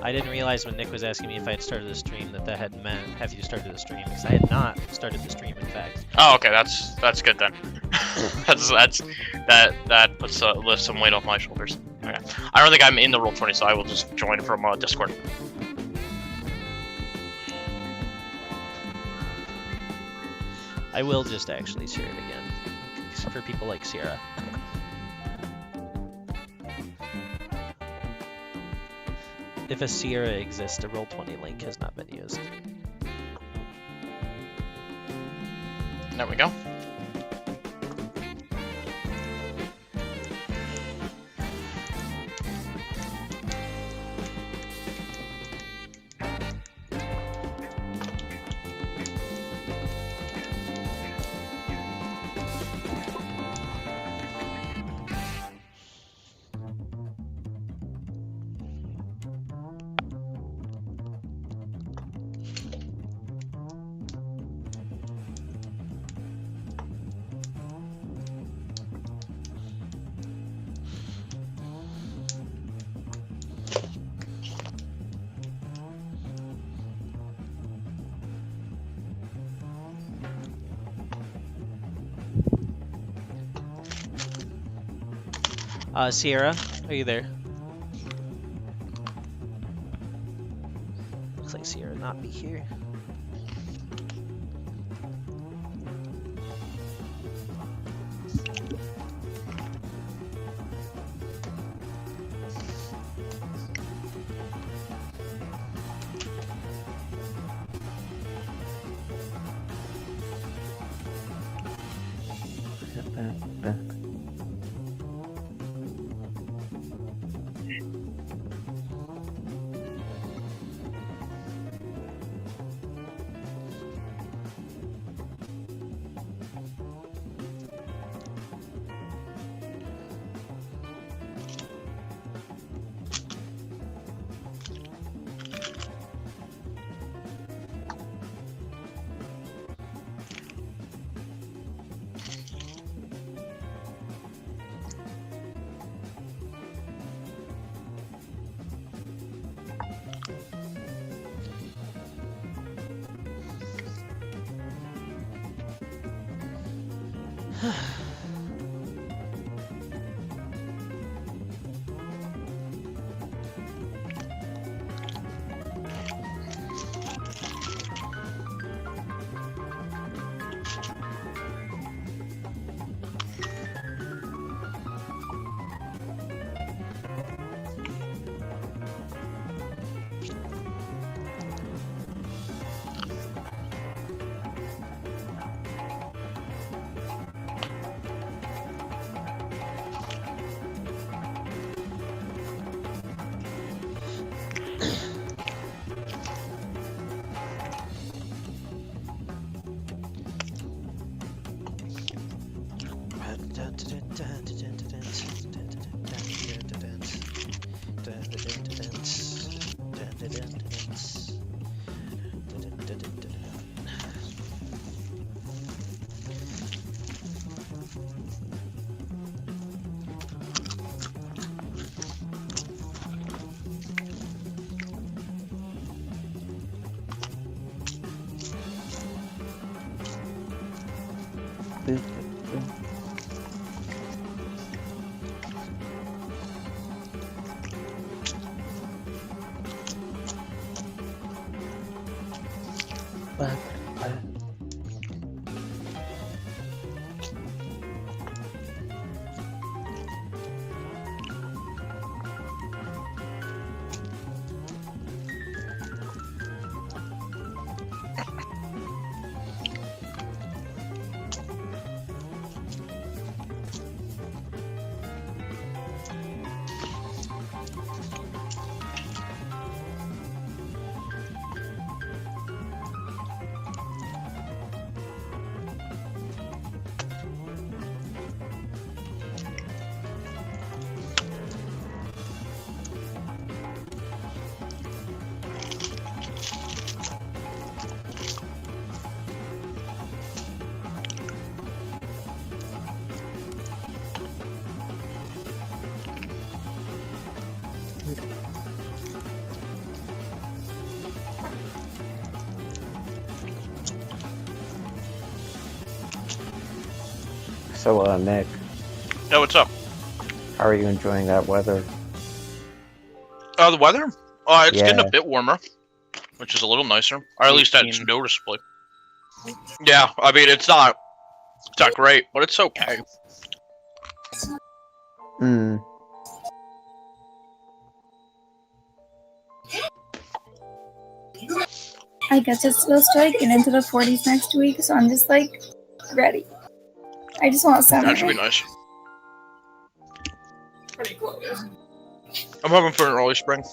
I didn't realize when Nick was asking me if I had started the stream that had meant have you started the stream, because I had not started the stream, in fact. Oh, okay, that's good then. that puts lifts some weight off my shoulders. Okay. I don't think I'm in the Roll20, so I will just join from Discord. I will just actually share it again, for people like Sierra. If a Sierra exists, a Roll20 link has not been used. There we go. Sierra, are you there? Looks like Sierra not be here. So, Nick, Yeah, what's up? how are you enjoying that weather? The weather? It's getting Yeah. a bit warmer, which is a little nicer, or at least that's 18. noticeably. Yeah, I mean it's not great, but it's okay. Hmm. I guess it's supposed to like get into the 40s next week, so I'm just like ready. I just want summer. That should be nice. I'm hoping for an early spring.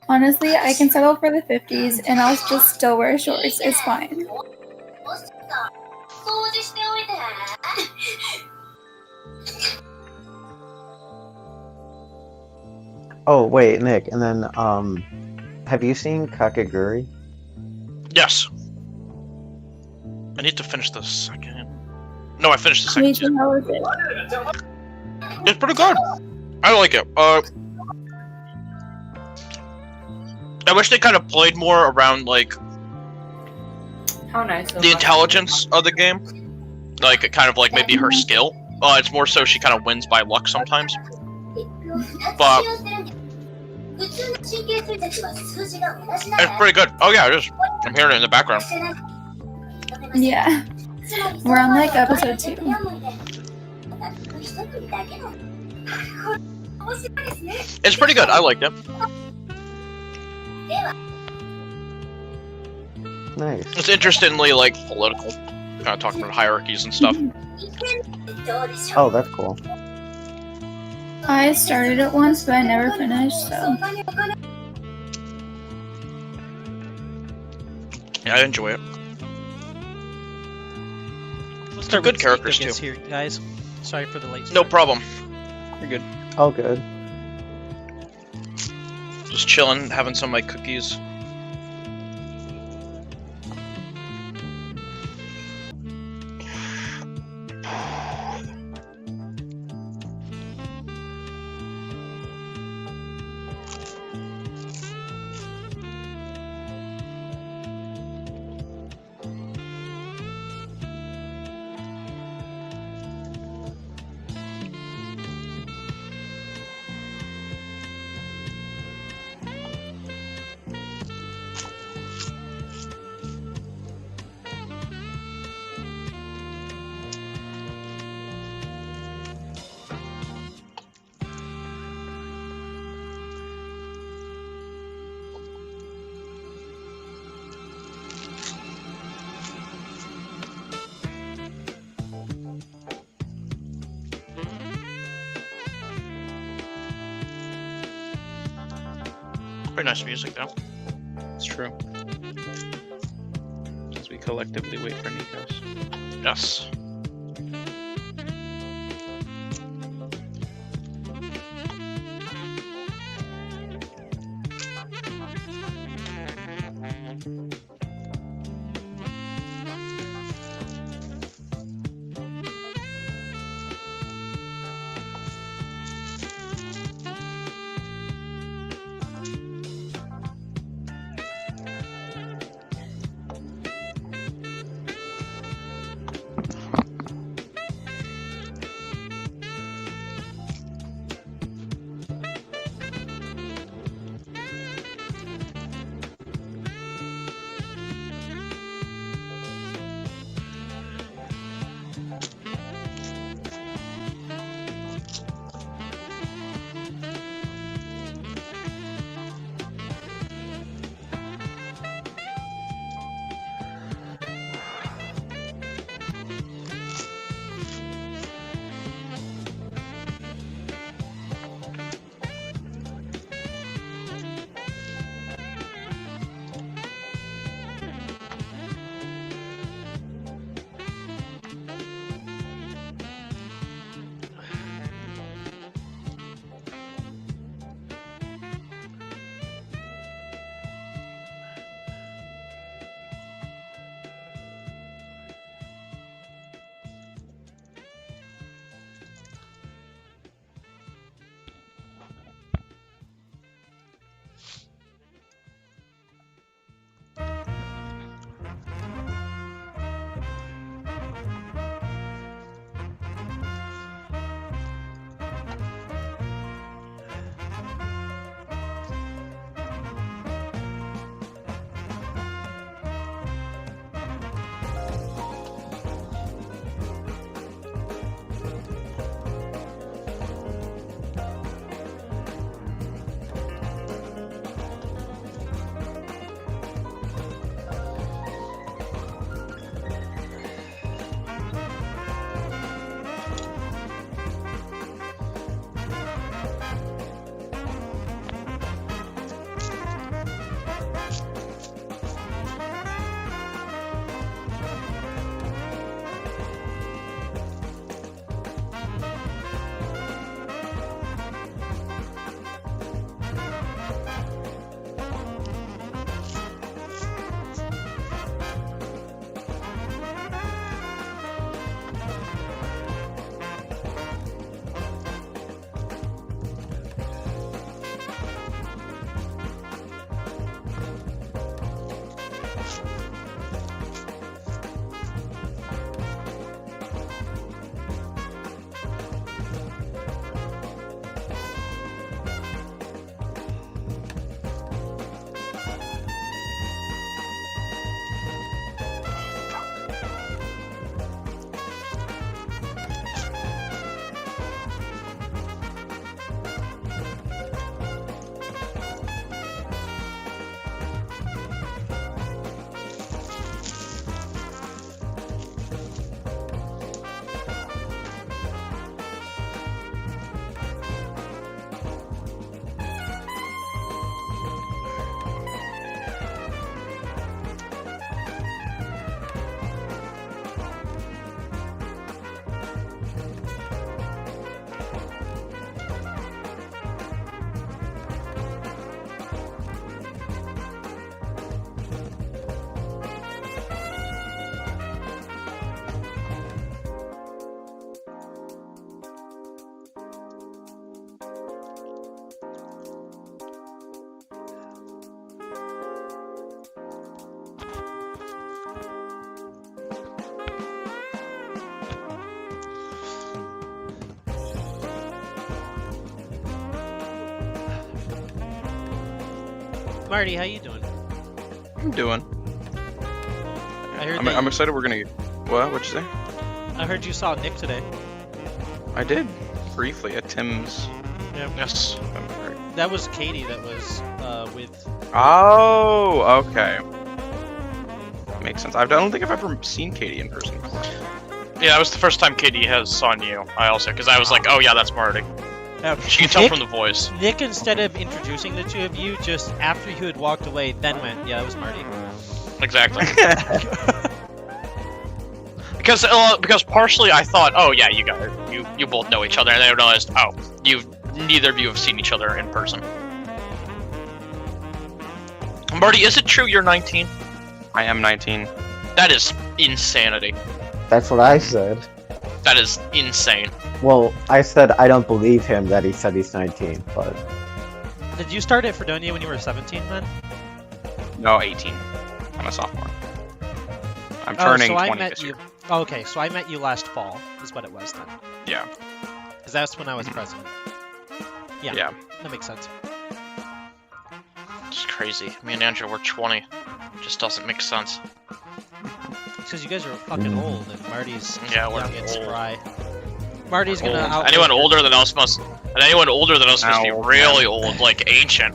Honestly, I can settle for the 50s and I'll just still wear shorts. It's fine. Oh, wait, Nick, and then, have you seen Kakeguri? Yes. I need to finish the second. No, I finished the second Me season. too, how is it? It's pretty good. I like it. I wish they kind of played more around like How nice. the intelligence of the game, like kind of like maybe her skill. It's more so she kind of wins by luck sometimes. But it's pretty good. Oh yeah, it is. I'm hearing it in the background. Yeah. We're on like episode 2. It's pretty good. I liked it. Nice. It's interestingly like political, kind of talking about hierarchies and stuff. Oh, that's cool. I started it once, but I never finished, so. Yeah, I enjoy it. Let's start good with characters, Sneak, I guess, too. here, guys. Sorry for the late No start. problem. You're good. All good. Just chilling, having some of my cookies. Pretty nice music though. It's true. As we collectively wait for Nikos. Yes. Marty, how you doing? I'm doing. I heard I'm excited we're gonna. What? What'd you say? I heard you saw Nick today. I did briefly at Tim's. Yeah. Yes. That was Katie that was with. Oh, okay. Makes sense. I don't think I've ever seen Katie in person before. Yeah, that was the first time Katie has saw you. I also, because I was like, oh yeah, that's Marty. She can tell Nick, from the voice. Nick, instead of introducing the two of you, just after you had walked away, then went, yeah, that was Marty. Exactly. because partially I thought, oh yeah, you both know each other, and then I realized, oh, neither of you have seen each other in person. Marty, is it true you're 19? I am 19. That is insanity. That's what I said. That is insane. Well, I said I don't believe him that he said he's 19, but Did you start at Fredonia when you were 17 then? No, 18. I'm a sophomore. I'm turning so I 20 met this you. year. Oh, okay, so I met you last fall, is what it was then. Yeah. Because that's when I was president. Yeah, Yeah. that makes sense. It's crazy. Me and Andrew were 20. It just doesn't make sense. Because you guys are fucking old, and Marty's Yeah, we're young and old. spry. Marty's gonna Old. out. Anyone older than us must. And anyone older than us must be Ow, really old, like ancient.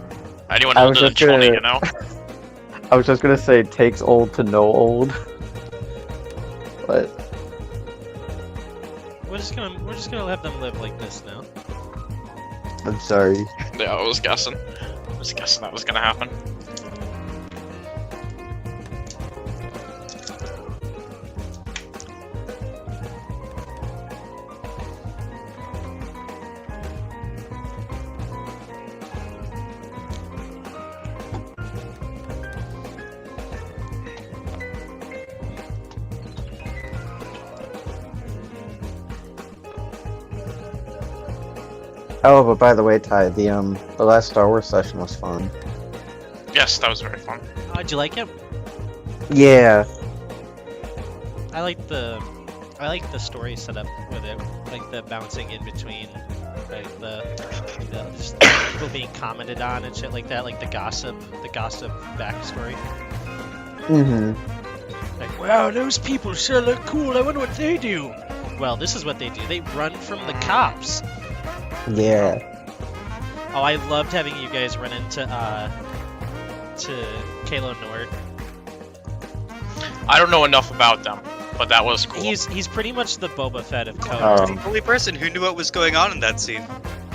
Anyone I was older than just 20, gonna- you know? I was just gonna say it takes old to know old. But We're just gonna let them live like this now. I'm sorry. Yeah, I was guessing. I was guessing that was gonna happen. Oh, but by the way, Ty, the last Star Wars session was fun. Yes, that was very fun. Did you like it? Yeah. I like the story setup with it, like the bouncing in between, like the just people being commented on and shit like that, like the gossip backstory. Mm-hmm. Like, wow, those people sure look cool. I wonder what they do. Well, this is what they do. They run from the cops. Yeah. Oh, I loved having you guys run into Neo-Noir. I don't know enough about them, but that was cool. He's pretty much the Boba Fett of Code. The only person who knew what was going on in that scene.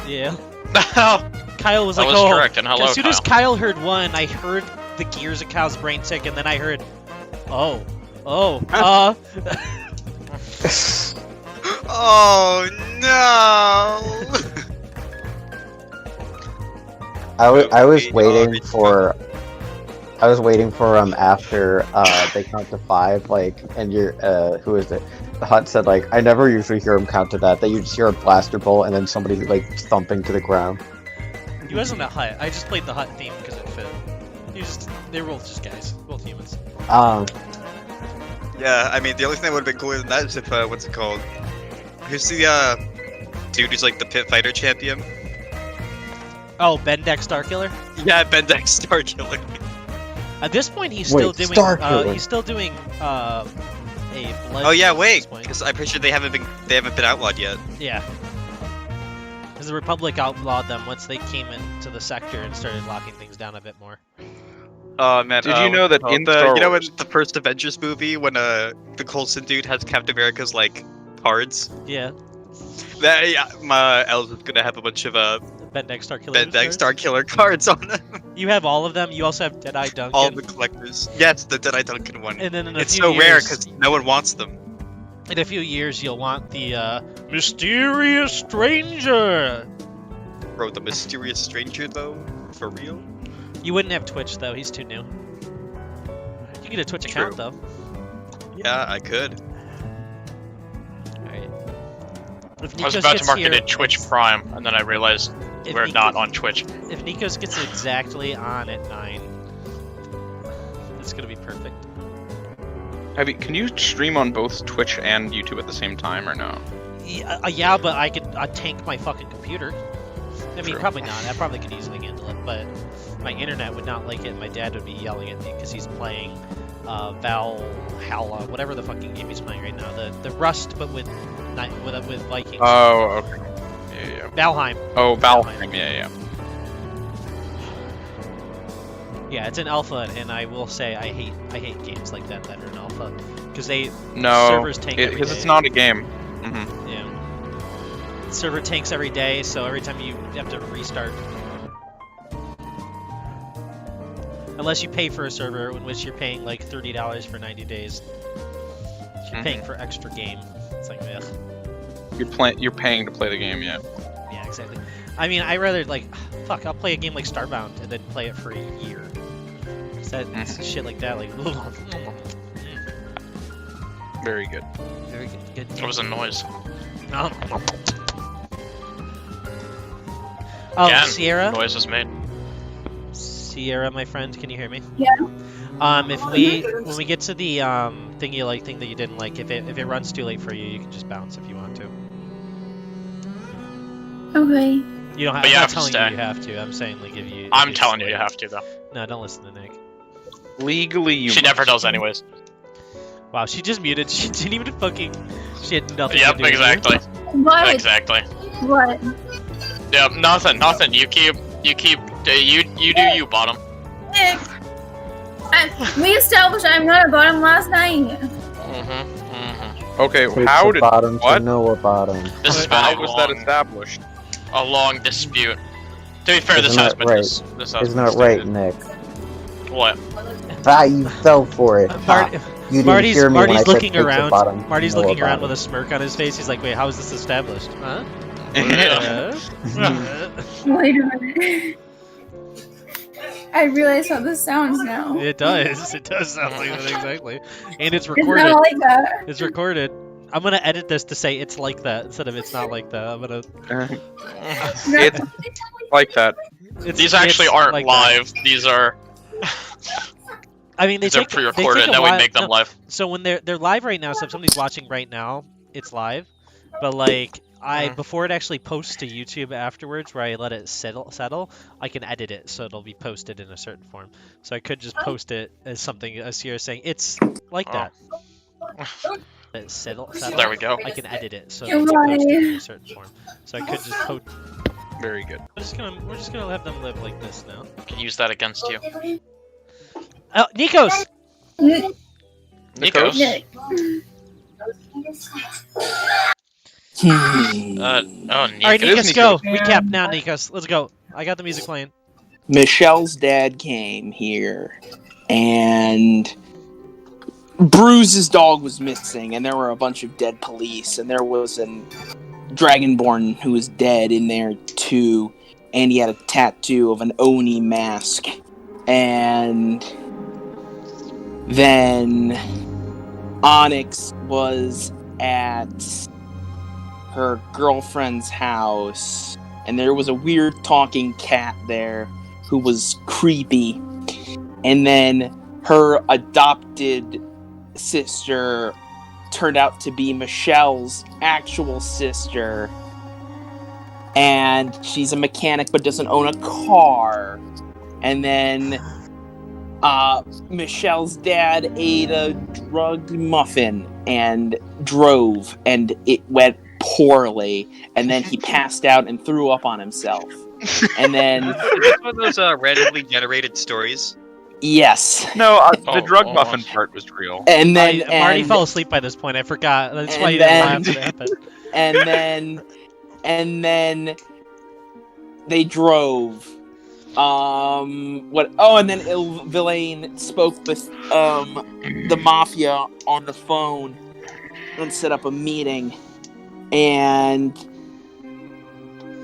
Yeah. That Kyle was like, was oh. correct, and hello, As soon as Kyle. Kyle heard one, I heard the gears of Kyle's brain tick, and then I heard, oh, Oh no! I was waiting for after they count to 5, like, and you're who is it? The Hut said, like, I never usually hear him count to that. You just hear a blaster bolt and then somebody like thumping to the ground. He wasn't a Hut. I just played the Hut theme because it fit. They were both just guys, both humans. Yeah, I mean, the only thing that would have been cooler than that is if, what's it called? Who's the, dude who's like the pit fighter champion? Oh, Bendex Starkiller? Yeah, Bendex Starkiller. At this point, he's Wait, still doing. Starkiller. He's still doing a blood. Oh yeah, feud at wait, this point. because I'm pretty sure they haven't been outlawed yet. Yeah. Because the Republic outlawed them once they came into the sector and started locking things down a bit more. Oh man, Did you know that in the Star you know in Wars- the first Avengers movie when the Coulson dude has Captain America's like cards? Yeah. That my Els is gonna have a bunch of Bendex Starkiller. Bendex Starkiller cards on them. You have all of them. You also have Deadeye Duncan. All the collectors. Yes, the Deadeye Duncan one. And then in a It's few so rare years, because no one wants them. in a few years, you'll want the mysterious stranger. Bro, the mysterious stranger though, for real? You wouldn't have Twitch though. He's too new. You get a Twitch account True. though. Yeah, I could. Alright. If I was Nikos about to gets mark here, it in Twitch Prime, and then I realized if we're Nikos- not on Twitch. If Nikos gets exactly on at 9, it's gonna be perfect. Can you stream on both Twitch and YouTube at the same time or no? Yeah, but I could tank my fucking computer. I mean, True. probably not. I probably could easily handle it, but my internet would not like it. And my dad would be yelling at me because he's playing Valhalla, whatever the fucking game he's playing right now. The Rust, but with Vikings. Oh, okay. Yeah. Valheim. Oh, Valheim. Yeah. Yeah, it's an alpha, and I will say I hate games like that are an alpha because No, servers tank every because day. it's not a game. Yeah. Server tanks every day, so every time you have to restart. Unless you pay for a server, in which you're paying like $30 for 90 days. You're paying for extra game. It's like, ugh. You're paying to play the game, yeah. Yeah, exactly. I mean, I rather like, fuck, I'll play a game like Starbound and then play it for a year. It's shit like that, like. Very good. Very good. It was a noise. Oh, Again, Sierra. Noise was made. Sierra, my friend, can you hear me? Yeah. When we get to the thing that you didn't like, if it runs too late for you, you can just bounce if you want to. Okay. You don't have. But I'm you not have to telling stay. you have to. I'm saying like if you. I'm telling you, you have to though. No, don't listen to Nick. Legally, you She never must. does anyways. Wow, she just muted. She didn't even fucking. She had nothing. Yep, to do with it. exactly. What? Exactly. What? Yep, nothing. You do you, bottom. Nick, we established I'm not a bottom last night. Okay, Takes how a did bottom what? to know a bottom. This has been How a was that long, established? a long dispute. To be fair, this Isn't has that been right? this has Isn't been that right, stated. Nick? What? Ah, you fell for it. Mart- Ha. You didn't Marty's hear me when I Marty's said looking takes a around. bottom to Marty's know a looking around with bottom. a smirk on his face. He's like, "Wait, how is this established? Huh?" Wait a minute. I realize how this sounds now. It does. It does sound like that exactly, and it's It's recorded. not like that. It's recorded. I'm gonna edit this to say it's like that instead of it's not like that. I'm gonna. It's like that. These actually it's aren't like that. live. These are I mean, these are pre-recorded, and then we make them live. So when they're live right now, so if somebody's watching right now, it's live. But like before it actually posts to YouTube afterwards, where I let it settle, I can edit it so it'll be posted in a certain form. So I could just post it as something as Sierra saying it's like that. It settle. There we go. I can edit it so it'll be posted in a certain form. So I could just post. Very good. We're just gonna have them live like this now. Can use that against you. Oh, Nikos! Nikos. Nick. Oh, Alright, Nikos. Nikos, go! Recap now, Nikos. Let's go. I got the music playing. Michelle's dad came here, and Bruce's dog was missing, and there were a bunch of dead police, and there was an Dragonborn who was dead in there too, and he had a tattoo of an Oni mask. And then Onyx was at her girlfriend's house, and there was a weird talking cat there who was creepy. And then her adopted sister turned out to be Michelle's actual sister, and she's a mechanic but doesn't own a car. And then Michelle's dad ate a drugged muffin and drove, and it went poorly, and then he passed out and threw up on himself. And then Is this one of those randomly generated stories? yes, No, the Oh, drug oh. muffin part was real. and then Marty and, fell asleep by this point. I forgot. That's why and you didn't then- laugh. It happened. and then they drove. What? Oh, and then Villain spoke with the mafia on the phone and set up a meeting, and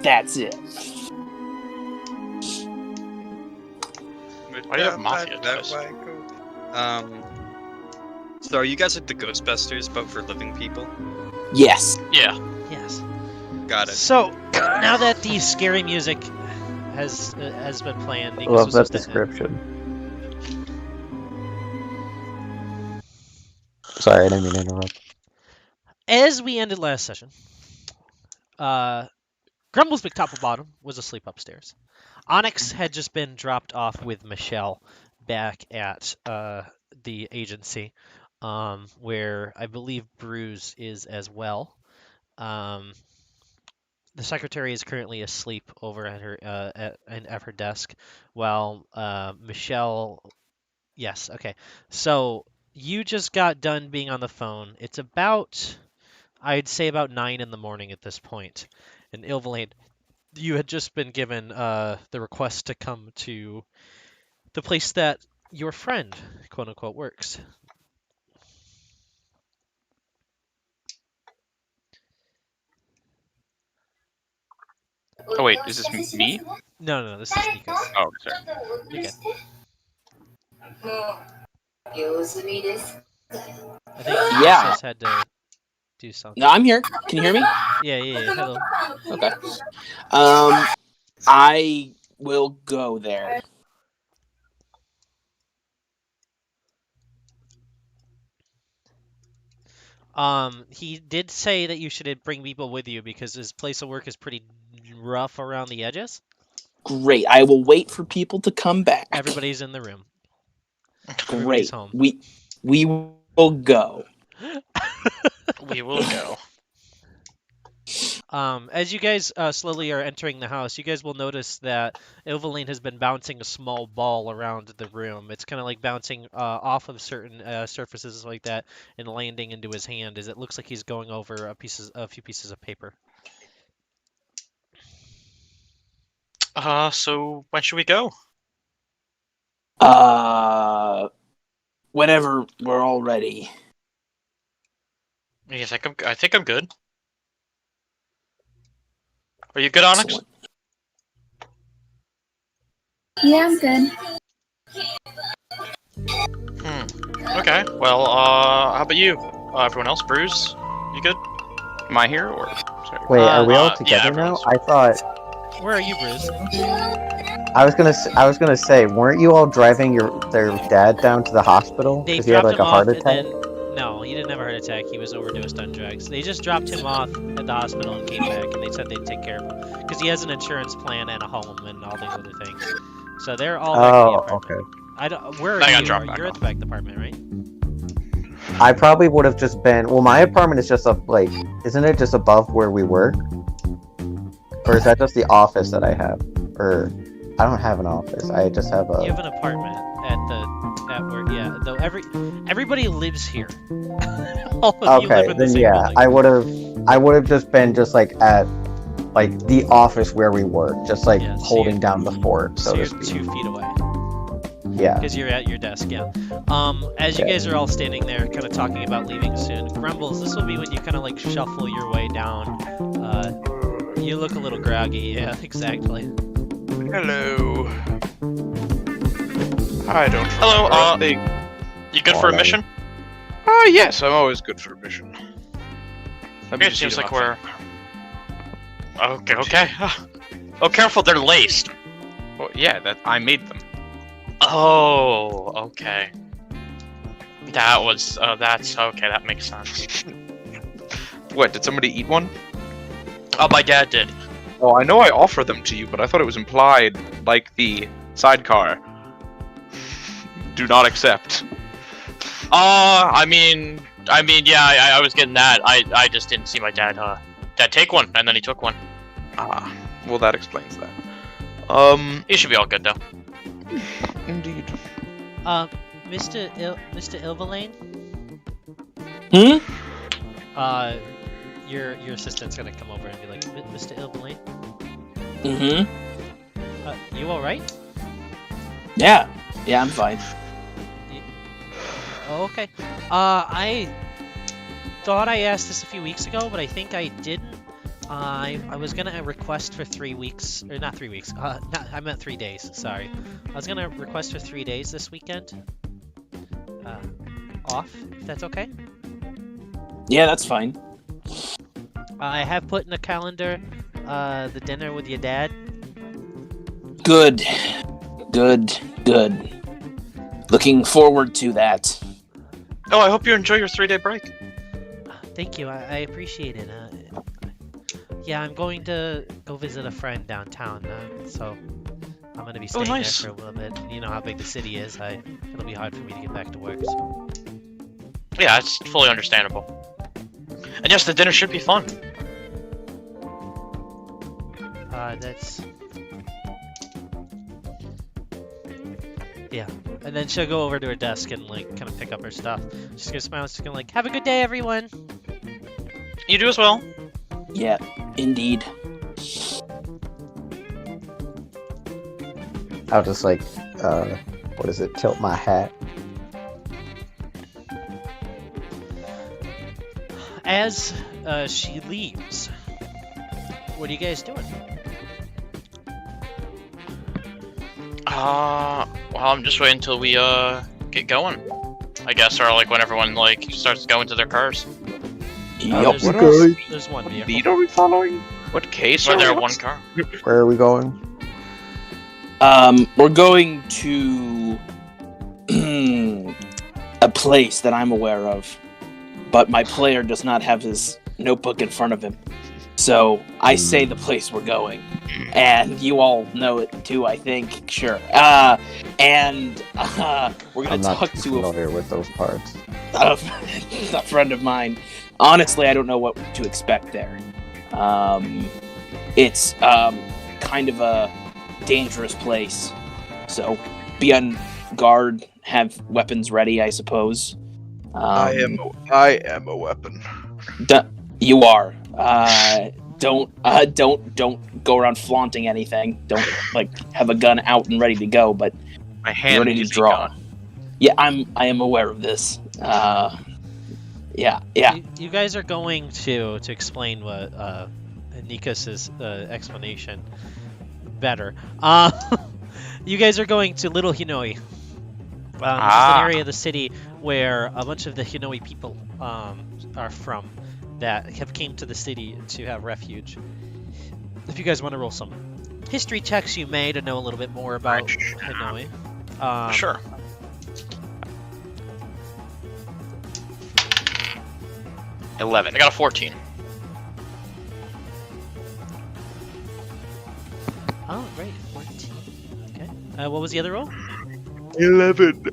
that's it. Why do you have mafia ties? So are you guys like the Ghostbusters, but for living people? Yes. Yeah. Yes. Got it. So now that the scary music has been playing, I Nikos love was that supposed to end. description. Sorry, I didn't mean to interrupt. As we ended last session, Grumbles McTopplebottom was asleep upstairs. Onyx had just been dropped off with Michelle back at the agency, where I believe Bruce is as well. The secretary is currently asleep over at her at her desk, while Michelle. Yes, okay. So you just got done being on the phone. It's about, I'd say, about 9 in the morning at this point, and Ilvaline, you had just been given the request to come to the place that your friend, quote unquote, works. Oh wait, is this me? No, this is Nico's. Oh, sorry. You're good. I think Yeah. Nico's had to do something. No, I'm here. Can you hear me? Yeah. Hello. Okay. I will go there. He did say that you should bring people with you because his place of work is pretty rough around the edges. Great. I will wait for people to come back. Everybody's in the room. Great. Everybody's home. We will go. We will go. As you guys slowly are entering the house, you guys will notice that Ilvaline has been bouncing a small ball around the room. It's kind of like bouncing off of certain surfaces like that and landing into his hand as it looks like he's going over a few pieces of paper. So when should we go? Whenever we're all ready. I think I'm good. Are you good, Onyx? Excellent. Yeah, I'm good. Okay. Well, how about you? Everyone else? Bruce? You good? Am I here or? Sorry. Wait, are we all yeah, together now? everyone's- I thought Where are you, Bruce? I was gonna say, weren't you all driving their dad down to the hospital They because he had dropped like a him heart off, attack? and then no, he didn't have a heart attack. He was overdosed on drugs. They just dropped him off at the hospital and came back, and they said they'd take care of him because he has an insurance plan and a home and all these other things. So they're all back in the apartment. Okay. I don't. Where I are got you? dropped back You're at off. the back apartment, right? I probably would have just been. Well, my apartment is just up, like, isn't it just above where we work? Or is that just the office that I have? Or I don't have an office. I just have You a. have an apartment at where? Yeah. Though everybody lives here. All of you live Okay, in the then same yeah, building. I would have just been just like at like the office where we work, just like Yeah, so holding you're- down the fort, so So to you're speak. 2 feet away. Yeah. Because you're at your desk, yeah. As you guys are all standing there, kind of talking about leaving soon, Grumbles, this will be when you kind of like shuffle your way down. You look a little groggy, yeah, exactly. Hello. I don't. Hello, remember a thing. You good for a Alright. mission? Yes, I'm always good for a mission. Let me Okay, it just seems eat like enough. we're... Okay. Oh, careful, they're laced. Well, yeah, that I made them. Oh, okay. That's okay, that makes sense. What? Did somebody eat one? Oh, my dad did. Oh, I know I offered them to you, but I thought it was implied, like the sidecar. Do not accept. I mean, yeah, I was getting that. I just didn't see my dad take one, and then he took one. Ah, well, that explains that. He should be all good though. Indeed. Mr. Ilvaline? Your assistant's gonna come over and be like, Mr. Ilvaline? Mm-hmm. You alright? Yeah. Yeah, I'm fine. Oh, okay. I thought I asked this a few weeks ago, but I think I didn't. I was gonna request for 3 weeks, or not 3 weeks. I meant 3 days. Sorry. I was gonna request for 3 days this weekend. Off, if that's okay. Yeah, that's fine. I have put in the calendar the dinner with your dad. Good. Looking forward to that. Oh, I hope you enjoy your 3-day break. Thank you. I appreciate it. Yeah, I'm going to go visit a friend downtown, so I'm gonna be staying nice. there for a little bit. You know how big the city is. It'll be hard for me to get back to work. So. Yeah, it's fully understandable. And yes, the dinner should be fun. That's. Yeah, and then she'll go over to her desk and like kind of pick up her stuff. She's gonna smile. She's gonna like, "Have a good day, everyone." You do as well. Yeah, indeed. I'll just like, what is it? Tilt my hat. As she leaves, what are you guys doing? Well, I'm just waiting until we get going. I guess, or like when everyone like starts going to their cars. Yup. There's one vehicle. Lead are we following? What case Or are they're we? one car. Where are we going? We're going to a place that I'm aware of, but my player does not have his notebook in front of him. So I say the place we're going, and you all know it too, I think. Sure. We're I'm gonna not talk to familiar with those parts. a friend of mine. Honestly, I don't know what to expect there. It's kind of a dangerous place, so be on guard. Have weapons ready, I suppose. I am a weapon. You are. Don't go around flaunting anything. Don't like have a gun out and ready to go, but My hand ready to is draw. gone. Yeah, I am aware of this. Yeah. You guys are going to explain what Nikos' explanation better. You guys are going to Little Hinoi. This is an area of the city where a bunch of the Hinoi people are from that have came to the city to have refuge. If you guys want to roll some history checks, you may to know a little bit more about Hinoi. Sure. I 11. got a 14. Oh, great. 14. Okay. What was the other roll? 11.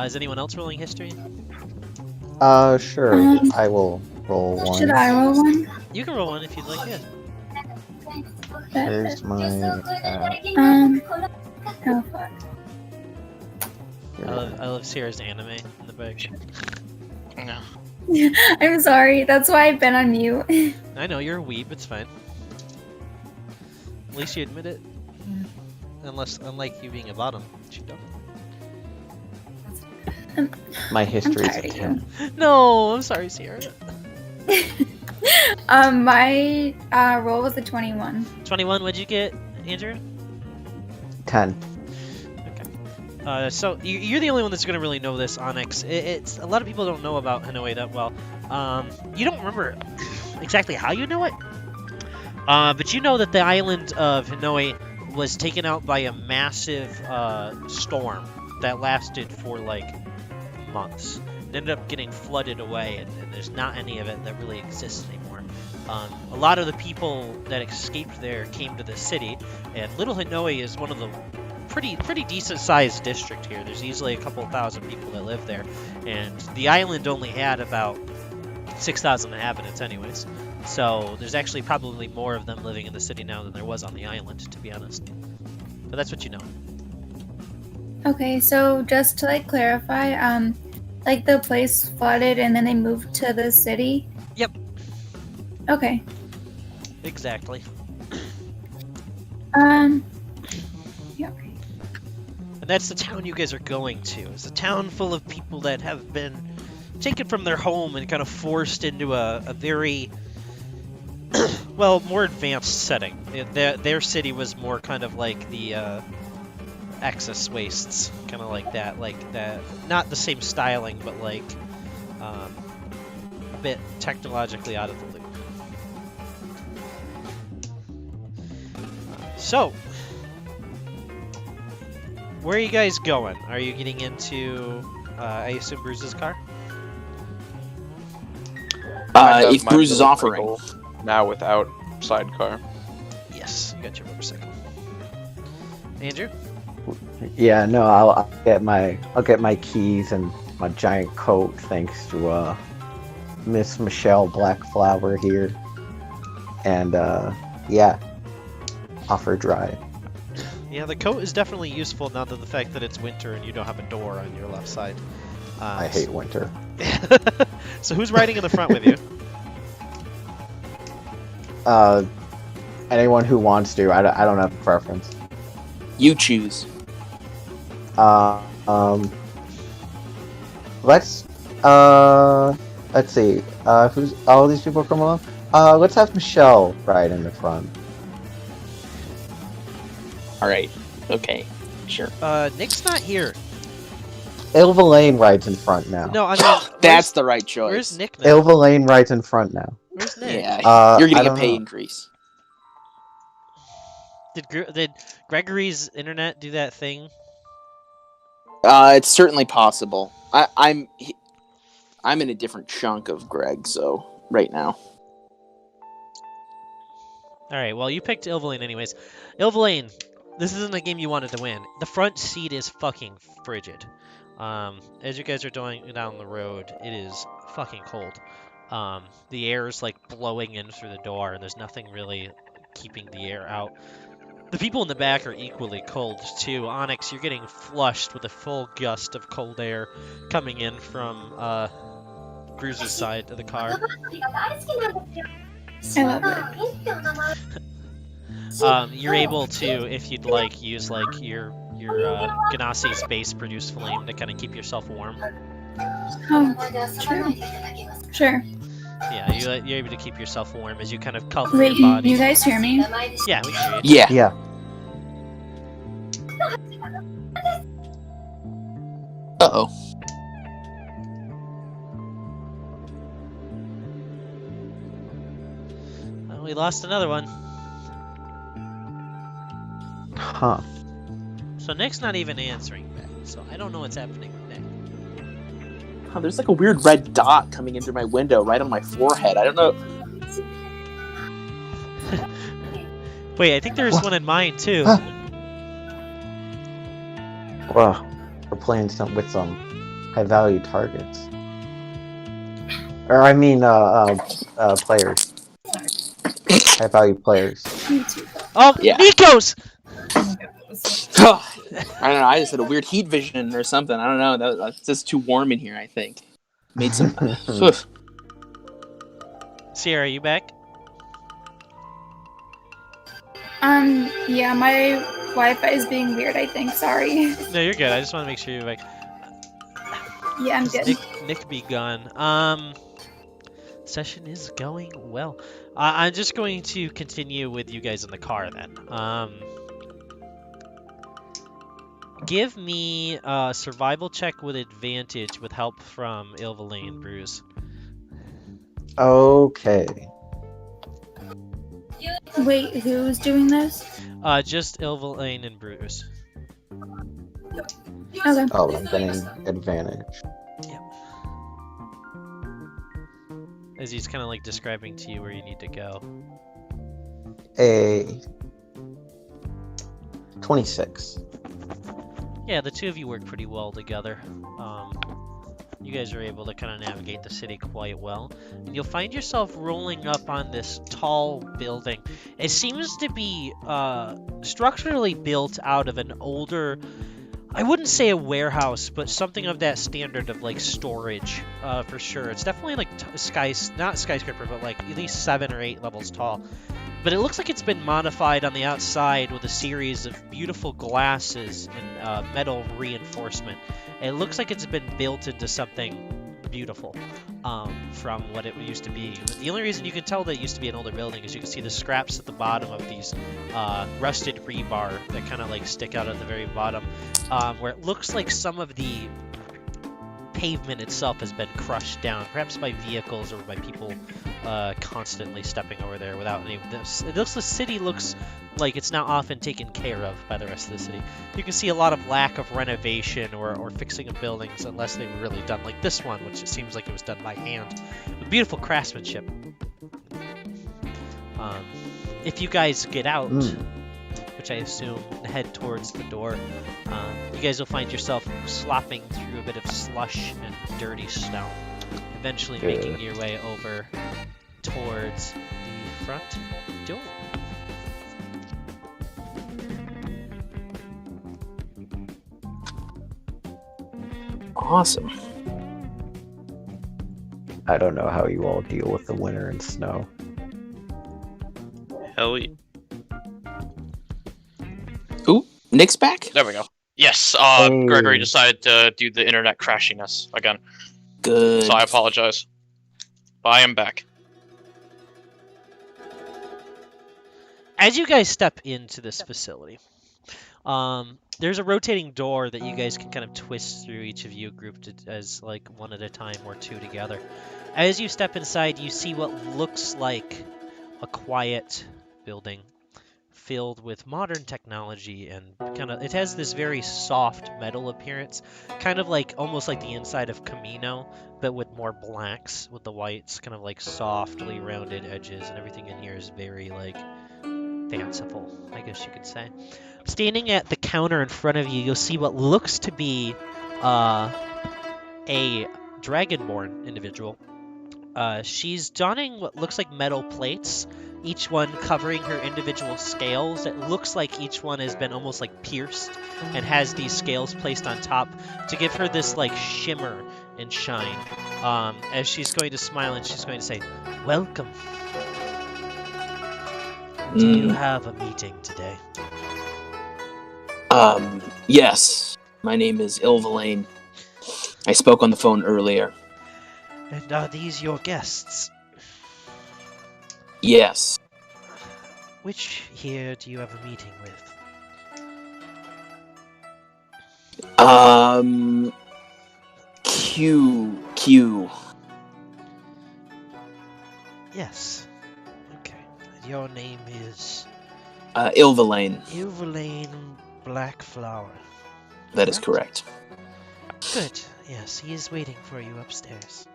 Is anyone else rolling history? Sure. I will roll one. Should I roll one? You can roll one if you'd like. Yeah. Here's my. Oh fuck. I love Sierra's anime in the back. No. I'm sorry. That's why I've been on mute. I know you're a weeb. It's fine. At least you admit it. Unlike you being a bottom, which you don't. My history is tired a of 10. No, I'm sorry, Sierra. My roll was a 21. 21. What'd you get, Andrew? 10. So you're the only one that's gonna really know this, Onyx. It's a lot of people don't know about Hanoi that well. You don't remember exactly how you know it, but you know that the island of Hanoi was taken out by a massive storm that lasted for like months. It ended up getting flooded away, and there's not any of it that really exists anymore. A lot of the people that escaped there came to the city, and Little Hanoi is one of the pretty decent sized district here. There's easily a couple thousand people that live there, and the island only had about 6,000 inhabitants anyways. So there's actually probably more of them living in the city now than there was on the island, to be honest. But that's what you know. Okay, so just to like clarify, like the place flooded and then they moved to the city? Yep. Okay. Exactly. Yeah, okay. And that's the town you guys are going to. It's a town full of people that have been taken from their home and kind of forced into a very, well, more advanced setting. Their city was more kind of like the excess wastes, kind of like that. Not the same styling, but like a bit technologically out of the loop. So, where are you guys going? Are you getting into, I assume, Bruce's car? If Bruce is offering. Now without sidecar. Yes, you got your motorcycle. Andrew? Yeah, no, I'll get my keys and my giant coat thanks to Miss Michelle Blackflower here. And yeah, offer drive. Yeah, the coat is definitely useful now that the fact that it's winter and you don't have a door on your left side. I hate winter. So who's riding in the front with you? Anyone who wants to. I don't have a preference. You choose. Let's see. Who's all these people come along? Let's have Michelle ride in the front. All right. Okay. Sure. Nick's not here. Ilva rides in front now. No, I mean... That's the right choice. Where's Nick now? Ilva rides in front now. Where's Nick? Yeah. You're I getting a don't pay know. increase. Did Gregory's internet do that thing? It's certainly possible. I'm in a different chunk of Greg, so right now. Alright, well, you picked Ilvaline anyways. Ilvaline, this isn't a game you wanted to win. The front seat is fucking frigid. As you guys are going down the road, it is fucking cold. The air is like blowing in through the door, and there's nothing really keeping the air out. The people in the back are equally cold too. Onyx, you're getting flushed with a full gust of cold air coming in from Bruce's side of the car. I love it. You're able to, if you'd like, use like your Ganassi's base produce flame to kind of keep yourself warm. Oh, true. Sure. Yeah, you're able to keep yourself warm as you kind of cover Wait, your body. you guys hear me? Yeah, we can hear you. Yeah. Yeah. Uh-oh. Well, we lost another one. Huh. So Nick's not even answering back, so I don't know what's happening with Nick. Oh, there's like a weird red dot coming in through my window right on my forehead. I don't know. Wait, I think there's one in mine too. Well, we're playing with some high-value targets. Or I mean, players. High-value players. Oh, Yeah. Nikos! I don't know. I just had a weird heat vision or something. I don't know. That's just too warm in here, I think. Made some. Sierra, are you back? Yeah, my Wi-Fi is being weird, I think. Sorry. No, you're good. I just want to make sure you're back. Yeah, I'm good. Nick be gone. Session is going well. I'm just going to continue with you guys in the car then. Give me a survival check with advantage with help from Ilvaline and Bruce. Okay. Wait, who's doing this? Just Ilvaline and Bruce. Okay. Oh, I'm getting advantage. As he's kind of like describing to you where you need to go. A 26. Yeah, the two of you work pretty well together. You guys are able to kind of navigate the city quite well. And you'll find yourself rolling up on this tall building. It seems to be structurally built out of an older, I wouldn't say a warehouse, but something of that standard of like storage for sure. It's definitely like not skyscraper, but like at least 7 or 8 levels tall. But it looks like it's been modified on the outside with a series of beautiful glasses and metal reinforcement. It looks like it's been built into something beautiful from what it used to be. The only reason you can tell that it used to be an older building is you can see the scraps at the bottom of these rusted rebar that kind of like stick out at the very bottom, where it looks like some of the pavement itself has been crushed down, perhaps by vehicles or by people constantly stepping over there without any of this. The city looks like it's not often taken care of by the rest of the city. You can see a lot of lack of renovation or fixing of buildings unless they were really done like this one, which it seems like it was done by hand with beautiful craftsmanship. If you guys get out, Mm. which I assume head towards the door, you guys will find yourself slopping through a bit of slush and dirty snow, eventually making your way over towards the front door. Awesome. I don't know how you all deal with the winter and snow. Hell yeah. Ooh, Nick's back? There we go. Yes, Hey. Gregory decided to do the internet crashiness again, Good. so I apologize. But I am back. As you guys step into this facility, there's a rotating door that you guys can kind of twist through, each of you grouped as like one at a time or two together. As you step inside, you see what looks like a quiet building filled with modern technology, and it has this very soft metal appearance, kind of like almost like the inside of Camino, but with more blacks, with the whites kind of like softly rounded edges, and everything in here is very like fanciful, I guess you could say. Standing at the counter in front of you, you'll see what looks to be a dragonborn individual. She's donning what looks like metal plates, each one covering her individual scales. It looks like each one has been almost like pierced and has these scales placed on top to give her this like shimmer and shine. As she's going to smile and she's going to say, "Welcome. Do you have a meeting today?" Yes. My name is Ilvalane. I spoke on the phone earlier. And are these your guests? Yes. Which here do you have a meeting with? Q. Yes. Okay. Your name is Ilvalane. Ilvalane Blackflower. That is correct. Good. Yes, he is waiting for you upstairs.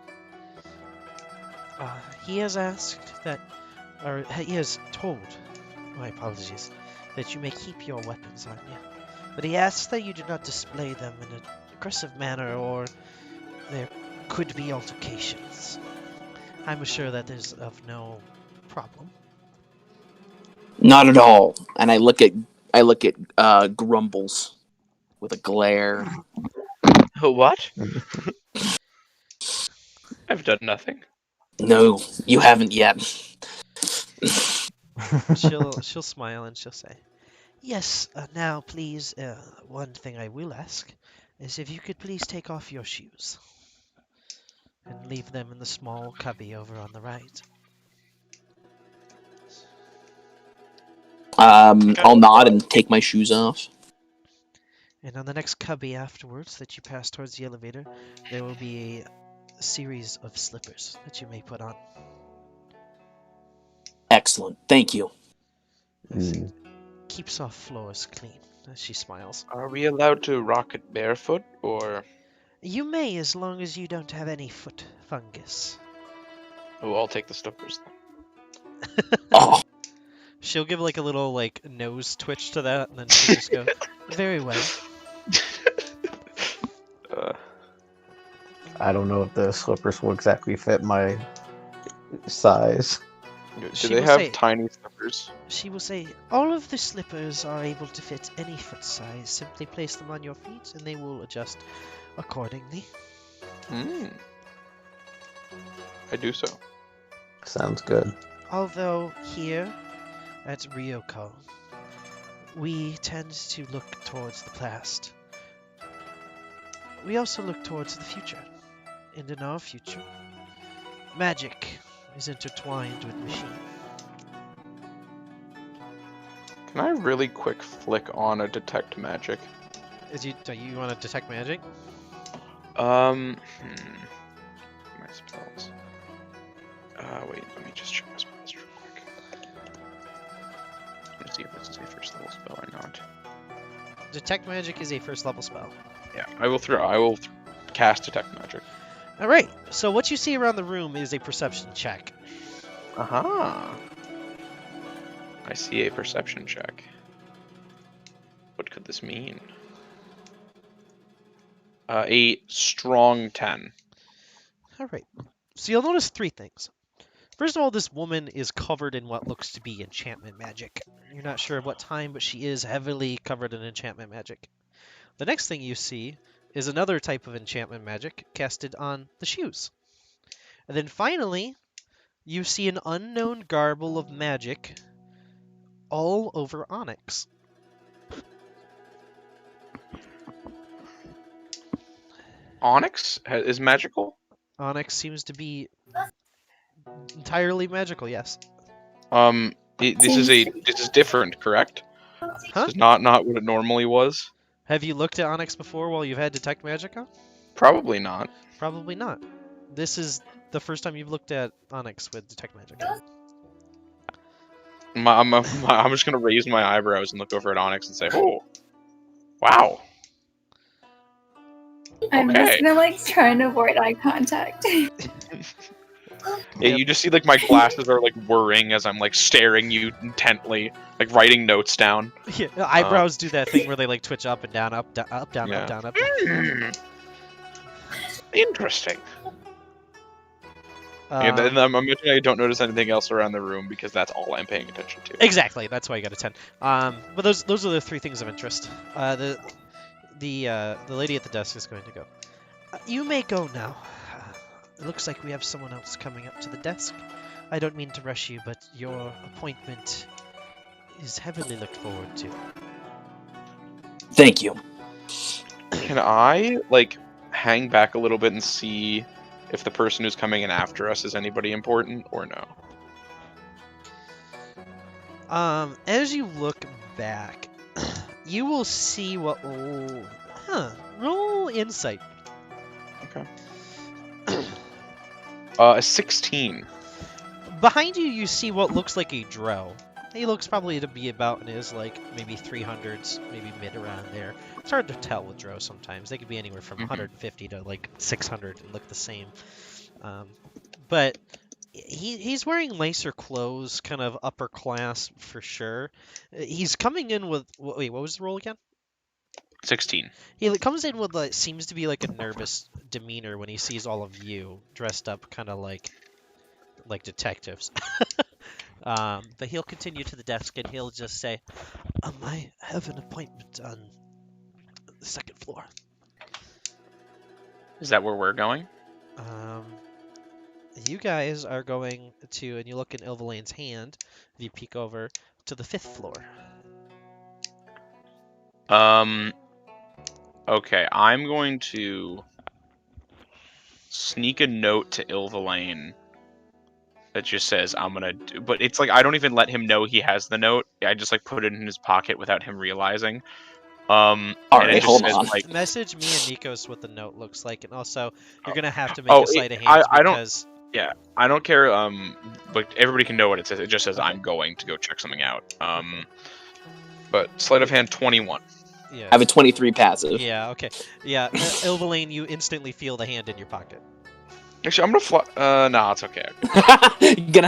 He has asked that, or he has told, my apologies, that you may keep your weapons on you. But he asks that you do not display them in an aggressive manner, or there could be altercations. I'm sure that is of no problem. Not at all. And I look at Grumbles with a glare. What? I've done nothing. No, you haven't yet. She'll smile and she'll say, "Yes, now please, one thing I will ask is if you could please take off your shoes and leave them in the small cubby over on the right." I'll nod and take my shoes off. And on the next cubby afterwards that you pass towards the elevator, there will be a series of slippers that you may put on. Excellent. Thank you. Mm. Keeps off floors clean, as she smiles. Are we allowed to rock it barefoot, or... You may, as long as you don't have any foot fungus. Oh, I'll take the slippers. Oh, She'll give like a little like nose twitch to that, and then she'll just go, "Very well." I don't know if the slippers will exactly fit my size. Do She they will have say- tiny slippers? She will say, "All of the slippers are able to fit any foot size. Simply place them on your feet, and they will adjust accordingly." I do so. Sounds good. Although here at Ryoko, we tend to look towards the past. We also look towards the future. And in our future, magic is intertwined with machine. Can I really quick flick on a detect magic? Do you want to detect magic? My spells. Wait, let me just check my spells real quick. Let's see if this is a first level spell or not. Detect magic is a first level spell. Yeah, I will cast detect magic. Alright, so what you see around the room is a perception check. Aha. I see a perception check. What could this mean? A strong 10. All right. So you'll notice three things. First of all, this woman is covered in what looks to be enchantment magic. You're not sure of what time, but she is heavily covered in enchantment magic. The next thing you see is another type of enchantment magic casted on the shoes. And then finally, you see an unknown garble of magic all over Onyx. Onyx is magical? Onyx seems to be entirely magical, yes. This is different, correct? Huh? This is not what it normally was. Have you looked at Onyx before while you've had Detect Magic on? Probably not. Probably not. This is the first time you've looked at Onyx with Detect Magic. I'm just gonna raise my eyebrows and look over at Onyx and say, "Oh, wow." I'm Okay. just gonna like try and avoid eye contact. Yeah, Yep. you just see like my glasses are like whirring as I'm like staring you intently, like writing notes down. Yeah, eyebrows do that thing where they like twitch up and down, up, down, up, down, Yeah. up, down, up. Down. Interesting. And then I'm imagining I don't notice anything else around the room because that's all I'm paying attention to. Exactly. That's why you got a 10. But those are the three things of interest. The lady at the desk is going to go. You may go now. It looks like we have someone else coming up to the desk. I don't mean to rush you, but your appointment is heavily looked forward to. Thank you. Can I like hang back a little bit and see if the person who's coming in after us is anybody important or no? As you look back, you will see what. Roll insight. Okay. A 16. Behind you, you see what looks like a drow. He looks probably to be about in his like maybe 300s, maybe mid around there. It's hard to tell with drow sometimes. They could be anywhere from 150 to like 600 and look the same. But he's wearing nicer clothes, kind of upper class for sure. He's coming in with wait, what was the roll again? 16. He comes in with like seems to be like a nervous demeanor when he sees all of you dressed up, kind of like detectives. But he'll continue to the desk and he'll just say, I have an appointment on the second floor. Is that where we're going? You guys are going to, and you look in Ilvalane's hand, if you peek over, to the 5th floor. Okay, I'm going to sneak a note to Ilvalane that just says I'm gonna do, but it's like I don't even let him know he has the note. I just like put it in his pocket without him realizing. All and right, it just hold says, on. like, Message me and Nikos what the note looks like, and also you're gonna have to make a sleight of I hands don't- because I don't care. But everybody can know what it says. It just says I'm going to go check something out. But sleight of hand 21. yeah. I have a 23 passive. Yeah, okay. Yeah, Ilvalane, you instantly feel the hand in your pocket. Actually, I'm gonna fly. No, it's okay.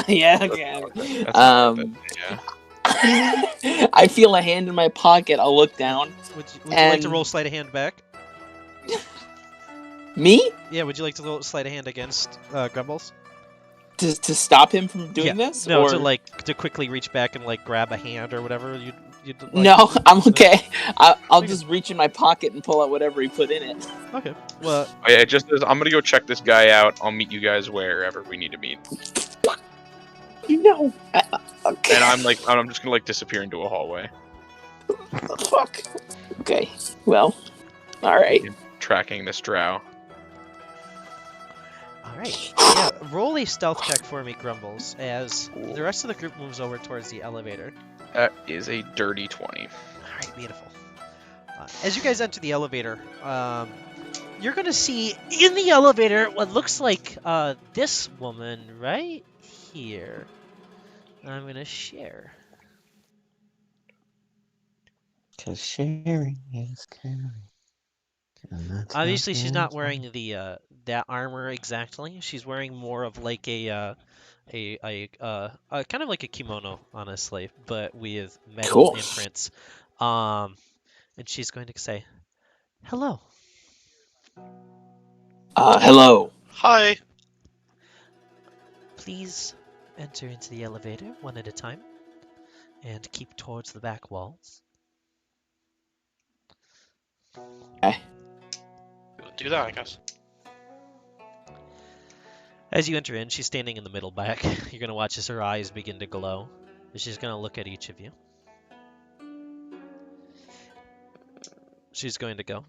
Yeah, okay. That's not worth it, yeah. I feel a hand in my pocket. I'll look down. Would you like to And- roll sleight of hand back? Me? Yeah, would you like to roll sleight of hand against Grumbles? To stop him from doing this? No, or... to quickly reach back and like grab a hand or whatever. You'd like No, to- I'm okay. I'll Okay. just reach in my pocket and pull out whatever he put in it. Okay. Well, Oh, yeah, it just says I'm gonna go check this guy out. I'll meet you guys wherever we need to meet. No. Okay. And I'm just gonna like disappear into a hallway, Fuck. Okay. Well. All right. tracking this drow. all right. Yeah, roll a stealth check for me, Grumbles, as the rest of the group moves over towards the elevator. That is a dirty 20. All right, beautiful. As you guys enter the elevator, you're gonna see in the elevator what looks like this woman right here. I'm gonna share. Cause sharing is caring. And that's Obviously, she's not nothing. wearing the that armor exactly. She's wearing more of like kind of like a kimono, honestly, but with metal Cool. imprints. And she's going to say, "Hello. Hello. Hi. Please enter into the elevator one at a time, and keep towards the back walls." We'll do that, I guess. As you enter in, she's standing in the middle back. You're going to watch as her eyes begin to glow. And she's going to look at each of you. She's going to go,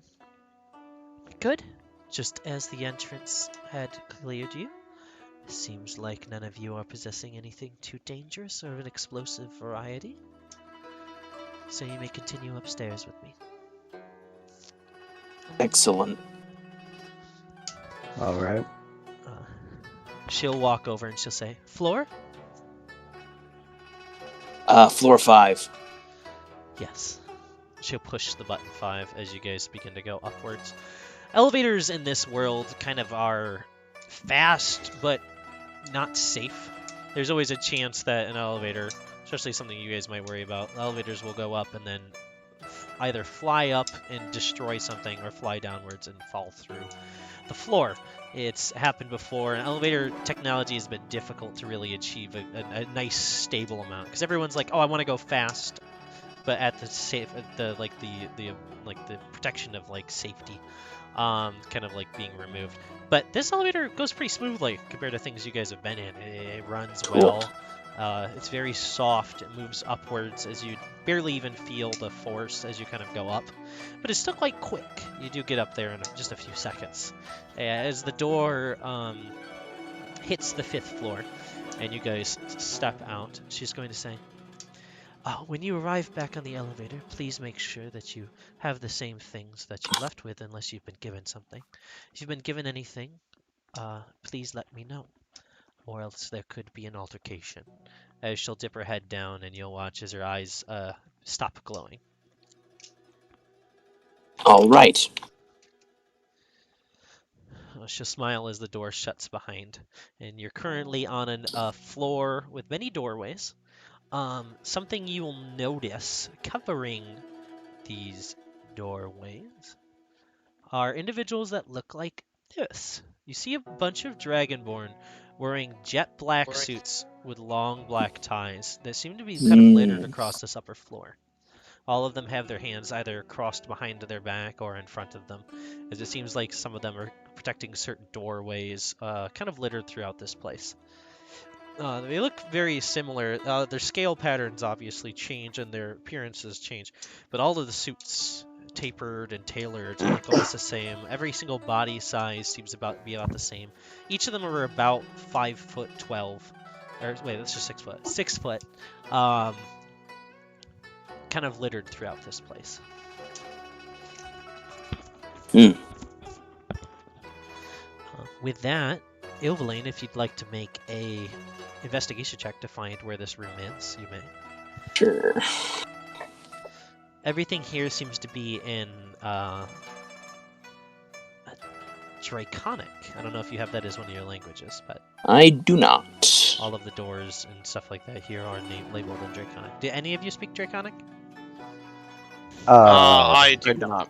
"Good. Just as the entrance had cleared you. Seems like none of you are possessing anything too dangerous or of an explosive variety. So you may continue upstairs with me." Excellent. All right. She'll walk over and she'll say, "Floor?" Floor 5. Yes. She'll push the button 5 as you guys begin to go upwards. Elevators in this world kind of are fast, but not safe. There's always a chance that an elevator, especially something you guys might worry about, elevators will go up and then either fly up and destroy something or fly downwards and fall through the floor. It's happened before, and elevator technology has been difficult to really achieve a nice stable amount because everyone's like, "Oh, I want to go fast," but at the safe, the protection of like safety, kind of like being removed. But this elevator goes pretty smoothly compared to things you guys have been in. It runs Cool. well. It's very soft. It moves upwards as you barely even feel the force as you kind of go up. But it's still quite quick. You do get up there in just a few seconds. As the door hits the 5th floor and you guys step out, she's going to say, "When you arrive back on the elevator, please make sure that you have the same things that you left with unless you've been given something. If you've been given anything, please let me know, or else there could be an altercation." As she'll dip her head down and you'll watch as her eyes stop glowing. All right. She'll smile as the door shuts behind, and you're currently on a floor with many doorways. Something you will notice covering these doorways are individuals that look like this. You see a bunch of Dragonborn wearing jet black suits with long black ties that seem to be kind of littered across this upper floor. All of them have their hands either crossed behind their back or in front of them, as it seems like some of them are protecting certain doorways, kind of littered throughout this place. They look very similar. Their scale patterns obviously change and their appearances change, but all of the suits tapered and tailored look almost the same. Every single body size seems to be about the same. Each of them are about 5'12", or wait, that's just 6 foot. 6 foot, kind of littered throughout this place. With that, Ilvaline, if you'd like to make a investigation check to find where this room is, you may. Sure. Everything here seems to be in Draconic. I don't know if you have that as one of your languages, but I do not. all of the doors and stuff like that here are labeled in Draconic. Do any of you speak Draconic? I do I not.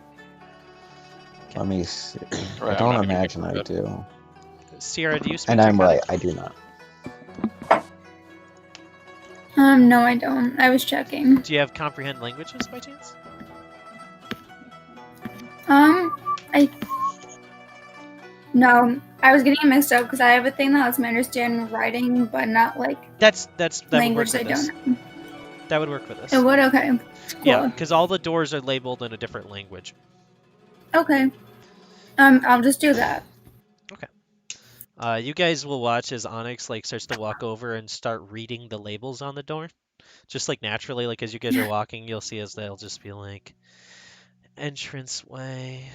Let me see. Right, I I'm don't not gonna imagine get I into do. Sierra, do you speak And I'm Draconic? right, I do not. No, I don't. I was checking. Do you have comprehend languages by chance? No, I was getting it mixed up because I have a thing that lets me understand writing, but not like That would work language with I this. don't know. That would work with this. It would? Okay. Cool. Yeah, because all the doors are labeled in a different language. Okay. I'll just do that. You guys will watch as Onyx starts to walk over and start reading the labels on the door. Just naturally, as you guys are walking, you'll see as they'll just be entranceway,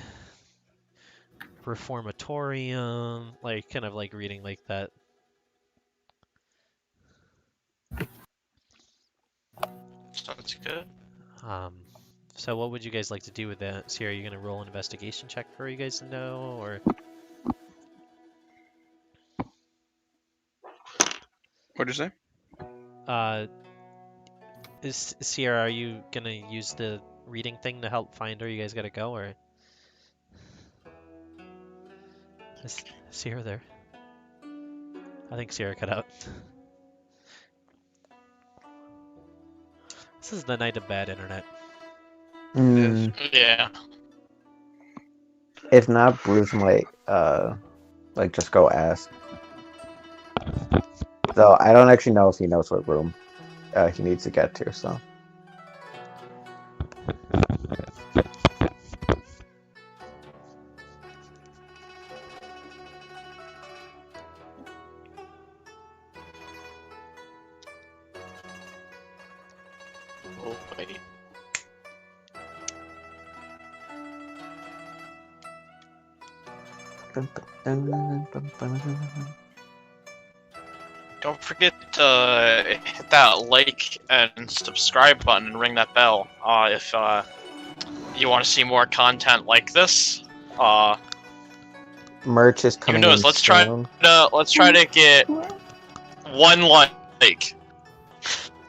reformatorium, kind of reading like that. Sounds good. So what would you guys like to do with that? Sierra, are you gonna roll an investigation check for you guys to know, or What'd you say? is Sierra? Are you gonna use the reading thing to help find where you guys gotta go, or is Sierra there? I think Sierra cut out. This is the night of bad internet. Yeah. If not, Bruce might like just go ask. So I don't actually know if he knows what room he needs to get to. So Oh, wait. Don't forget to hit that like and subscribe button and ring that bell if you want to see more content like this. merch is Who coming knows? in Let's try soon. to get 1 like.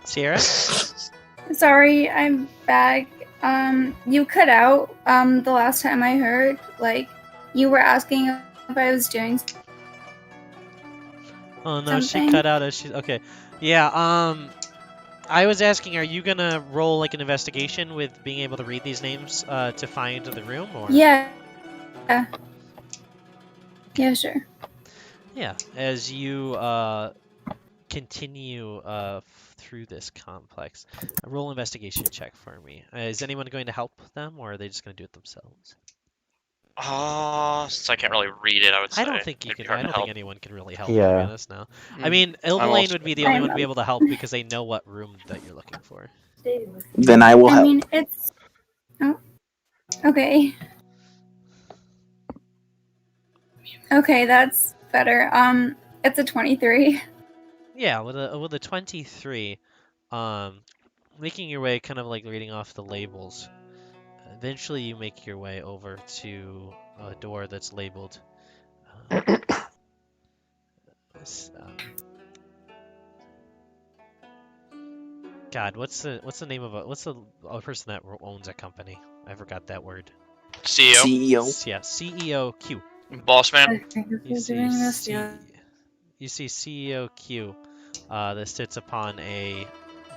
Sierra? Sorry, I'm back. You cut out the last time I heard. Like, you were asking if I was doing Oh no, she something. cut out as she. Okay, yeah. I was asking, are you gonna roll like an investigation with being able to read these names to find the room, or? Yeah. Yeah, sure. Yeah. As you continue through this complex, roll investigation check for me. Is anyone going to help them, or are they just gonna do it themselves? Since I can't really read it, I would say I don't think you it'd be can. hard I to don't think help. anyone can really help. To be Yeah. honest, now. I mean, Ilvaline would be the only one to be able to help because they know what room that you're looking for. Then I will I help. mean, it's. Oh. Okay. Okay, that's better. It's a 23. Yeah, with a 23, making your way, kind of like reading off the labels. Eventually, you make your way over to a door that's labeled. s- um, God, what's the name of a person that owns a company? I forgot that word. CEO, CEO. Yeah, CEO Q. boss man. You see, you see CEO Q that sits upon a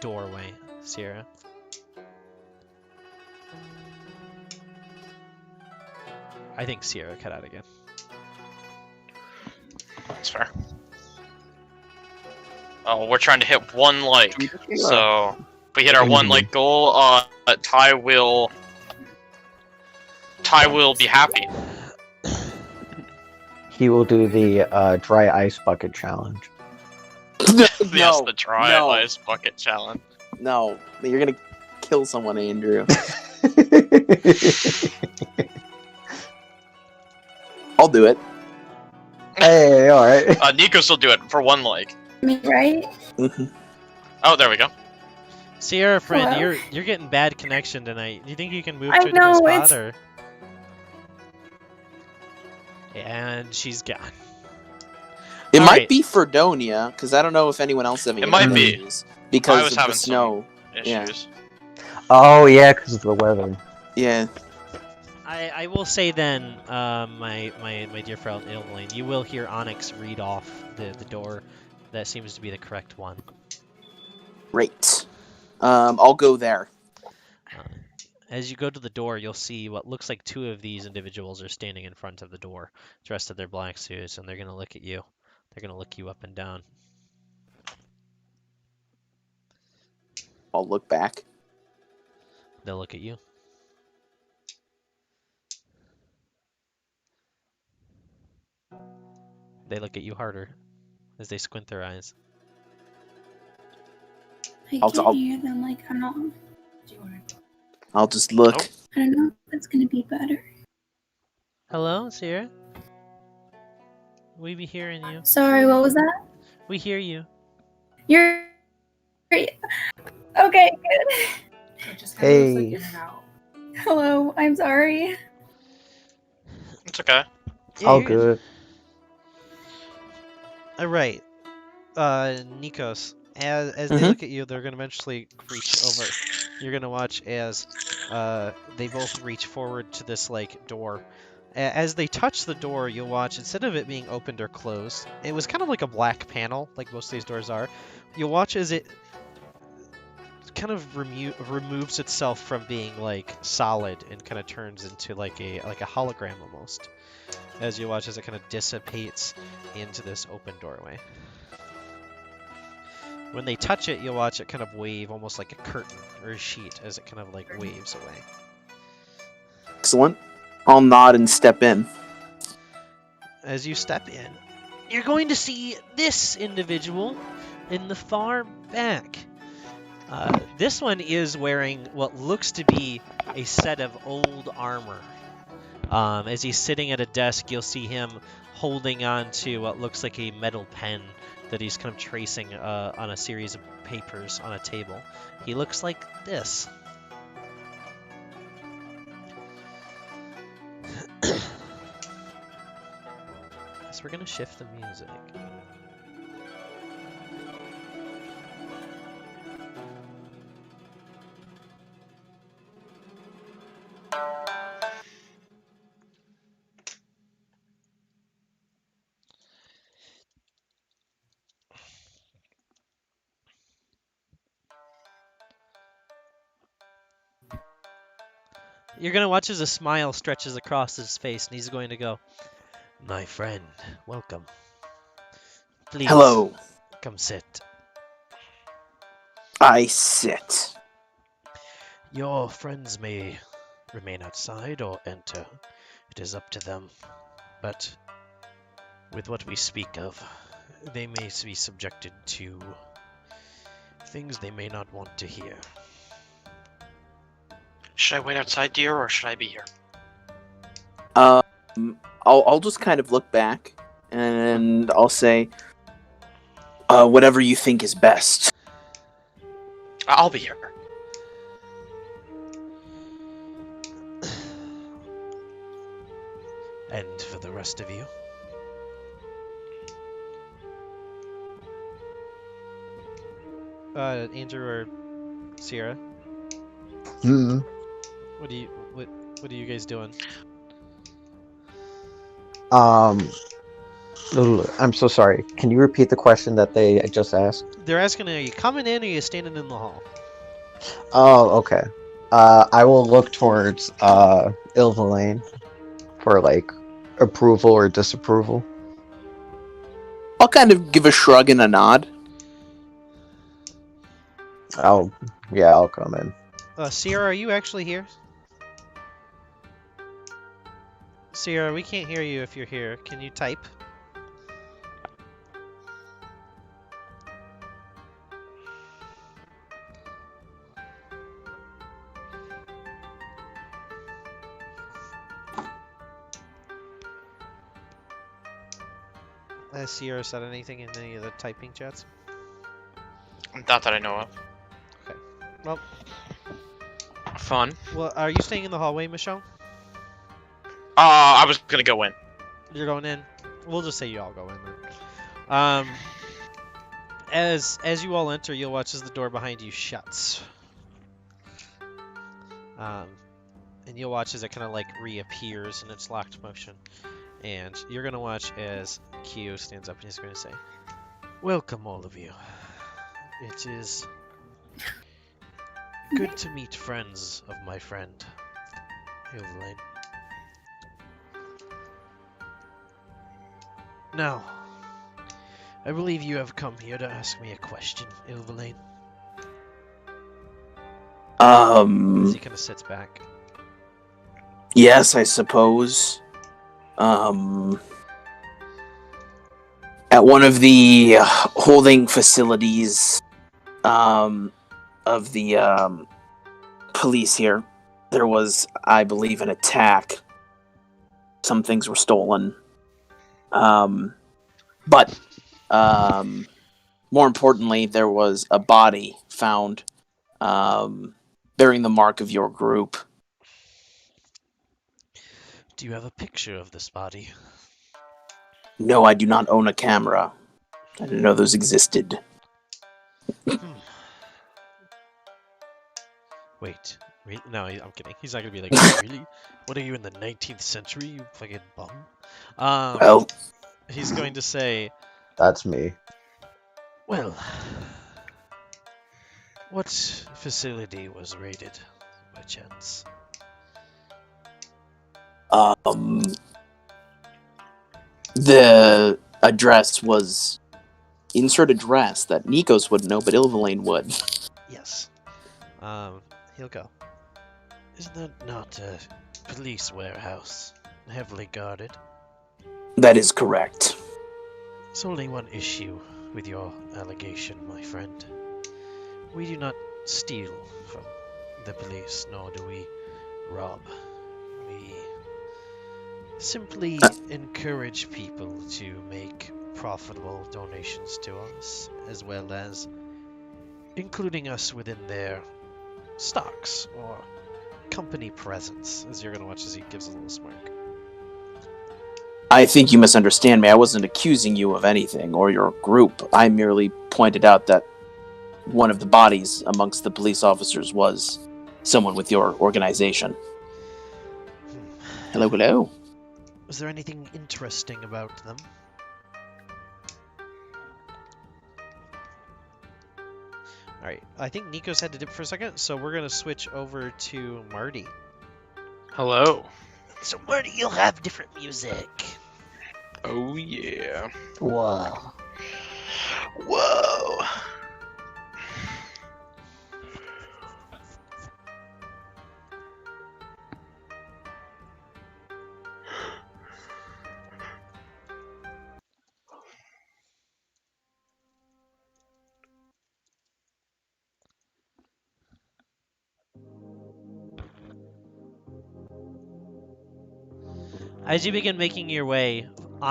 doorway, Sierra. I think Sierra cut out again. That's fair. Oh, we're trying to hit 1 like. So if we hit our 1 like goal, Ty will be happy. He will do the dry ice bucket challenge. Yes, No, the dry no. ice bucket challenge. No, you're gonna kill someone, Andrew. I'll do it. Hey, all right. Nikos will do it for 1 like. Me, right? Oh, there we go. Sierra, friend, Hello? you're getting bad connection tonight. Do you think you can move I to a different know, spot, it's- or? And she's gone. It All might right. be Fredonia, because I don't know if anyone else is having It might internet be. issues I because was of the having snow. Issues. Oh yeah, because of the weather. Yeah. I will say then, my dear friend Ilvaline, you will hear Onyx read off the door that seems to be the correct one. Great. I'll go there. As you go to the door, you'll see what looks like 2 of these individuals are standing in front of the door, dressed in their black suits, and they're gonna look at you. They're gonna look you up and down. I'll look back. They'll look at you. They look at you harder as they squint their eyes. I I'll- can't I'll- hear them. Like, I don't know. I'll just look. Nope. I don't know if it's gonna be better. Hello, Sierra? We be hearing you. Sorry, what was that? We hear you. You're. Okay, good. It just kind of goes like Hey. in and out. Hello, I'm sorry. It's okay. Yeah, All you're good. All right, Nikos. As they Mhm. look at you, they're gonna eventually reach over. You're gonna watch as they both reach forward to this like door. As they touch the door, you'll watch instead of it being opened or closed, it was kind of like a black panel, like most of these doors are. You'll watch as it kind of removes itself from being like solid and kind of turns into like a hologram almost. As you watch as it kind of dissipates into this open doorway. When they touch it, you'll watch it kind of wave almost like a curtain or a sheet as it kind of like waves away. Excellent. I'll nod and step in. As you step in, you're going to see this individual in the far back. This one is wearing what looks to be a set of old armor. As he's sitting at a desk, you'll see him holding on to what looks like a metal pen that he's kind of tracing on a series of papers on a table. He looks like this. So we're going to shift the music. You're going to watch as a smile stretches across his face, and he's going to go, "My friend, welcome. Please, Hello. come sit. I sit. Your friends may remain outside or enter. It is up to them. But with what we speak of, they may be subjected to things they may not want to hear." Should I wait outside, dear, or should I be here? I'll just kind of look back and I'll say, whatever you think is best. I'll be here. And for the rest of you? Andrew or Sierra? Hmm. What are you guys doing? I'm so sorry. Can you repeat the question that they just asked? They're asking, are you coming in or are you standing in the hall? Oh, okay. I will look towards Ilvalane for like approval or disapproval. I'll kind of give a shrug and a nod. I'll come in. Sierra, are you actually here? Sierra, we can't hear you if you're here. Can you type? Has Sierra said anything in any of the typing chats? Not that I know of. Okay. Well, Fun. well, are you staying in the hallway, Michelle? I was gonna go in. You're going in. We'll just say you all go in then. As you all enter, you'll watch as the door behind you shuts. And you'll watch as it kind of like reappears in its locked motion. And you're gonna watch as Q stands up and he's going to say, "Welcome, all of you. It is good to meet friends of my friend, Evelyn. Now, I believe you have come here to ask me a question, Evelyn." As he kind of sits back. Yes, I suppose. At one of the holding facilities of the police here, there was, I believe, an attack. Some things were stolen. But more importantly, there was a body found bearing the mark of your group. Do you have a picture of this body? No, I do not own a camera. I didn't know those existed. Wait. No, I'm kidding. He's not gonna be like, really? What are you in the 19th century, you fucking bum? Well, He's going to say, That's me. well, what facility was raided by chance? The address was insert address that Nikos would know, but Ilvaline would. Yes. He'll go. Isn't that not a police warehouse? Heavily guarded? That is correct. There's only one issue with your allegation, my friend. We do not steal from the police, nor do we rob. We simply encourage people to make profitable donations to us, as well as including us within their stocks or company presence, as you're going to watch as he gives a little smirk. I think you misunderstand me. I wasn't accusing you of anything, or your group. I merely pointed out that one of the bodies amongst the police officers was someone with your organization. Hello, hello. Was there anything interesting about them? Alright, I think Nico's had to dip for a second, so we're going to switch over to Marty. Hello. So Marty, you'll have different music. Oh yeah. Wow. Whoa. As you begin making your way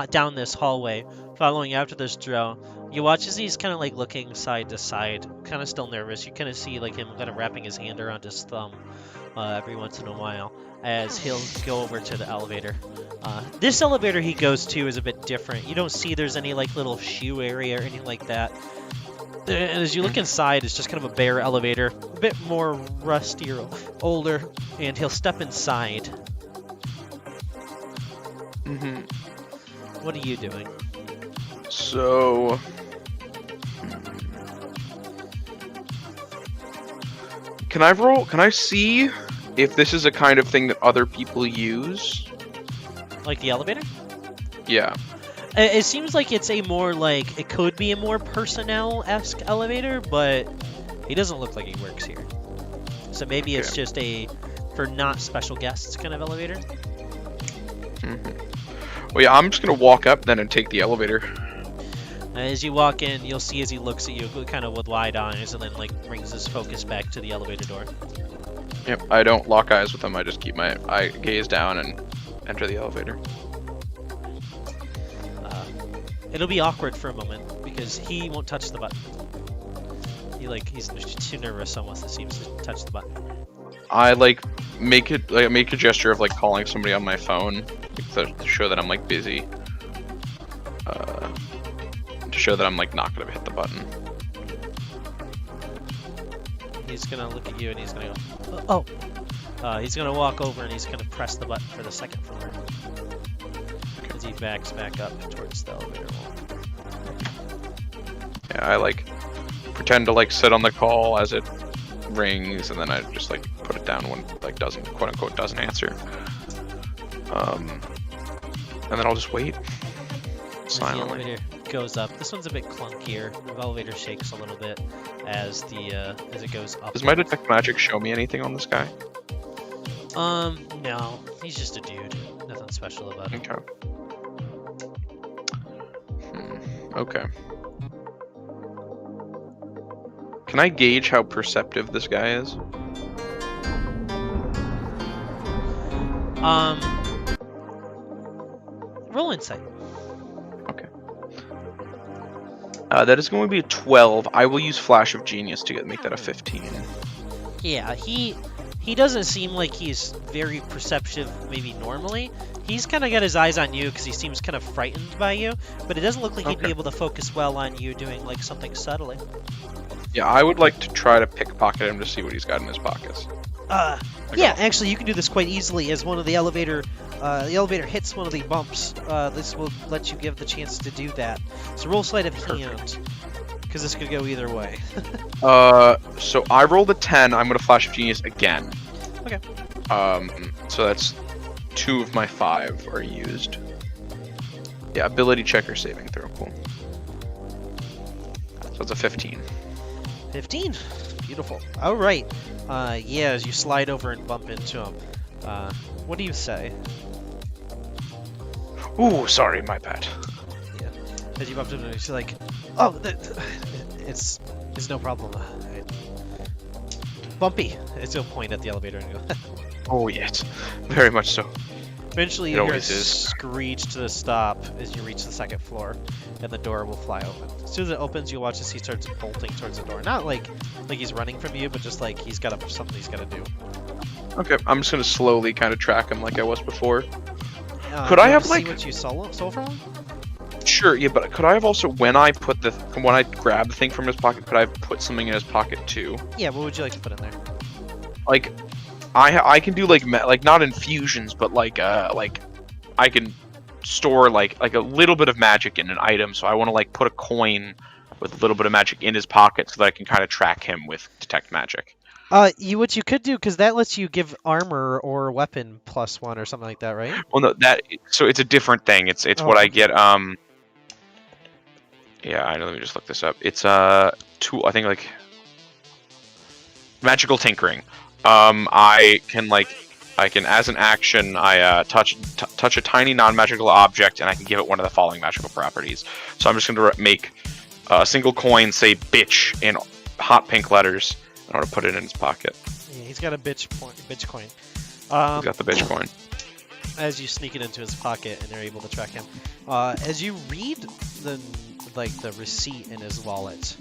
down this hallway, following after this drill, you watch as he's kind of like looking side to side, kind of still nervous. You kind of see like him kind of wrapping his hand around his thumb every once in a while as he'll go over to the elevator. This elevator he goes to is a bit different. You don't see there's any like little shoe area or anything like that. And as you look inside, it's just kind of a bare elevator, a bit more rusty or older, and he'll step inside. Mm-hmm. What are you doing? So, can I roll? Can I see if this is a kind of thing that other people use? Like the elevator? Yeah. It seems like it's a more like it could be a more personnel-esque elevator, but he doesn't look like he works here. So maybe it's just a for not special guests kind of elevator. Mm-hmm. Well, yeah, I'm just gonna walk up then and take the elevator. As you walk in, you'll see as he looks at you kind of with wide eyes, and then like brings his focus back to the elevator door. Yep, I don't lock eyes with him. I just keep my eye gaze down and enter the elevator. It'll be awkward for a moment because he won't touch the button. He's too nervous almost. It seems to touch the button. I make a gesture of like calling somebody on my phone to show that I'm like busy. To show that I'm like not gonna hit the button. He's gonna look at you and he's gonna go, oh. He's gonna walk over and he's gonna press the button for the second floor. As he backs back up towards the elevator wall. Yeah, I like pretend to like sit on the call as it rings, and then I just like put it down when it like doesn't quote unquote doesn't answer. And then I'll just wait silently. The elevator goes up. This one's a bit clunkier. The elevator shakes a little bit as it goes up. Does my detect magic show me anything on this guy? No. He's just a dude. Nothing special about him. Okay. Okay. Can I gauge how perceptive this guy is? Roll insight. Okay. That is going to be a 12. I will use Flash of Genius to make that a 15. Yeah, he he doesn't seem like he's very perceptive maybe normally. He's kind of got his eyes on you because he seems kind of frightened by you, but it doesn't look like he'd be Okay. able to focus well on you doing like something subtly. Yeah, I would like to try to pickpocket him to see what he's got in his pockets. Yeah, actually, you can do this quite easily as one of the elevator hits one of the bumps. This will let you give the chance to do that. So roll sleight of hand, because this could go either way. So I rolled a 10. I'm gonna flash of genius again. Okay. So that's 2 of my 5 are used. Yeah, ability check or saving throw. Cool. So it's a 15. 15. Beautiful. All right. Yeah, as you slide over and bump into him, what do you say? Ooh, sorry, my bad. Yeah. As you bump into him, he's like, "Oh, it's no problem." Bumpy. It's he'll point at the elevator and go. Oh yes, very much so. Eventually, It you hear a always is. screech to the stop as you reach the second floor, and the door will fly open. As soon as it opens, you'll watch as he starts bolting towards the door. Not like he's running from you, but just like he's got something he's got to do. Okay, I'm just gonna slowly kind of track him like I was before. do Could I you have, wanna like- see what you stole from him? Sure, yeah, but could I have also, when I grab the thing from his pocket, could I have put something in his pocket too? Yeah. What would you like to put in there? Like, I can do like not infusions, but like I can store like a little bit of magic in an item. So I want to like put a coin with a little bit of magic in his pocket so that I can kind of track him with detect magic. What you could do, because that lets you give armor or weapon +1 or something like that, right? Well, no, so it's a different thing. It's Oh, what I okay. get. Yeah, I know. Let me just look this up. It's tool. I think like magical tinkering. I can as an action, I touch a tiny non-magical object, and I can give it one of the following magical properties. So I'm just going to make a single coin, say "bitch" in hot pink letters. I want to put it in his pocket. Yeah, he's got a bitch coin. He's got the bitch coin. As you sneak it into his pocket and you're able to track him. As you read the receipt in his wallet,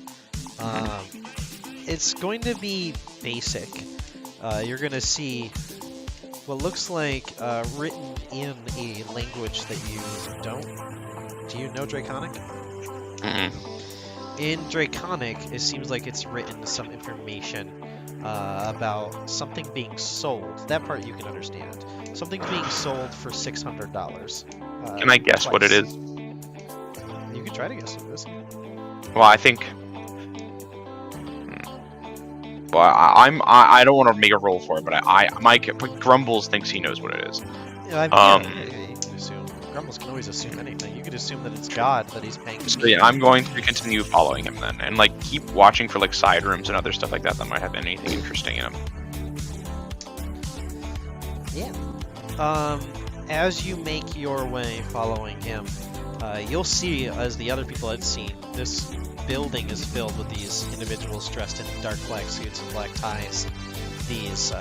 it's going to be basic. You're going to see what looks like written in a language that you don't. Do you know Draconic? Mm-mm. In Draconic, it seems like it's written some information about something being sold. That part you can understand. Something's being sold for $600. Can I guess what it twice. is? You can try to guess what it is. Well, I think. Well, I don't want to make a roll for it, but but Grumbles thinks he knows what it is. Yeah, yeah, you can assume. Grumbles can always assume anything. You could assume that it's God that he's paying. So yeah, I'm going to continue following him then, and like keep watching for like side rooms and other stuff like that might have anything interesting in them. Yeah. As you make your way following him, you'll see, as the other people had seen, this building is filled with these individuals dressed in dark black suits and black ties. These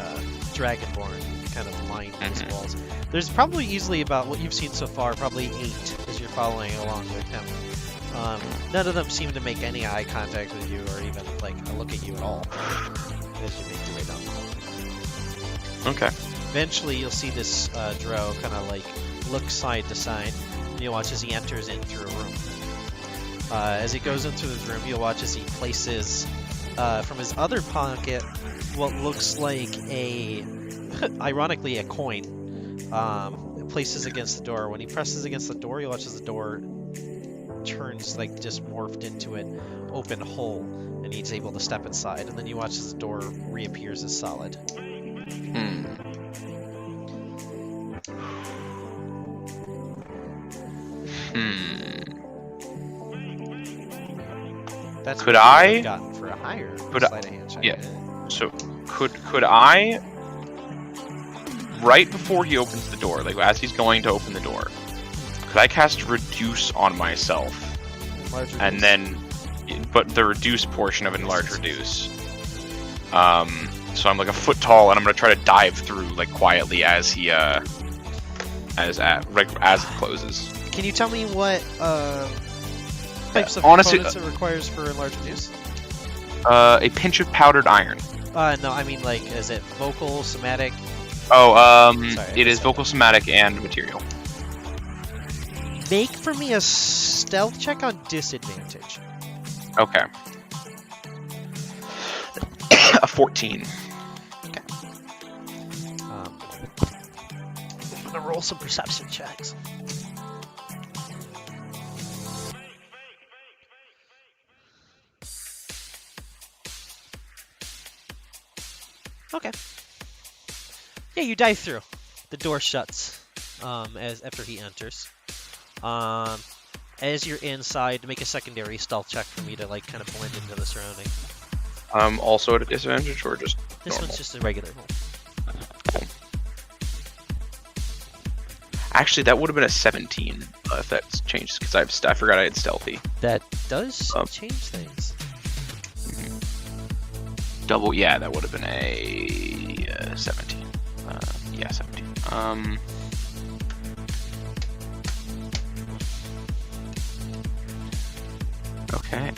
Dragonborn kind of line these walls. There's probably easily about what you've seen so far, probably 8 as you're following along with him. None of them seem to make any eye contact with you or even like look at you at all as you make your way down the hall. Okay. Eventually, you'll see this drow kind of like look side to side. And you'll watch as he enters in through a room. As he goes into this room, you'll watch as he places from his other pocket what looks like ironically, a coin. It places against the door. When he presses against the door, you'll watch as the door turns like just morphed into an open hole, and he's able to step inside. And then you watch as the door reappears as solid. That's Could what you I- would've gotten for a higher Could I- sleight of hand check. yeah. So could I, right before he opens the door, like as he's going to open the door, could I cast reduce on myself, Larger and piece. then, but the reduce portion of it enlarge reduce. So I'm like a foot tall, and I'm gonna try to dive through like quietly as he as it closes. Can you tell me what types of honestly, components it requires for enlarged reduce? A pinch of powdered iron. No, I mean like, is it vocal, somatic? Oh, Sorry, I it is missed vocal, somatic, and material. Make for me a stealth check on disadvantage. Okay. A 14. I'm gonna roll some perception checks. Okay. Yeah, you dive through. The door shuts as after he enters. As you're inside, make a secondary stealth check for me to like kind of blend into the surrounding. Also at a disadvantage, or just This normal? one's just a regular roll. Actually, that would have been a 17 if that's changed, because I forgot I had stealthy. That does Um, change things. Double, yeah, that would have been a 17. Yeah, 17. Okay.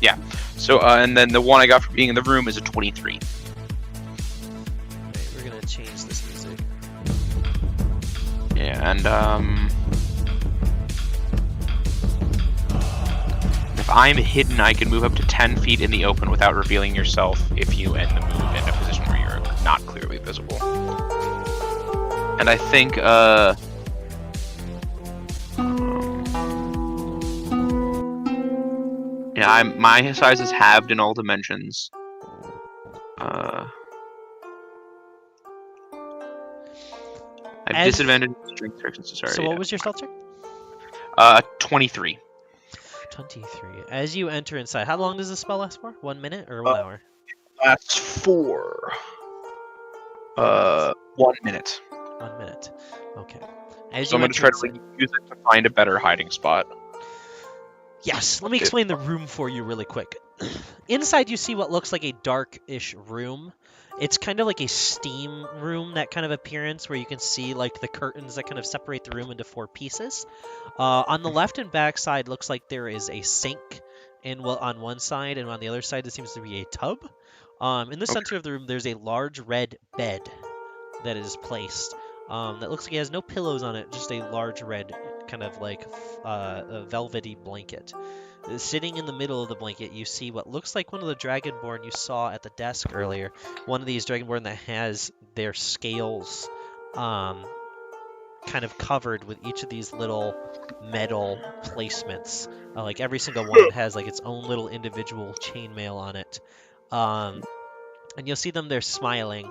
Yeah. So, and then the one I got for being in the room is a 23. Right, we're gonna change this music. Yeah, and if I'm hidden, I can move up to 10 feet in the open without revealing yourself if you end the move in a position where you're not clearly visible. And I think, yeah, my size is halved in all dimensions. I have As- disadvantage in strength checks, sorry. So what was your stealth check? 23. 23. As you enter inside, how long does this spell last for? 1 minute or 1 hour? That's 4. 1 minute. 1 minute. Okay. As So you I'm gonna enter try to inside- use it to find a better hiding spot. Yes, let me explain the room for you really quick. Inside you see what looks like a dark-ish room. It's kind of like a steam room, that kind of appearance, where you can see like the curtains that kind of separate the room into 4 pieces. On the left and back side looks like there is a sink on one side, and on the other side there seems to be a tub. In the center of the room there's a large red bed that is placed. That looks like it has no pillows on it, just a large red kind of like a velvety blanket. Sitting in the middle of the blanket, you see what looks like one of the Dragonborn you saw at the desk earlier. One of these Dragonborn that has their scales kind of covered with each of these little metal placements. Like every single one has like its own little individual chainmail on it. And you'll see them, they're smiling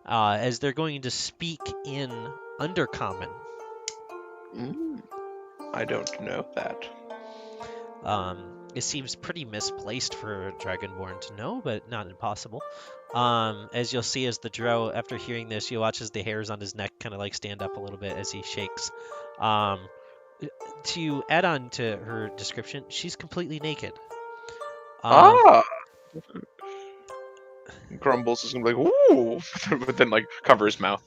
as they're going to speak in Undercommon. I don't know that. It seems pretty misplaced for a Dragonborn to know, but not impossible. As you'll see as the Drow, after hearing this, you watch as the hairs on his neck kind of like stand up a little bit as he shakes. To add on to her description, she's completely naked. Grumbles is gonna be like, ooh, but then like cover his mouth.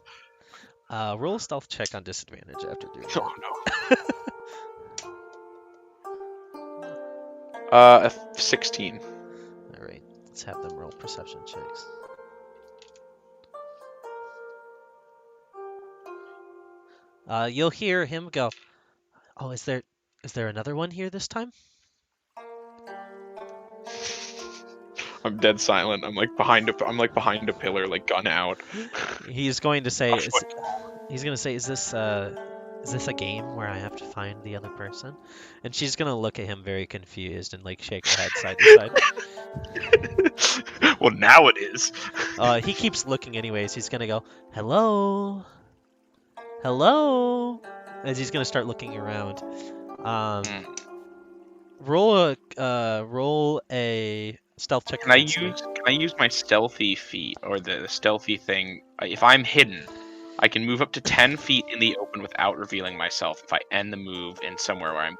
Roll a stealth check on disadvantage after doing that. Oh no. A 16. Alright, let's have them roll perception checks. You'll hear him go, "Oh, is there another one here this time?" I'm dead silent. I'm like behind a pillar, like gun out. He's going to say, Gosh, "Is this a game where I have to find the other person?" And she's gonna look at him very confused and like shake her head side to side. Well, now it is. He keeps looking anyways. He's gonna go, "Hello, hello," as he's gonna start looking around. Roll a stealth check. Can I use my stealthy feat or the stealthy thing? If I'm hidden, I can move up to 10 feet in the open without revealing myself if I end the move in somewhere where I'm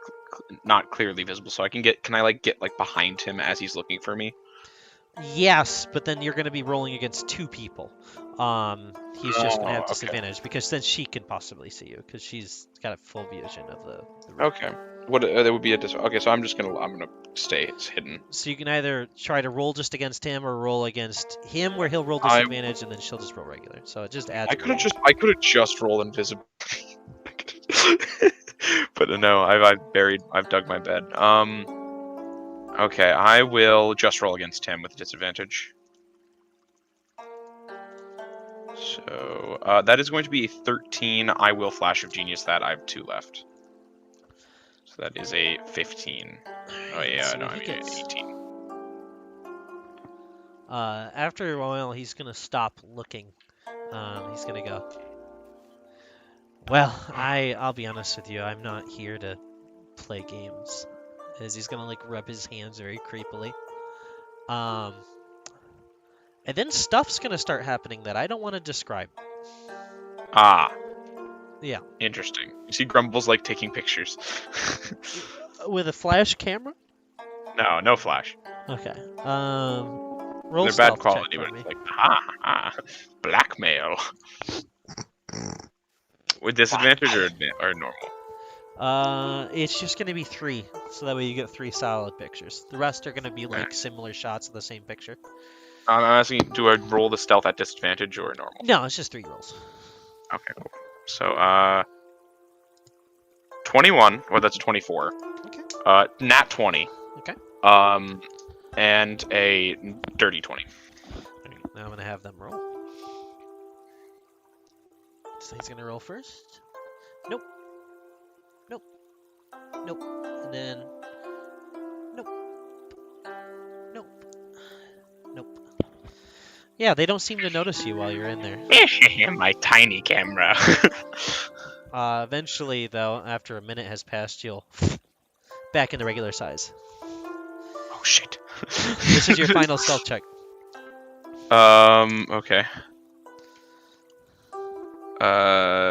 not clearly visible. So can I like get like behind him as he's looking for me? Yes, but then you're going to be rolling against 2 people. He's just going to have okay. disadvantage because then she can possibly see you because she's got a full vision of the room. Okay. What that would be a okay. So I'm gonna stay hidden. So you can either try to roll just against him or roll against him, where he'll roll I- disadvantage, and then she'll just roll regular. So it just adds. I could have just rolled invisible. But no, I've dug my bed. Okay, I will just roll against him with disadvantage. So that is going to be a 13. I will Flash of Genius that. I have 2 left. So that is a 15. Oh yeah, no, I mean 18. After a while, he's gonna stop looking. He's gonna go. Well, I'll be honest with you. I'm not here to play games. As he's gonna like rub his hands very creepily. And then stuff's gonna start happening that I don't want to describe. Ah. Yeah. Interesting. You see Grumbles like taking pictures. With a flash camera? No flash. Okay. Roll They're bad stealth quality, check but for it's me. like blackmail. With disadvantage or normal? It's just gonna be 3, so that way you get 3 solid pictures. The rest are gonna be like similar shots of the same picture. I'm asking, do I roll the stealth at disadvantage or normal? No, it's just 3 rolls. Okay, cool. So, 21, or that's a 24. Okay. Nat 20. Okay. And a dirty 20. Now I'm gonna have them roll. So he's gonna roll first. Nope. Nope. Nope. And then. Nope. Nope. Nope. Yeah, they don't seem to notice you while you're in there. My tiny camera. Eventually, though, after a minute has passed, you'll back into regular size. Oh shit. This is your final stealth check. Okay.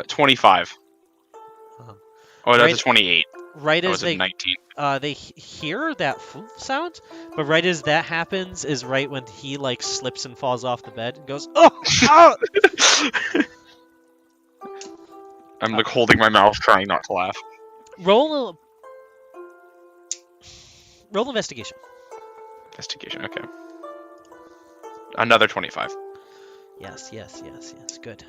25. Oh, that's right- a 28. Right That as was a they 19. hear that sound, but right as that happens is right when he like slips and falls off the bed and goes, "Oh, ah!" I'm like holding my mouth, trying not to laugh. Roll investigation. Investigation, okay. Another 25. Yes. Good.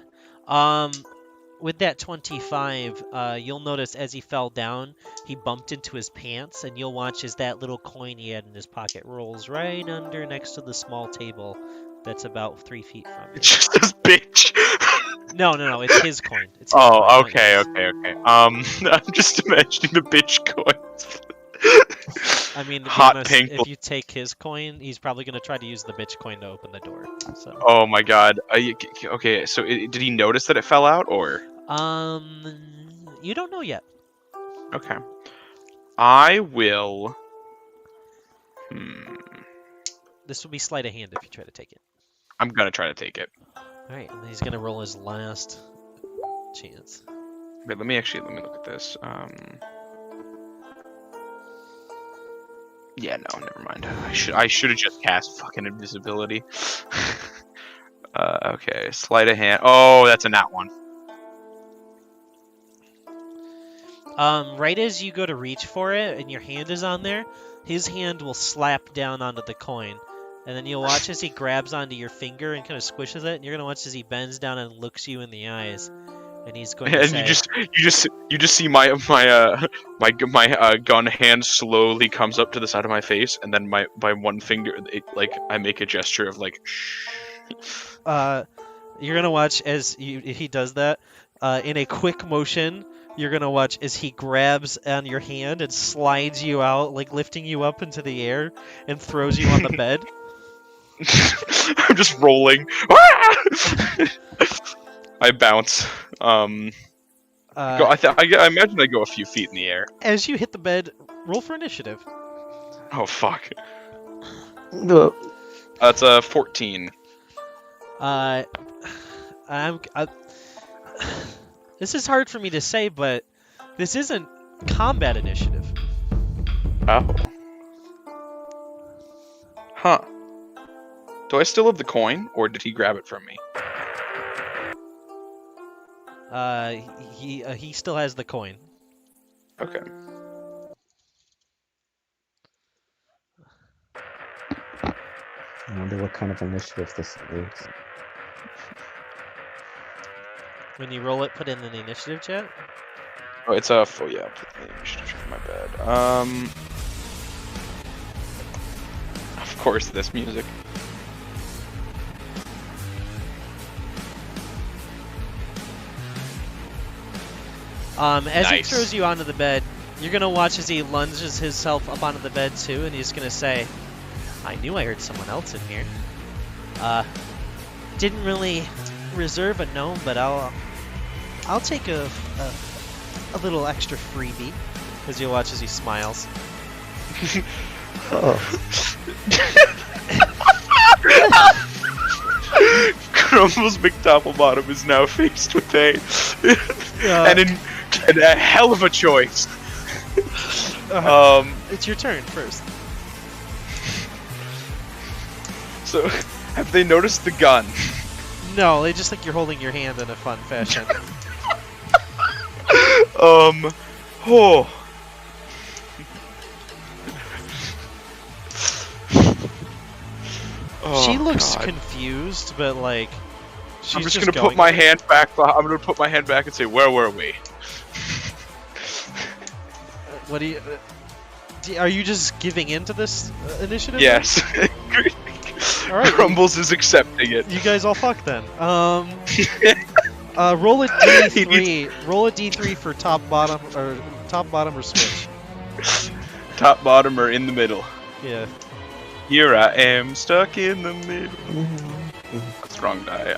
With that 25, you'll notice as he fell down, he bumped into his pants, and you'll watch as that little coin he had in his pocket rolls right under next to the small table that's about 3 feet from you. It's just this bitch. No, it's his coin. It's his coin, Oh, not okay. yours. I'm just imagining the bitch coins. I mean, to be Hot honest, pink. if you take his coin, he's probably going to try to use the bitch coin to open the door. So, Oh my god. Okay, so did he notice that it fell out, or? you don't know yet. Okay. I will. This will be sleight of hand if you try to take it. I'm gonna try to take it. All right, and then he's going to roll his last chance. Wait, let me look at this. Yeah, no, never mind. I should have just cast fucking invisibility. Okay, sleight of hand. Oh, that's a nat 1. Right as you go to reach for it and your hand is on there, his hand will slap down onto the coin. And then you'll watch as he grabs onto your finger and kind of squishes it, and you're gonna watch as he bends down and looks you in the eyes, and he's going to And say, you just see my gun hand slowly comes up to the side of my face, and then by one finger, I make a gesture of like. you're gonna watch as he does that. In a quick motion, you're gonna watch as he grabs on your hand and slides you out, like lifting you up into the air, and throws you on the bed. I'm just rolling. I bounce. I imagine I go a few feet in the air. As you hit the bed, roll for initiative. Oh fuck. No. That's a 14. This is hard for me to say, but this isn't combat initiative. Oh. Huh. Do I still have the coin, or did he grab it from me? He still has the coin. Okay. I wonder what kind of initiative this is. When you roll it, put in the initiative chat. Oh, it's a yeah. Put the initiative check. My bad. Of course, this music. As he Nice. throws you onto the bed, you're gonna watch as he lunges himself up onto the bed too, and he's gonna say, "I knew I heard someone else in here. Didn't really reserve a gnome, but I'll take a little extra freebie." As you watch as he smiles. Oh. Crumbles McDoppelbottom is now faced with and a hell of a choice. It's your turn first. So, have they noticed the gun? No, they just think you're holding your hand in a fun fashion. Oh. She Oh, looks God. confused, but like she's I'm just just gonna going put my with it. hand back. I'm gonna put my hand back and say, "Where were we?" What do you? Are you just giving in to this initiative? Yes. All right. Crumbles is accepting it. You guys all fuck then. Roll a D3. Roll a D3 for top, bottom, or switch. Top, bottom, or in the middle. Yeah. Here I am, stuck in the middle. That's the wrong die.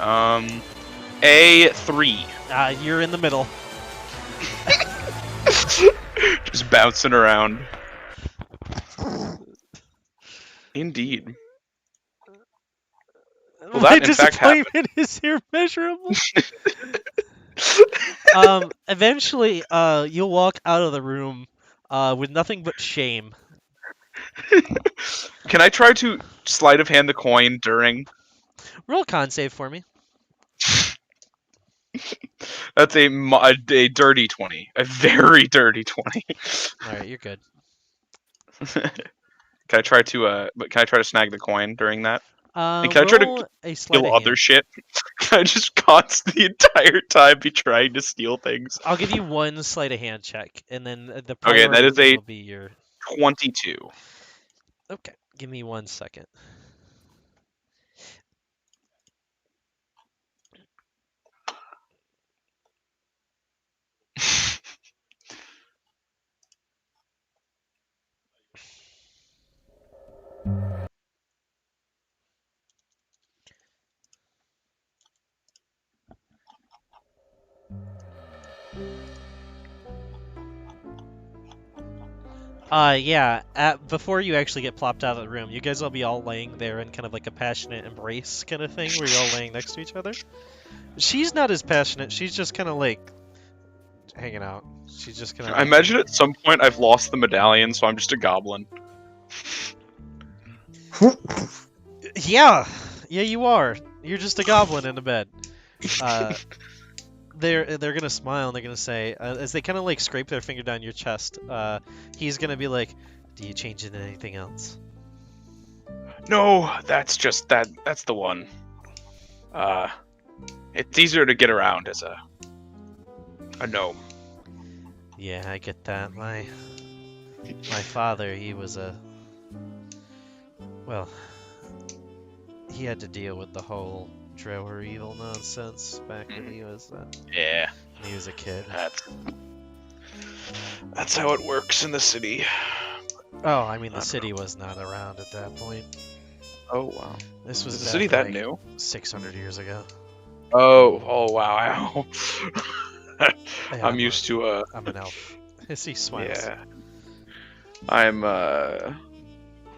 A3. You're in the middle. Just bouncing around. Indeed. Well, My that in fact happened. disappointment is immeasurable. Eventually, you'll walk out of the room with nothing but shame. Can I try to sleight of hand the coin during? Roll a con save for me. That's a dirty 20. A very dirty 20. Alright, you're good. Can I try to snag the coin during that? And can I try Roll to a sleight steal of other hand. shit? Can I just constantly the entire time be trying to steal things? I'll give you one sleight of hand check, and then the Okay, that is priority a- will be your... 22. Okay, give me 1 second. Yeah, before you actually get plopped out of the room, you guys will be all laying there in kind of like a passionate embrace kind of thing, where you're all laying next to each other. She's not as passionate, she's just kind of like hanging out. She's just kind of... I imagine at some point I've lost the medallion, so I'm just a goblin. Yeah, you are. You're just a goblin in a bed. They're gonna smile and they're gonna say, as they kind of like scrape their finger down your chest, he's gonna be like, "Do you change into anything else?" No, that's just that's the one. It's easier to get around as a gnome. Yeah, I get that. My father, he was well, he had to deal with the whole Drower evil nonsense back when he was Yeah, a kid. that's how it works in the city. Oh, I mean, the city was not around at that point. Oh wow, This was is the back, city that like, new? 600 years ago. Oh wow. Yeah, I'm used to I'm an elf. He smiles. yeah. I'm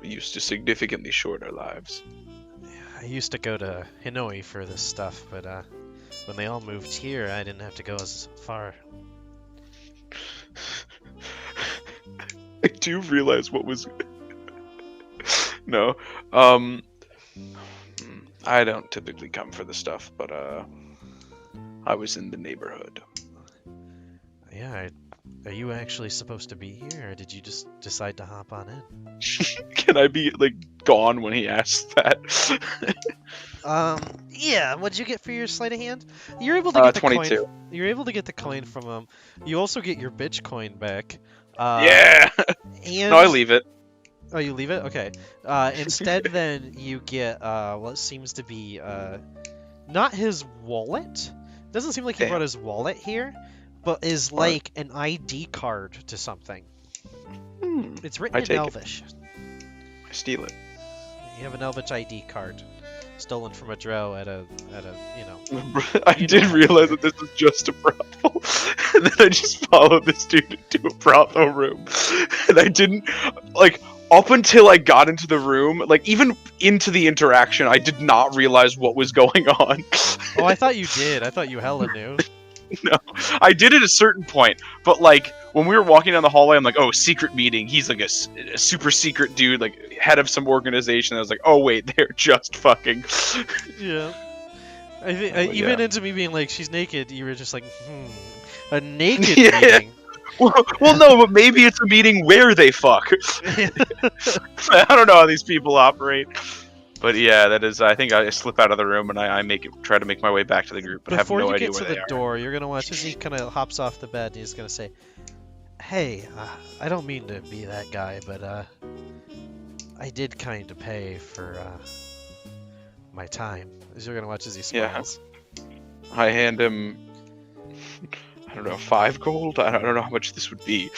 used to significantly shorter lives. I used to go to Hanoi for this stuff, but when they all moved here, I didn't have to go as far. I do realize what was. No, I don't typically come for the stuff, but I was in the neighborhood. Yeah, Are you actually supposed to be here, or did you just decide to hop on in? Can I be like gone when he asks that? Yeah. What'd you get for your sleight of hand? You're able to get the 22. coin. You're able to get the coin from him. You also get your bitch coin back. Yeah. And No, I leave it. Oh, you leave it? Okay. Instead, then you get what seems to be not his wallet. Doesn't seem like he Damn. brought his wallet here, but is What? like an ID card to something. It's written I in take it. Elvish. I steal it. You have an Elvish ID card, stolen from a drow at a you know. I You did know. realize that this was just a brothel, and then I just followed this dude into a brothel room, and I didn't like up until I got into the room, like even into the interaction, I did not realize what was going on. Oh, I thought you did. I thought you hella knew. No, I did at a certain point, but like when we were walking down the hallway, I'm like, oh, secret meeting. He's like a super secret dude, like head of some organization. I was like, oh wait, they're just fucking. Yeah. I think Oh, even yeah. into me being like she's naked, you were just like, a naked Yeah. meeting. Well, no, but maybe it's a meeting where they fuck. I don't know how these people operate. But yeah, that is. I think I slip out of the room and I try to make my way back to the group, but Before have no you idea get to where they the are. door, you're gonna watch as he kind of hops off the bed and he's gonna say, "Hey, I don't mean to be that guy, but I did kind of pay for my time." As you're gonna watch as he Yeah. smiles. I hand him. I don't know, 5 gold. I don't know how much this would be.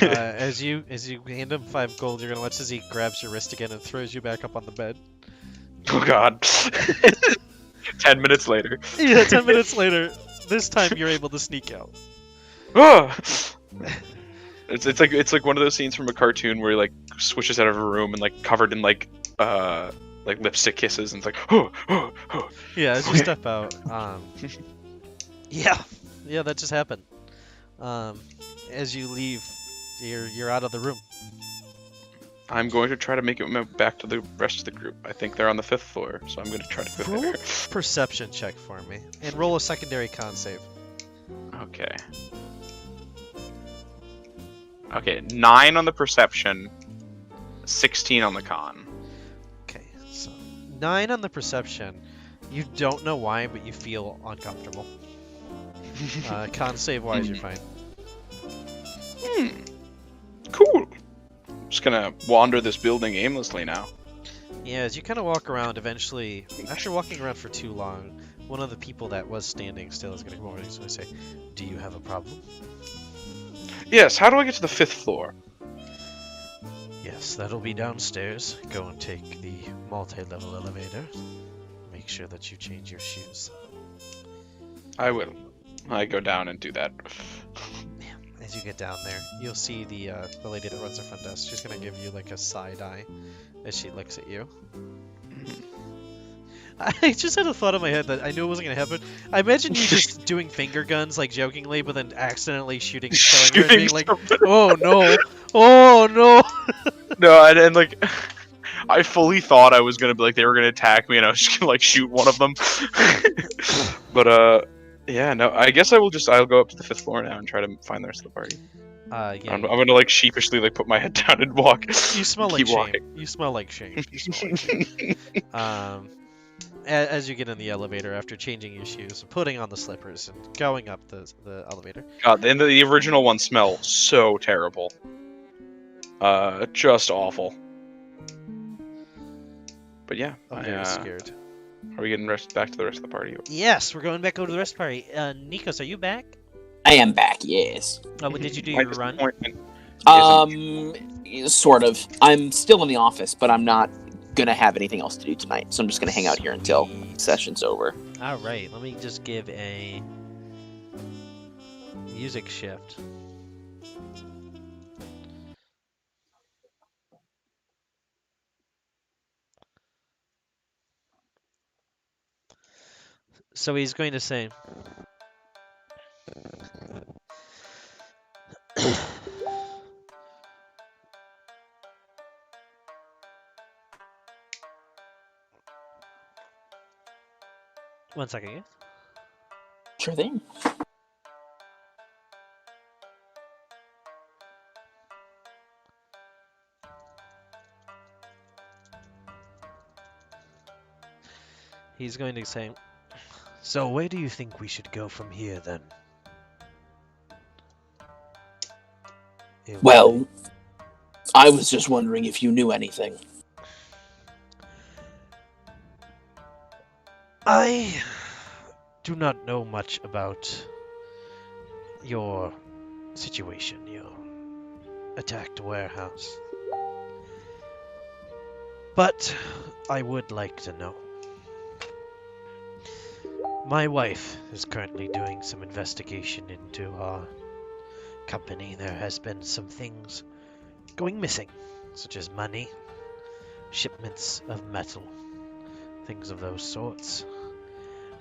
As you hand him 5 gold, you're gonna watch as he grabs your wrist again and throws you back up on the bed. Oh God. 10 minutes later. Yeah, 10 minutes later, this time you're able to sneak out. Ah! It's like one of those scenes from a cartoon where he like swishes out of a room and like covered in like lipstick kisses and it's like Yeah, as you step out. Yeah, that just happened. As you leave, you're out of the room. I'm going to try to make it back to the rest of the group. I think they're on the 5th floor, so I'm going to try to go Roll there. a perception check for me, and roll a secondary con save. Okay. Okay, 9 on the perception, 16 on the con. Okay, so 9 on the perception. You don't know why, but you feel uncomfortable. Con save wise, you're fine. Cool. Just gonna wander this building aimlessly now. Yeah, as you kind of walk around, eventually, after walking around for too long, one of the people that was standing still is going to come over and he's going to say, "Do you have a problem?" Yes, how do I get to the 5th floor? Yes, that'll be downstairs. Go and take the multi-level elevator. Make sure that you change your shoes. I will. I go down and do that. As you get down there, you'll see the lady that runs the front desk. She's gonna give you like a side eye as she looks at you. I just had a thought in my head that I knew it wasn't gonna happen. I imagine you just doing finger guns like jokingly, but then accidentally shooting, killing her, and being like, "Oh no, oh no." No, and like, I fully thought I was gonna be like they were gonna attack me, and I was just gonna like shoot one of them. But yeah, no, I guess I'll go up to the 5th floor now and try to find the rest of the party. Yeah. I'm gonna like sheepishly like put my head down and walk. You smell like keep shame. walking. You smell like shame. You smell like shame. As you get in the elevator after changing your shoes, putting on the slippers, and going up the elevator. God, and the original one smells so terrible. Just awful. But yeah, I'm very scared. Are we getting back to the rest of the party? Yes, we're going back over to the rest of the party. Nikos, are you back? I am back, yes. Oh, but did you do My your run? disappointment Sort of. I'm still in the office, but I'm not gonna have anything else to do tonight, so I'm just gonna hang out here until Sweet. session's over. All right, let me just give a music shift. So he's going to say, one second, guys. Sure thing. He's going to say, "So where do you think we should go from here, then?" Well, I was just wondering if you knew anything. I do not know much about your situation. You attacked a warehouse. But I would like to know. My wife is currently doing some investigation into our company. There has been some things going missing, such as money, shipments of metal, things of those sorts.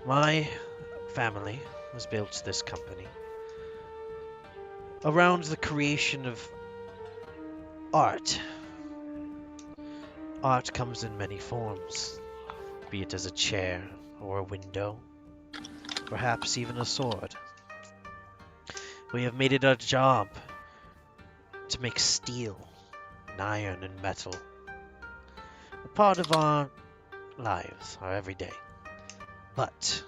My family has built this company around the creation of art. Art comes in many forms, be it as a chair or a window, perhaps even a sword. We have made it our job to make steel and iron and metal a part of our lives, our everyday. But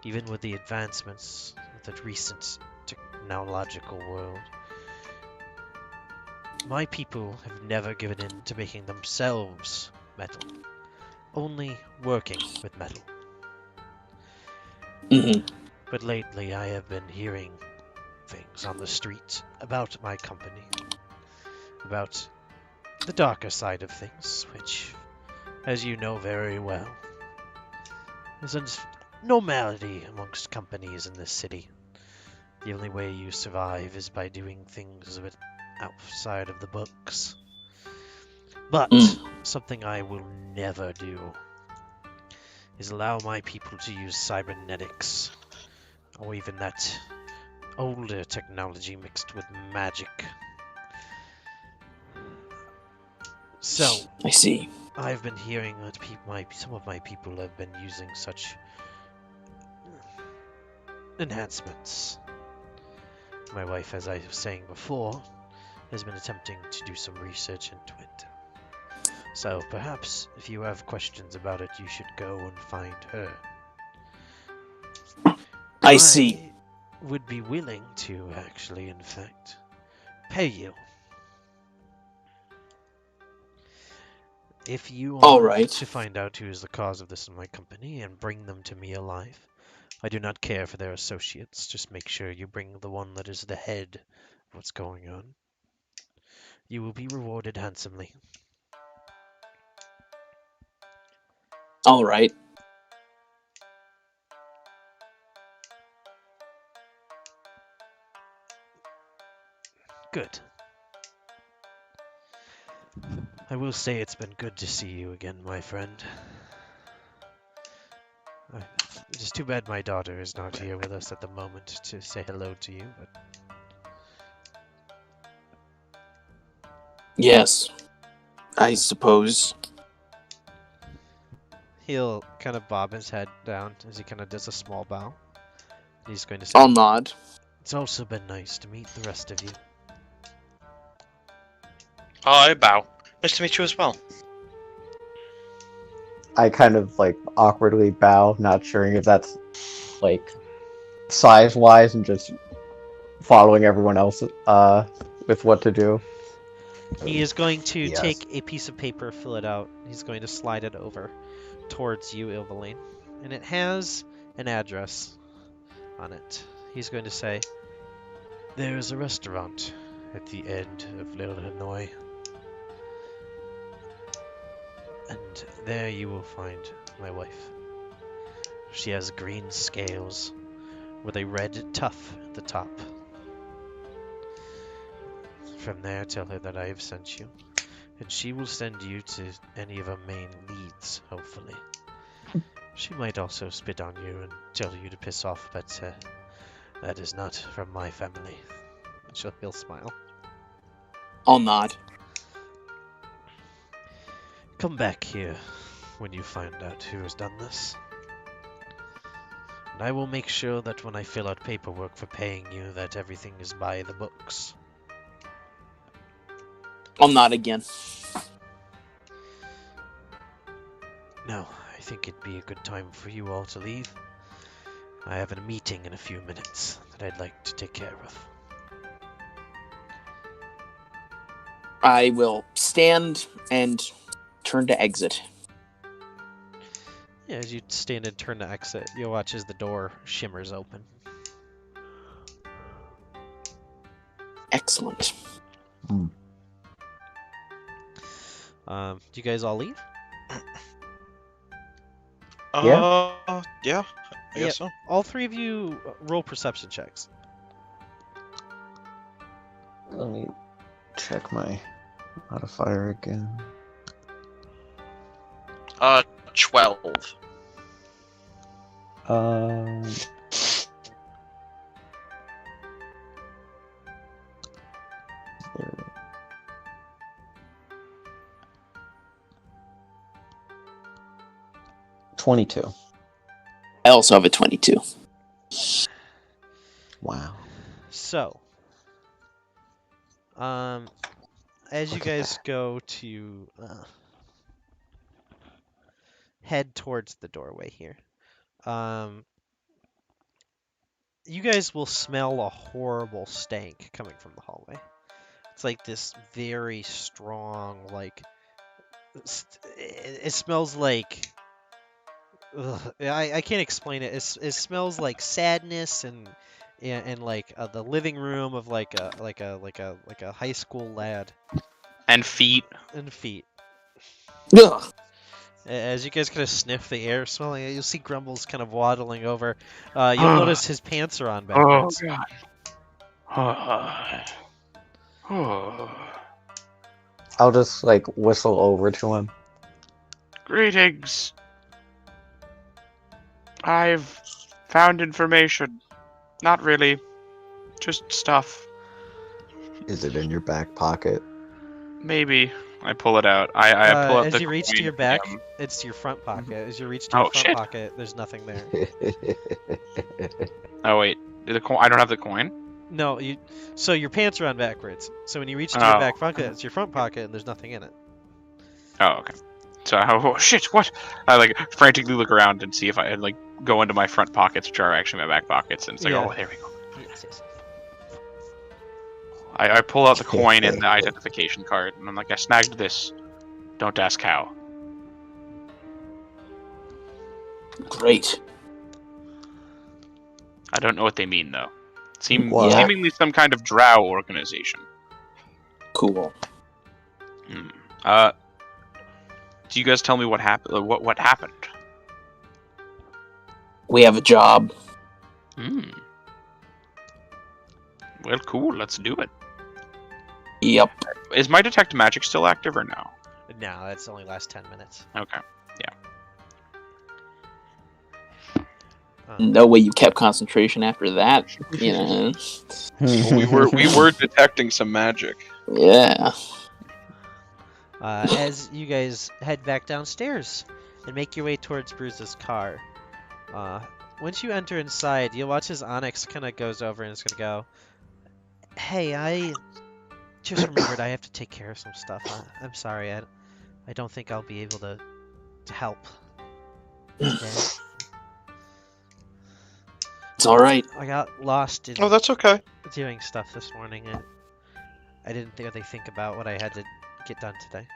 even with the advancements of the recent technological world, my people have never given in to making themselves metal, only working with metal. Mhm. But lately I have been hearing things on the street about my company, about the darker side of things, which, as you know very well, is a normality amongst companies in this city. The only way you survive is by doing things a bit outside of the books. But something I will never do is allow my people to use cybernetics, or even that older technology mixed with magic. So, I see. I've been hearing that some of my people have been using such enhancements. My wife, as I was saying before, has been attempting to do some research into it. So perhaps if you have questions about it, you should go and find her. I see. Would be willing to actually, in fact, pay you. If you All want right. to find out who is the cause of this in my company and bring them to me alive, I do not care for their associates. Just make sure you bring the one that is the head of what's going on. You will be rewarded handsomely. All right. Good. I will say it's been good to see you again, my friend. It is too bad my daughter is not here with us at the moment to say hello to you, but Yes. I suppose. he'll kind of bob his head down as he kind of does a small bow. He's going to say, I'll nod. "It's also been nice to meet the rest of you." I bow. Nice to meet you as well. I kind of like awkwardly bow, not sure if that's like size-wise and just following everyone else with what to do. He is going to Yes. take a piece of paper, fill it out. He's going to slide it over towards you, Ilvaline. And it has an address on it. He's going to say, "There is a restaurant at the end of Neo-Noir. And there you will find my wife. She has green scales with a red tuft at the top. From there, tell her that I have sent you, and she will send you to any of her main leads, hopefully. She might also spit on you and tell you to piss off, but that is not from my family." He'll smile. I'll nod. "Come back here when you find out who has done this. And I will make sure that when I fill out paperwork for paying you, that everything is by the books." I'll nod again. Now, I think it'd be a good time for you all to leave. I have a meeting in a few minutes that I'd like to take care of. I will stand and turn to exit. Yeah, as you stand and turn to exit, you'll watch as the door shimmers open. Excellent. Hmm. Do you guys all leave? Yeah. Yeah, I Yeah. guess so. All three of you roll perception checks. Let me check my modifier again. 12. Um. there. 22. I also have a 22. Wow. So, as you Look at guys that. go to head towards the doorway here, you guys will smell a horrible stank coming from the hallway. It's like this very strong, like it smells like. Ugh, I can't explain it. It smells like sadness and like the living room of like a high school lad And feet. and feet. Ugh. As you guys kind of sniff the air, smelling it, you'll see Grumbles kind of waddling over. You'll notice his pants are on Oh backwards. god. I'll just like whistle over to him. Greetings. I've found information. Not really. Just stuff. Is it in your back pocket? Maybe. I pull it out. I pull out As the you reach to coin, your back, um, it's to your front pocket. As you reach to your Oh, front shit. pocket, there's nothing there. Oh wait. The coin. I don't have the coin. No, you. So your pants are on backwards. So when you reach to Oh. your back pocket, it's your front pocket, and there's nothing in it. Oh, okay. So, oh shit! What? I like frantically look around and see if I like go into my front pockets, which are actually my back pockets, and it's like, Yeah. oh, there we go. Yes, yes. I pull out the coin and the identification card, and I'm like, I snagged this. Don't ask how. Great. I don't know what they mean though. What? Seemingly some kind of drow organization. Cool. Do you guys tell me what happened? What happened? We have a job. Well, cool. Let's do it. Yep. Is my detect magic still active or no? No, that's only last 10 minutes. Okay. No way you kept concentration after that. You know. Well, we were detecting some magic. Yeah. As you guys head back downstairs and make your way towards Bruce's car, once you enter inside, you'll watch as Onyx kind of goes over and is going to go, "Hey, I just remembered I have to take care of some stuff. I'm sorry, I don't think I'll be able to help today. It's all right. I got lost in Oh, that's okay. doing stuff this morning, and I didn't really think about what I had to get done today."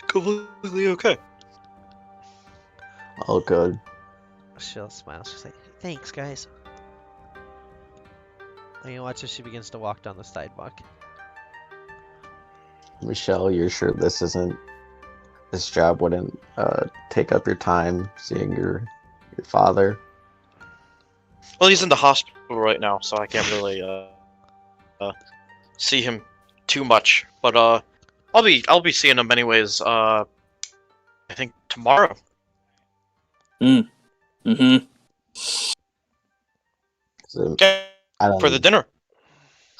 Completely okay. Oh, good. She'll smile. She's like, "Thanks, guys." And you watch as she begins to walk down the sidewalk. Michelle, you're sure this job wouldn't take up your time seeing your father? Well, he's in the hospital right now, so I can't really see him too much. But I'll be seeing him anyways. I think tomorrow. Mm-hmm. So, Yeah, I don't for the dinner.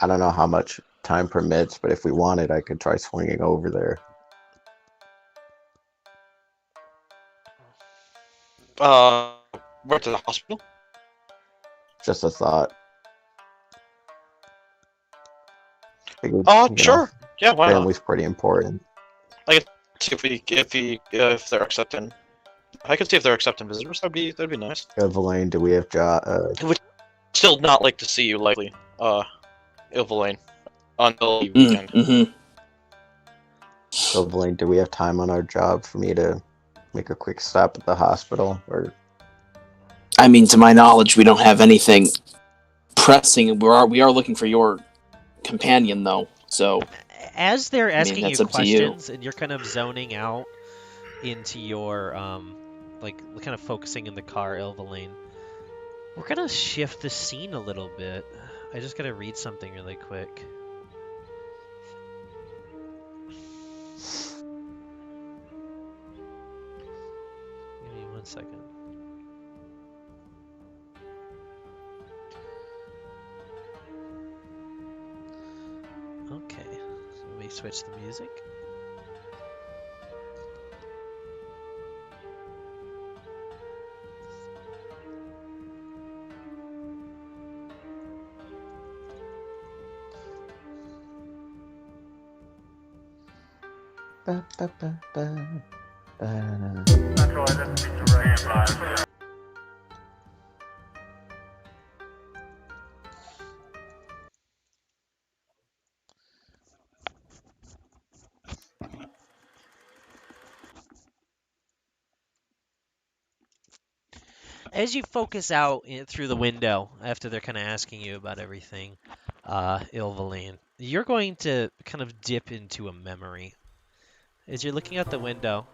I don't know how much time permits, but if we wanted, I could try swinging over there. Went to the hospital. Just a thought. Figured, Sure. Yeah, why not? Family's pretty important. See if they're accepting. I could see if they're accepting visitors. That'd be nice. Evelyn, do we have Still not like to see you likely, Evelyn, until the weekend. Mm-hmm. Evelyn, do we have time on our job for me to make a quick stop at the hospital? Or I mean, to my knowledge, we don't have anything pressing. We are looking for your companion, though. So As they're asking that's you up to you. questions and you're kind of zoning out into your like kind of focusing in the car, Ilvaline, we're gonna shift the scene a little bit. I just gotta read something really quick. Give me 1 second. Okay, so let me switch the music. As you focus out through the window, after they're kind of asking you about everything, Ilvaline, you're going to kind of dip into a memory. As you're looking out the window,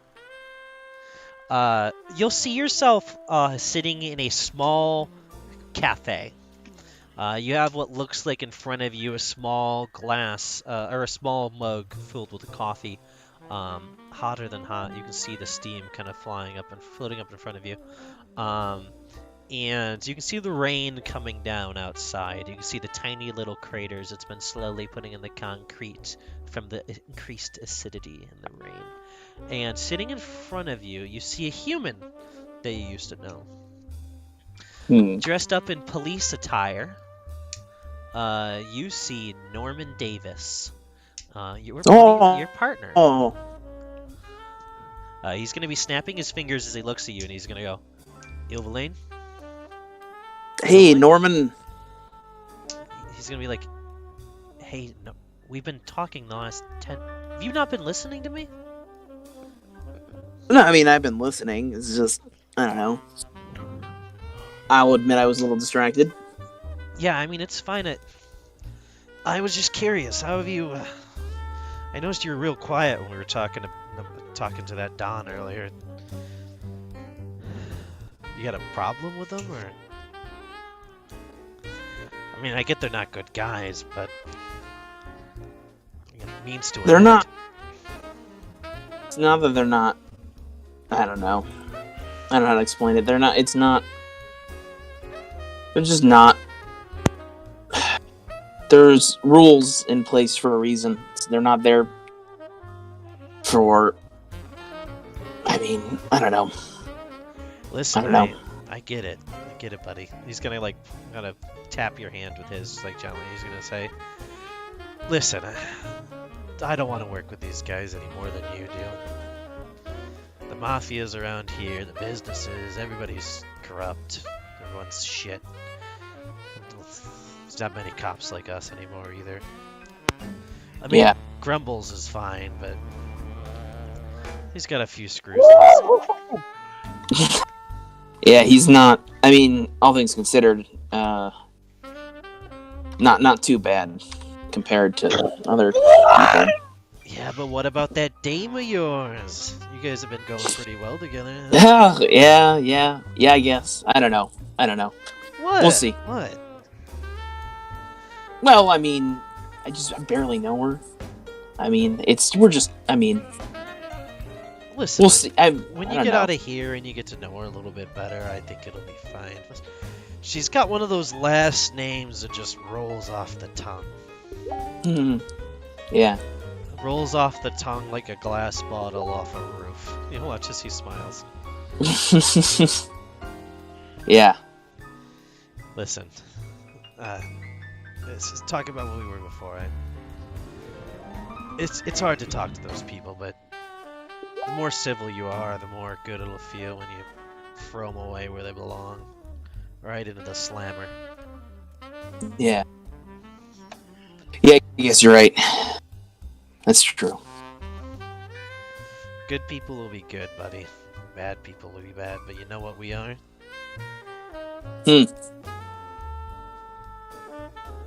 you'll see yourself sitting in a small cafe. You have what looks like in front of you a small glass or a small mug filled with coffee, hotter than hot. You can see the steam kind of flying up and floating up in front of you. And you can see the rain coming down outside. You can see the tiny little craters it's been slowly putting in the concrete from the increased acidity in the rain. And sitting in front of you, you see a human that you used to know. Dressed up in police attire, you see Norman Davis, your partner. Oh. He's going to be snapping his fingers as he looks at you, and he's going to go, Ilvaline? Hey, Norman. He's going to be like, hey, no, we've been talking the last 10... Have you not been listening to me? No, I mean, I've been listening. It's just, I don't know. I'll admit I was a little distracted. Yeah, I mean, it's fine. I was just curious. How have you... I noticed you were real quiet when we were talking to that Don earlier. You got a problem with them, or... I mean, I get they're not good guys, but... It means to They're an not... end. It's not that they're not... I don't know. I don't know how to explain it. They're not... It's not... They're just not... There's rules in place for a reason. They're not there for... I mean, I don't know. Listen, I don't know. I get it. I get it, buddy. He's gonna, like, kind of tap your hand with his, like, gently. He's gonna say, listen, I don't want to work with these guys any more than you do. The mafia's around here, the businesses, everybody's corrupt. Everyone's shit. There's not many cops like us anymore either. I mean, Yeah. Grumbles is fine, but he's got a few screws in his... Yeah, he's not... I mean, all things considered, not too bad compared to other people. Yeah, but what about that dame of yours? You guys have been going pretty well together. Yeah, I guess. I don't know. What? We'll see. What? Well, I mean, I barely know her. I mean, Listen, we'll see. when you get out of here and you get to know her a little bit better, I think it'll be fine. She's got one of those last names that just rolls off the tongue. Yeah. Rolls off the tongue like a glass bottle off a roof. You know, watch as he smiles. Yeah. Listen, let's just talk about what we were before. It's hard to talk to those people, but The more civil you are, the more good it'll feel when you throw them away where they belong. Right into the slammer. Yeah. Yeah, I guess you're right. That's true. Good people will be good, buddy. Bad people will be bad, but you know what we are?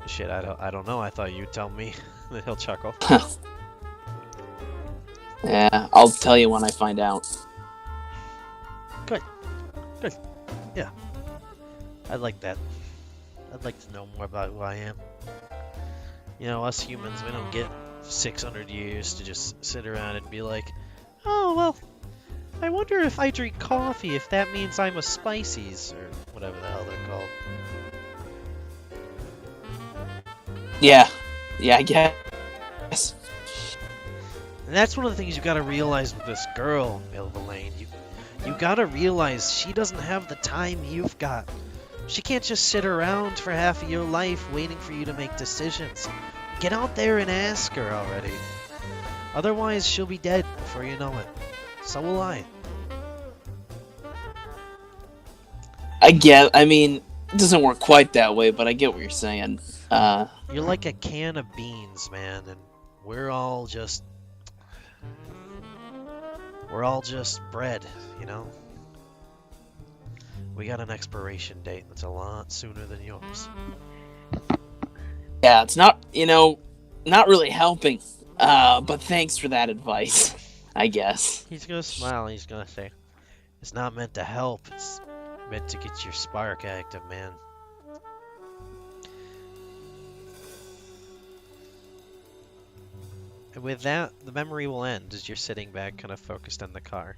Shit, I don't know. I thought you'd tell me. He'll chuckle. Yeah, I'll tell you when I find out. Good. Yeah. I'd like that. I'd like to know more about who I am. You know, us humans, we don't get 600 years to just sit around and be like, oh, well, I wonder if I drink coffee, if that means I'm a Spices, or whatever the hell they're called. Yeah, I guess. And that's one of the things you gotta realize with this girl, Milvaline. You gotta realize she doesn't have the time you've got. She can't just sit around for half of your life waiting for you to make decisions. Get out there and ask her already. Otherwise, she'll be dead before you know it. So will I. I mean, it doesn't work quite that way, but I get what you're saying. You're like a can of beans, man, and we're all just bread, you know? We got an expiration date that's a lot sooner than yours. Yeah, it's not really helping. But thanks for that advice, I guess. He's gonna smile and he's gonna say, it's not meant to help, it's meant to get your spark active, man. And with that, the memory will end as you're sitting back kind of focused on the car.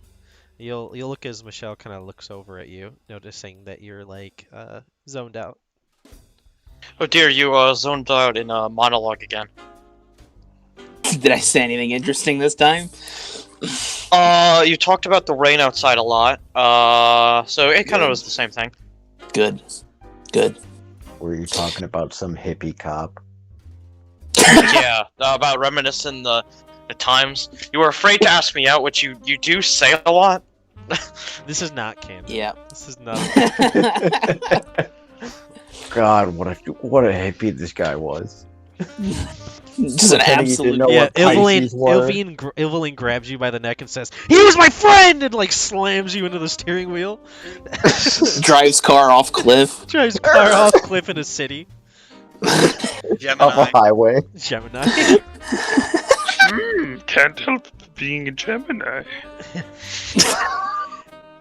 You'll look as Michelle kind of looks over at you, noticing that you're like zoned out. Oh dear, you zoned out in a monologue again. Did I say anything interesting this time? You talked about the rain outside a lot. So it kind of was the same thing. Good. Were you talking about some hippie cop? Yeah, about reminiscing the times. You were afraid to ask me out, which you do say a lot. This is not canon. Yeah. This is not. God, what a hippie this guy was. Just an Pretending you didn't absolute. know Yeah, what Pisces were. Ilvaline grabs you by the neck and says, "He was my friend!" and like slams you into the steering wheel. Drives car off cliff. Drives car off cliff in a city. Off Gemini. a highway. Gemini. Can't help being a Gemini.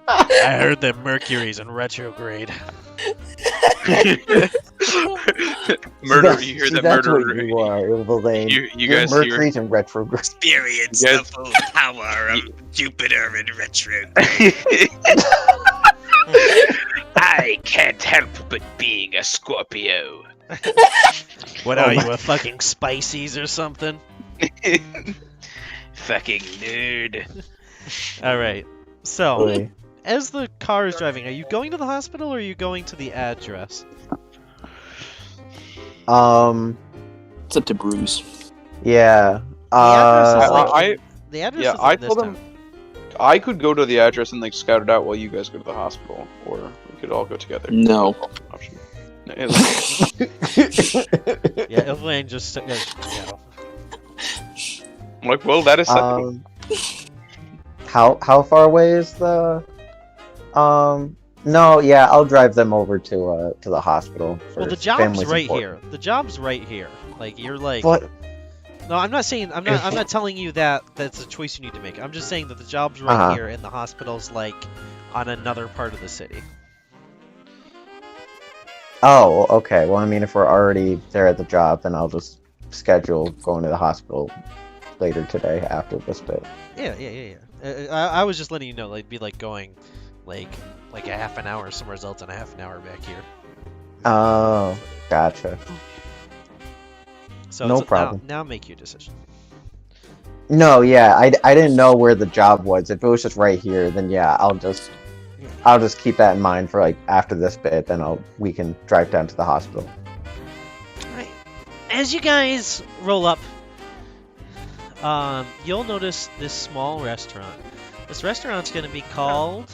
I heard that Mercury's in retrograde. Murder, you hear that That's murder what rate. you are, Ilvaline. You You're guys hear? Mercury's in retrograde. Experience Yes. the full power of Jupiter in retro. I can't help but being a Scorpio. What are you, a fucking Spices or something? Fucking nerd. Alright, so, Really. as the car is driving, are you going to the hospital or are you going to the address? It's up to Bruce. Yeah. The address is like, I- the address yeah, is I in this told him town. I could go to the address and like scout it out while you guys go to the hospital, or we could all go together. No. Option. Yeah, Ilvaline just goes, yeah. I'm like, well, that is settled. How far away is the no, yeah, I'll drive them over to the hospital. For Well, the job's family right support. here. The job's right here. Like, you're like... But No, I'm not saying... I'm not telling you that that's a choice you need to make. I'm just saying that the job's right Uh-huh. here and the hospital's, like, on another part of the city. oh, okay. Well, I mean, if we're already there at the job, then I'll just schedule going to the hospital later today after this bit. Yeah. I was just letting you know, like, be like going, like a half an hour somewhere else and a half an hour back here. Oh, gotcha. So No it's- problem. Now make your decision. No, yeah, I didn't know where the job was. If it was just right here, then yeah, I'll just keep that in mind for like after this bit. Then we can drive down to the hospital. Alright. As you guys roll up, you'll notice this small restaurant. This restaurant's gonna be called.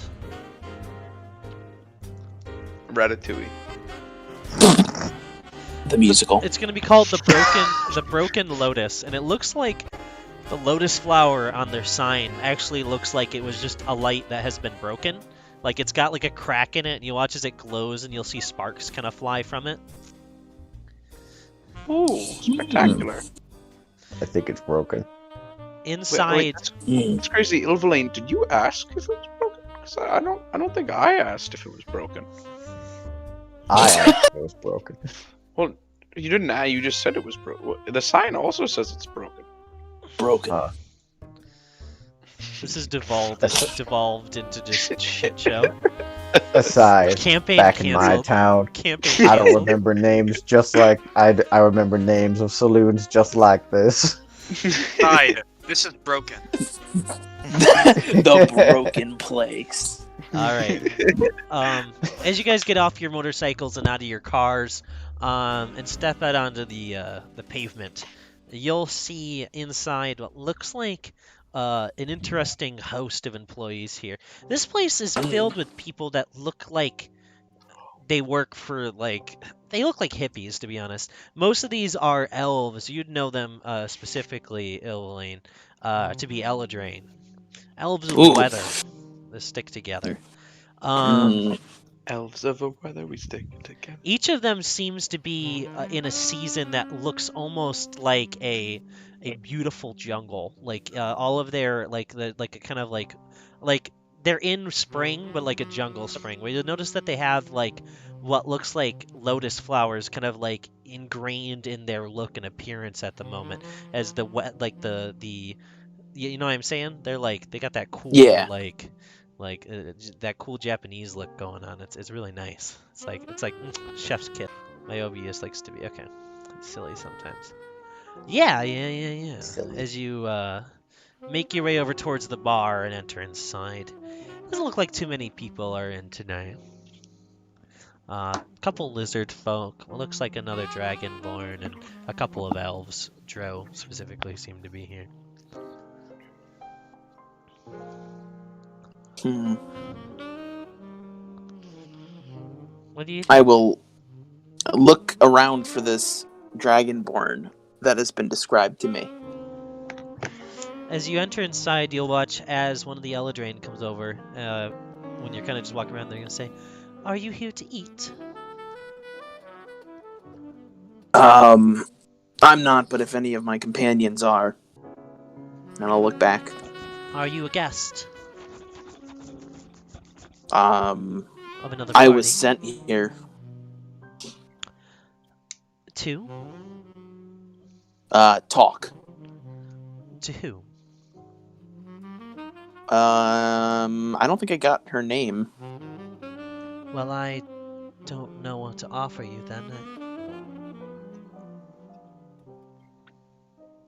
Ratatouille. The musical. It's gonna be called the Broken Lotus, and it looks like the lotus flower on their sign actually looks like it was just a light that has been broken. Like it's got like a crack in it, and you watch as it glows, and you'll see sparks kind of fly from it. Ooh, spectacular. I think it's broken. Inside, It's crazy. Ilvaline, did you ask if it was broken? 'Cause I don't think I asked if it was broken. I asked if it was broken. Well, you didn't. You just said it was broken. The sign also says it's broken. Broken. this is devolved into just shit show. Aside, Campaign back in my canceled. town, Campaign I don't canceled. remember names just like I remember names of saloons just like this. Hi, this is broken. The broken place. All right. As you guys get off your motorcycles and out of your cars, and step out onto the pavement, you'll see inside what looks like an interesting host of employees here. This place is filled with people that look like they work for they look like hippies, to be honest. Most of these are elves. You'd know them specifically, Ilvaline, to be Eladrain. Elves of Ooh. weather. They stick together. Elves of the weather, we stick together. Each of them seems to be in a season that looks almost like a beautiful jungle. Like all of their they're in spring, but like a jungle spring. Where you'll notice that they have like what looks like lotus flowers, kind of like ingrained in their look and appearance at the moment. As the you know what I'm saying? They're like they got that cool that cool Japanese look going on. It's really nice. It's like chef's kit. My OBS likes to be okay. It's silly sometimes. Yeah. Silly. As you make your way over towards the bar and enter inside, doesn't look like too many people are in tonight. Couple lizard folk. Looks like another dragonborn and a couple of elves. Drow specifically seem to be here. What do you? I will look around for this dragonborn that has been described to me. As you enter inside, you'll watch as one of the Eladrain comes over. When you're kind of just walking around, they're gonna say, "Are you here to eat?" I'm not, but if any of my companions are, and I'll look back. Are you a guest Um, of another I party? was sent here. To? Talk. To who? I don't think I got her name. Well, I don't know what to offer you then.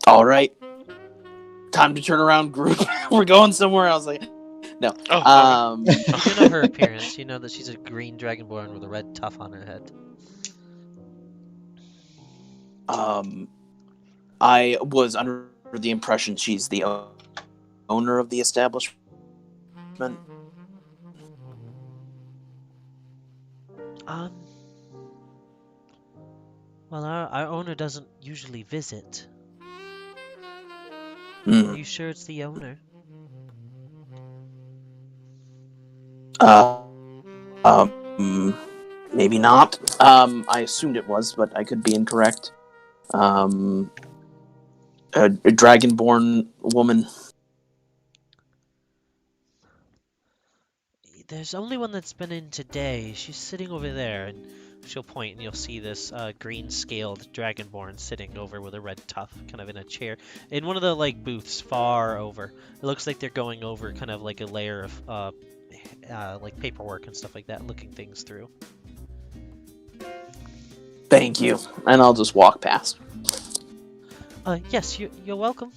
All right. Time to turn around, group. We're going somewhere else. No. Oh, You know her appearance. You know that she's a green dragonborn with a red tuff on her head. I was under the impression she's the owner of the establishment. Well, our owner doesn't usually visit. Hmm. Are you sure it's the owner? Maybe not. I assumed it was, but I could be incorrect. A dragonborn woman. There's only one that's been in today. She's sitting over there, and she'll point, and you'll see this green-scaled dragonborn sitting over with a red tuff, kind of in a chair, in one of the booths far over. It looks like they're going over kind of like a layer of like paperwork and stuff like that, looking things through. Thank you. And I'll just walk past. Yes, you're welcome.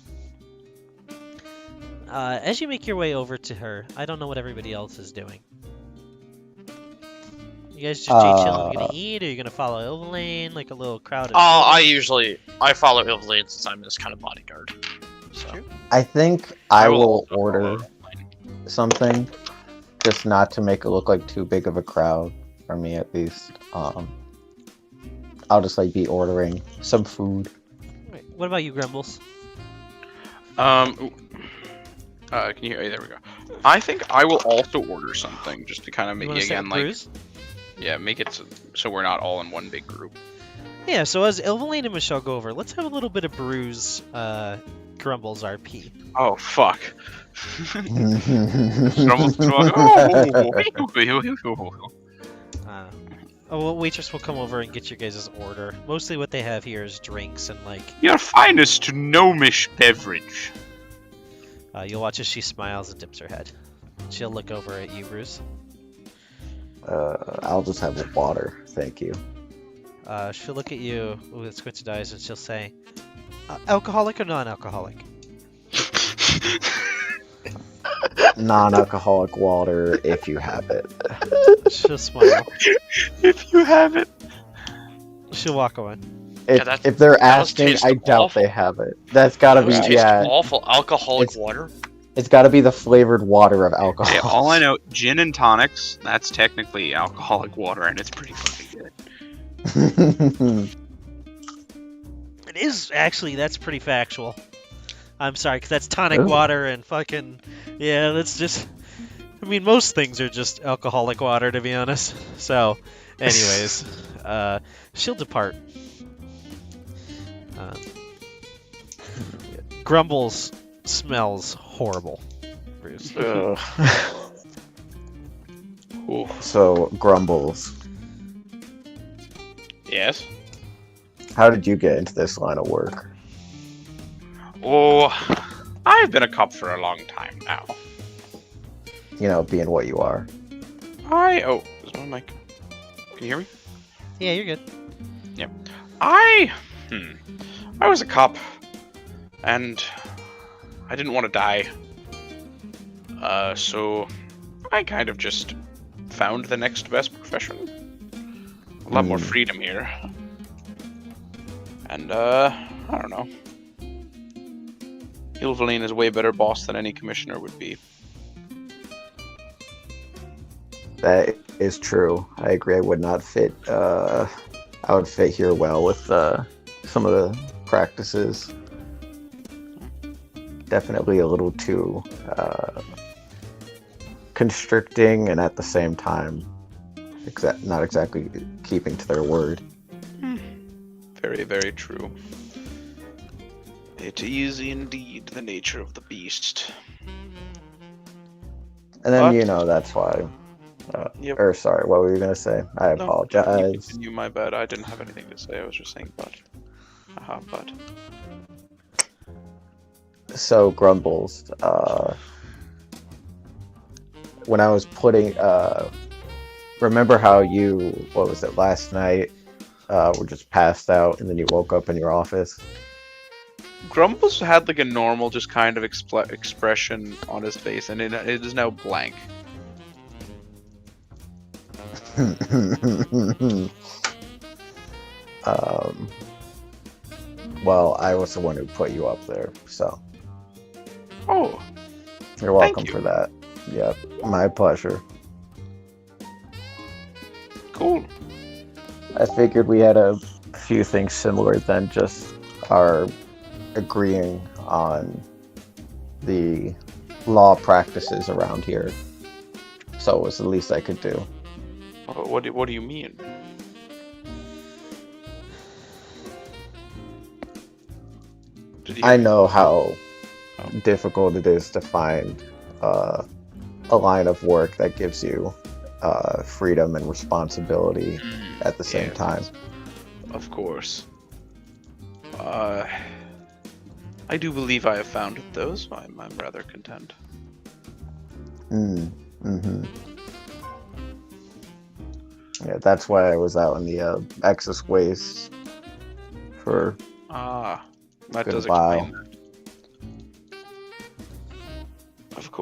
As you make your way over to her, I don't know what everybody else is doing. You guys just chilling, gonna eat, or you gonna follow Ilvaline like a little crowd? I follow Ilvaline since I'm his kind of bodyguard. So I think I will order something, just not to make it look like too big of a crowd for me at least. I'll just like be ordering some food. Wait, what about you, Grumbles? Can you hear? There we go. I think I will also order something just to kind of You make want to set again like brews? yeah, make it so we're not all in one big group. Yeah, so as Ilvaline and Michelle go over, let's have a little bit of brews, Grumbles RP. Oh fuck. Well, waitress will come over and get your guys' order. Mostly what they have here is drinks and like. Your finest gnomish beverage. You'll watch as she smiles and dips her head. She'll look over at you, Bruce. I'll just have water, thank you. She'll look at you with squinted eyes and she'll say, "Alcoholic or non-alcoholic?" Non-alcoholic water, if you have it. She'll smile. If you have it. She'll walk away. If they're asking, taste I doubt awful. they have it. That's gotta be, Those taste yeah. awful. Alcoholic It's- water. It's gotta be the flavored water of alcohol. Yeah, all I know, gin and tonics, that's technically alcoholic water, and it's pretty fucking good. It is actually. That's pretty factual. I'm sorry, because that's tonic Ooh. water and fucking yeah. That's just. I mean, most things are just alcoholic water, to be honest. So, anyways, she'll depart. Grumbles smells horrible, Bruce. Ugh. Ooh. So, Grumbles, Yes? how did you get into this line of work? Oh, I've been a cop for a long time now. You know, being what you are. Oh, is my mic? Can you hear me? Yeah, you're good. I was a cop, and I didn't want to die. So I kind of just found the next best profession. A lot more freedom here. And, I don't know. Ilvaline is a way better boss than any commissioner would be. That is true. I agree. I would not fit. I would fit here well with some of the practices. Definitely a little too constricting, and at the same time, not exactly keeping to their word. Very, very true. It is indeed the nature of the beast. And then But- that's why. Yep. Or sorry, what were you gonna say? I No, apologize. you continue, my bad. I didn't have anything to say. I was just saying but. But. So Grumbles, when I was putting, remember how you, what was it, last night, were just passed out and then you woke up in your office? Grumbles had like a normal, just kind of expression on his face, and it is now blank. Well, I was the one who put you up there, so Oh, you're Thank welcome you. for that. Yep, my pleasure. cool. I figured we had a few things similar than just our agreeing on the law practices around here. So it was the least I could do. What do you mean? I know how difficult it is to find a line of work that gives you freedom and responsibility at the same time. Of course. I do believe I have found those. I'm rather content. Mm-hmm. Yeah, that's why I was out in the excess waste for That Good does while. explain that. Of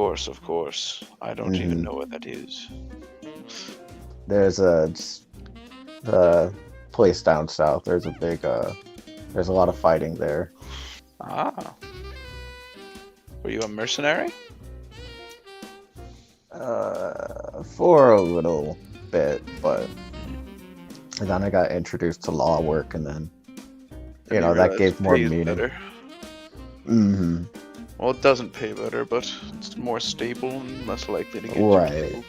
course. I don't even know what that is. there's the place down south. There's a big there's a lot of fighting there. Were you a mercenary? For a little bit, but then I got introduced to law work, and then And that realized gave it more pays meaning. better. Mm-hmm. Well, it doesn't pay better, but it's more stable and less likely to get you Right.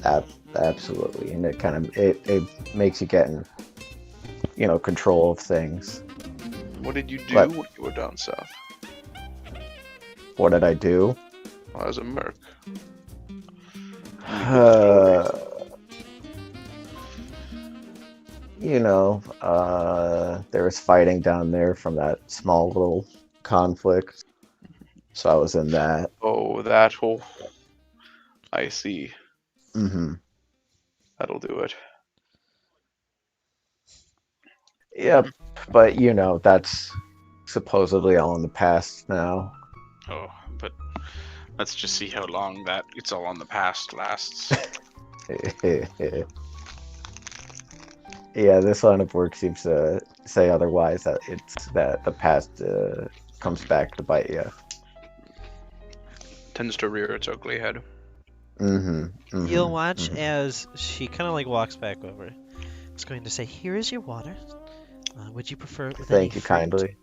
killed. Absolutely, and it kind of it makes you get in, control of things. What did you do But- when you were down south? What did I do? Well, as a merc. There was fighting down there from that small little conflict, so I was in that. Oh, that whole. I see. Mm-hmm. That'll do it. Yep, but that's supposedly all in the past now. Oh, but let's just see how long that it's all on the past lasts. Yeah, this line of work seems to say otherwise, that the past comes back to bite you. Tends to rear its ugly head. Mm-hmm. You'll watch as she kind of like walks back over. It's going to say, "Here is your water. Would you prefer it with any Thank you fruit?" kindly.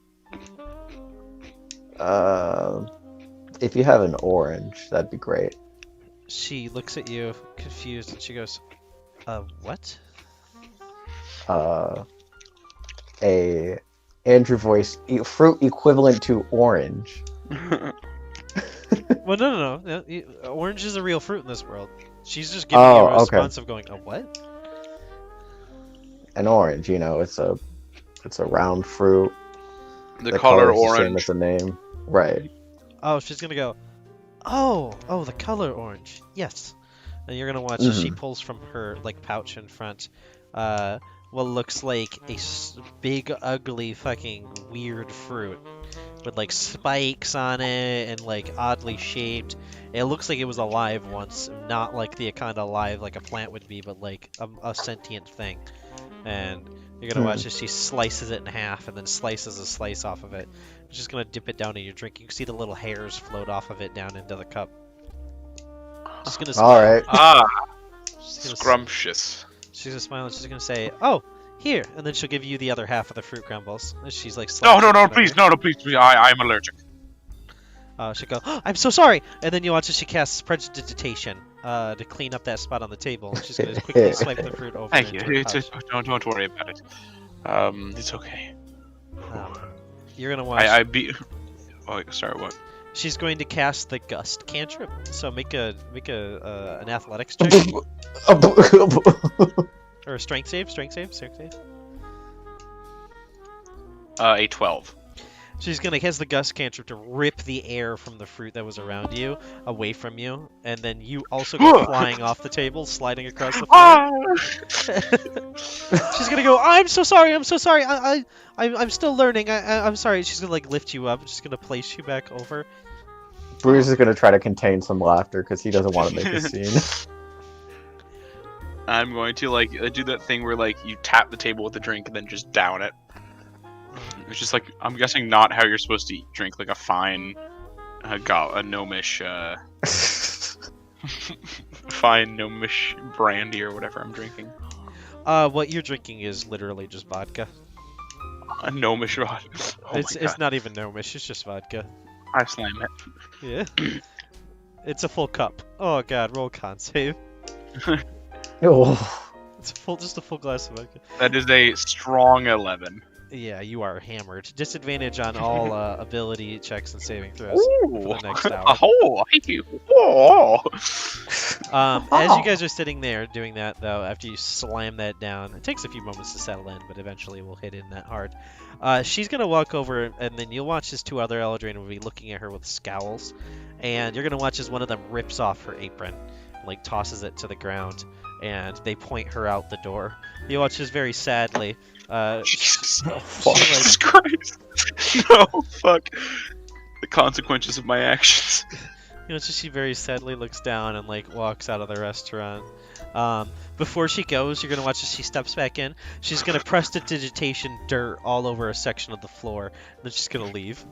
If you have an orange, that'd be great. She looks at you, confused, and she goes, what?" A Andrew voice fruit equivalent to orange. Well, no. Orange is a real fruit in this world. She's just giving you Oh, a okay. response of going, "A what?" An orange, it's a round fruit. The color color's the same orange. as the name, right? Oh, she's gonna go, oh, the color orange. Yes. And you're gonna watch as she pulls from her like pouch in front, what looks like a big, ugly, fucking weird fruit with like spikes on it and like oddly shaped. It looks like it was alive once, not like the kind of alive like a plant would be, but like a sentient thing. And you're gonna watch as she slices it in half and then slices a slice off of it. She's just gonna dip it down in your drink. You can see the little hairs float off of it down into the cup. She's gonna smile. All right. Ah, She's gonna scrumptious. She's gonna smile and she's gonna say, "Oh, here," and then she'll give you the other half of the fruit crumbles. And she's like, No, slaps no, it no, over. please, no, please. I'm allergic. She'll go, "Oh, I'm so sorry," and then you watch as she casts prestidigitation to clean up that spot on the table. And she's gonna quickly swipe the fruit over. Thank you. into her pouch. Don't worry about it. It's okay. You're gonna watch. I beat. Oh, sorry. What? She's going to cast the gust cantrip. So make an athletics check or a strength save. A 12. She's gonna cast the gust cantrip to rip the air from the fruit that was around you away from you, and then you also go flying off the table, sliding across the floor. She's gonna go, I'm so sorry. I'm still learning. I'm sorry. She's gonna like lift you up. She's gonna place you back over. Bruce is gonna try to contain some laughter because he doesn't want to make a scene. I'm going to do that thing where you tap the table with a drink and then just down it. It's just I'm guessing not how you're supposed to drink a fine, a gnomish, fine gnomish brandy or whatever I'm drinking. What you're drinking is literally just vodka. A gnomish vodka. Oh It's not even gnomish. It's just vodka. I slam it. Yeah. It's a full cup. Oh god, roll con save. Oh. It's just a full glass of vodka. That is a strong 11. Yeah, you are hammered. Disadvantage on all ability checks and saving throws for the next hour. Oh, thank you. Oh. As you guys are sitting there doing that, though, after you slam that down, it takes a few moments to settle in, but eventually we'll hit in that hard. She's gonna walk over, and then you'll watch as two other Eldrin will be looking at her with scowls, and you're gonna watch as one of them rips off her apron, and, tosses it to the ground, and they point her out the door. You watch as very sadly. Jesus. Jesus Christ. No, fuck. The consequences of my actions. You know, she very sadly looks down and walks out of the restaurant. Before she goes, you're gonna watch as she steps back in. She's gonna prestidigitation dirt all over a section of the floor, and then she's gonna leave.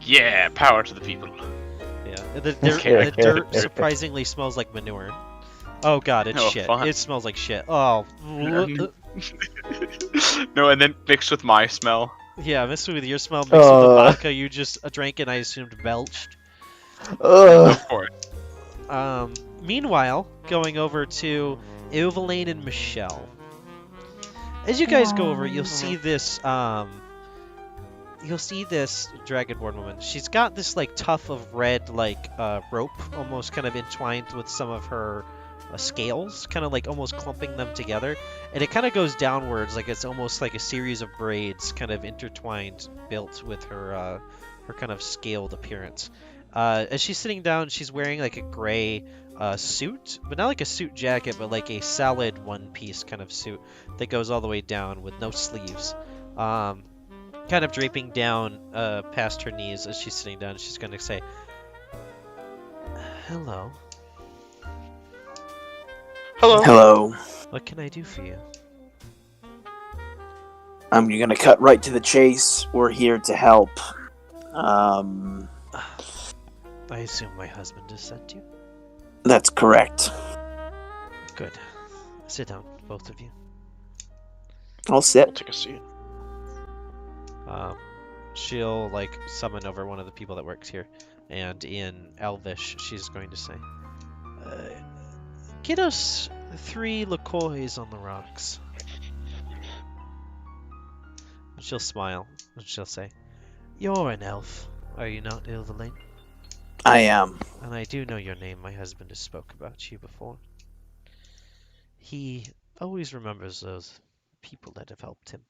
Yeah, power to the people. Yeah, the dirt surprisingly smells like manure. Oh god, it's Oh, shit. fun. It smells like shit. Oh. No, and then mixed with my smell. Yeah, mixed with your smell, mixed with the vodka you just drank and I assumed belched. Of course. Meanwhile, going over to Ilvaline and Michelle. As you guys go over, you'll see this dragonborn woman. She's got this like tuft of red rope, almost kind of entwined with some of her scales, kind of like almost clumping them together, and it kind of goes downwards, like it's almost like a series of braids, kind of intertwined, built with her kind of scaled appearance. As she's sitting down, she's wearing like a gray suit, but not like a suit jacket, but like a solid one-piece kind of suit that goes all the way down with no sleeves. Kind of draping down past her knees as she's sitting down. She's going to say, "Hello. Hello. Hello. What can I do for you?" I'm gonna cut right to the chase. We're here to help. I assume my husband has sent you? That's correct. Good. Sit down, both of you. I'll I'll sit. take a seat. She'll summon over one of the people that works here, and in Elvish, she's going to say, "Get us 3 liqueurs on the rocks." And she'll smile, and she'll say, "You're an elf, are you not, Ilvaline? I am. And I do know your name. My husband has spoke about you before. He always remembers those people that have helped him.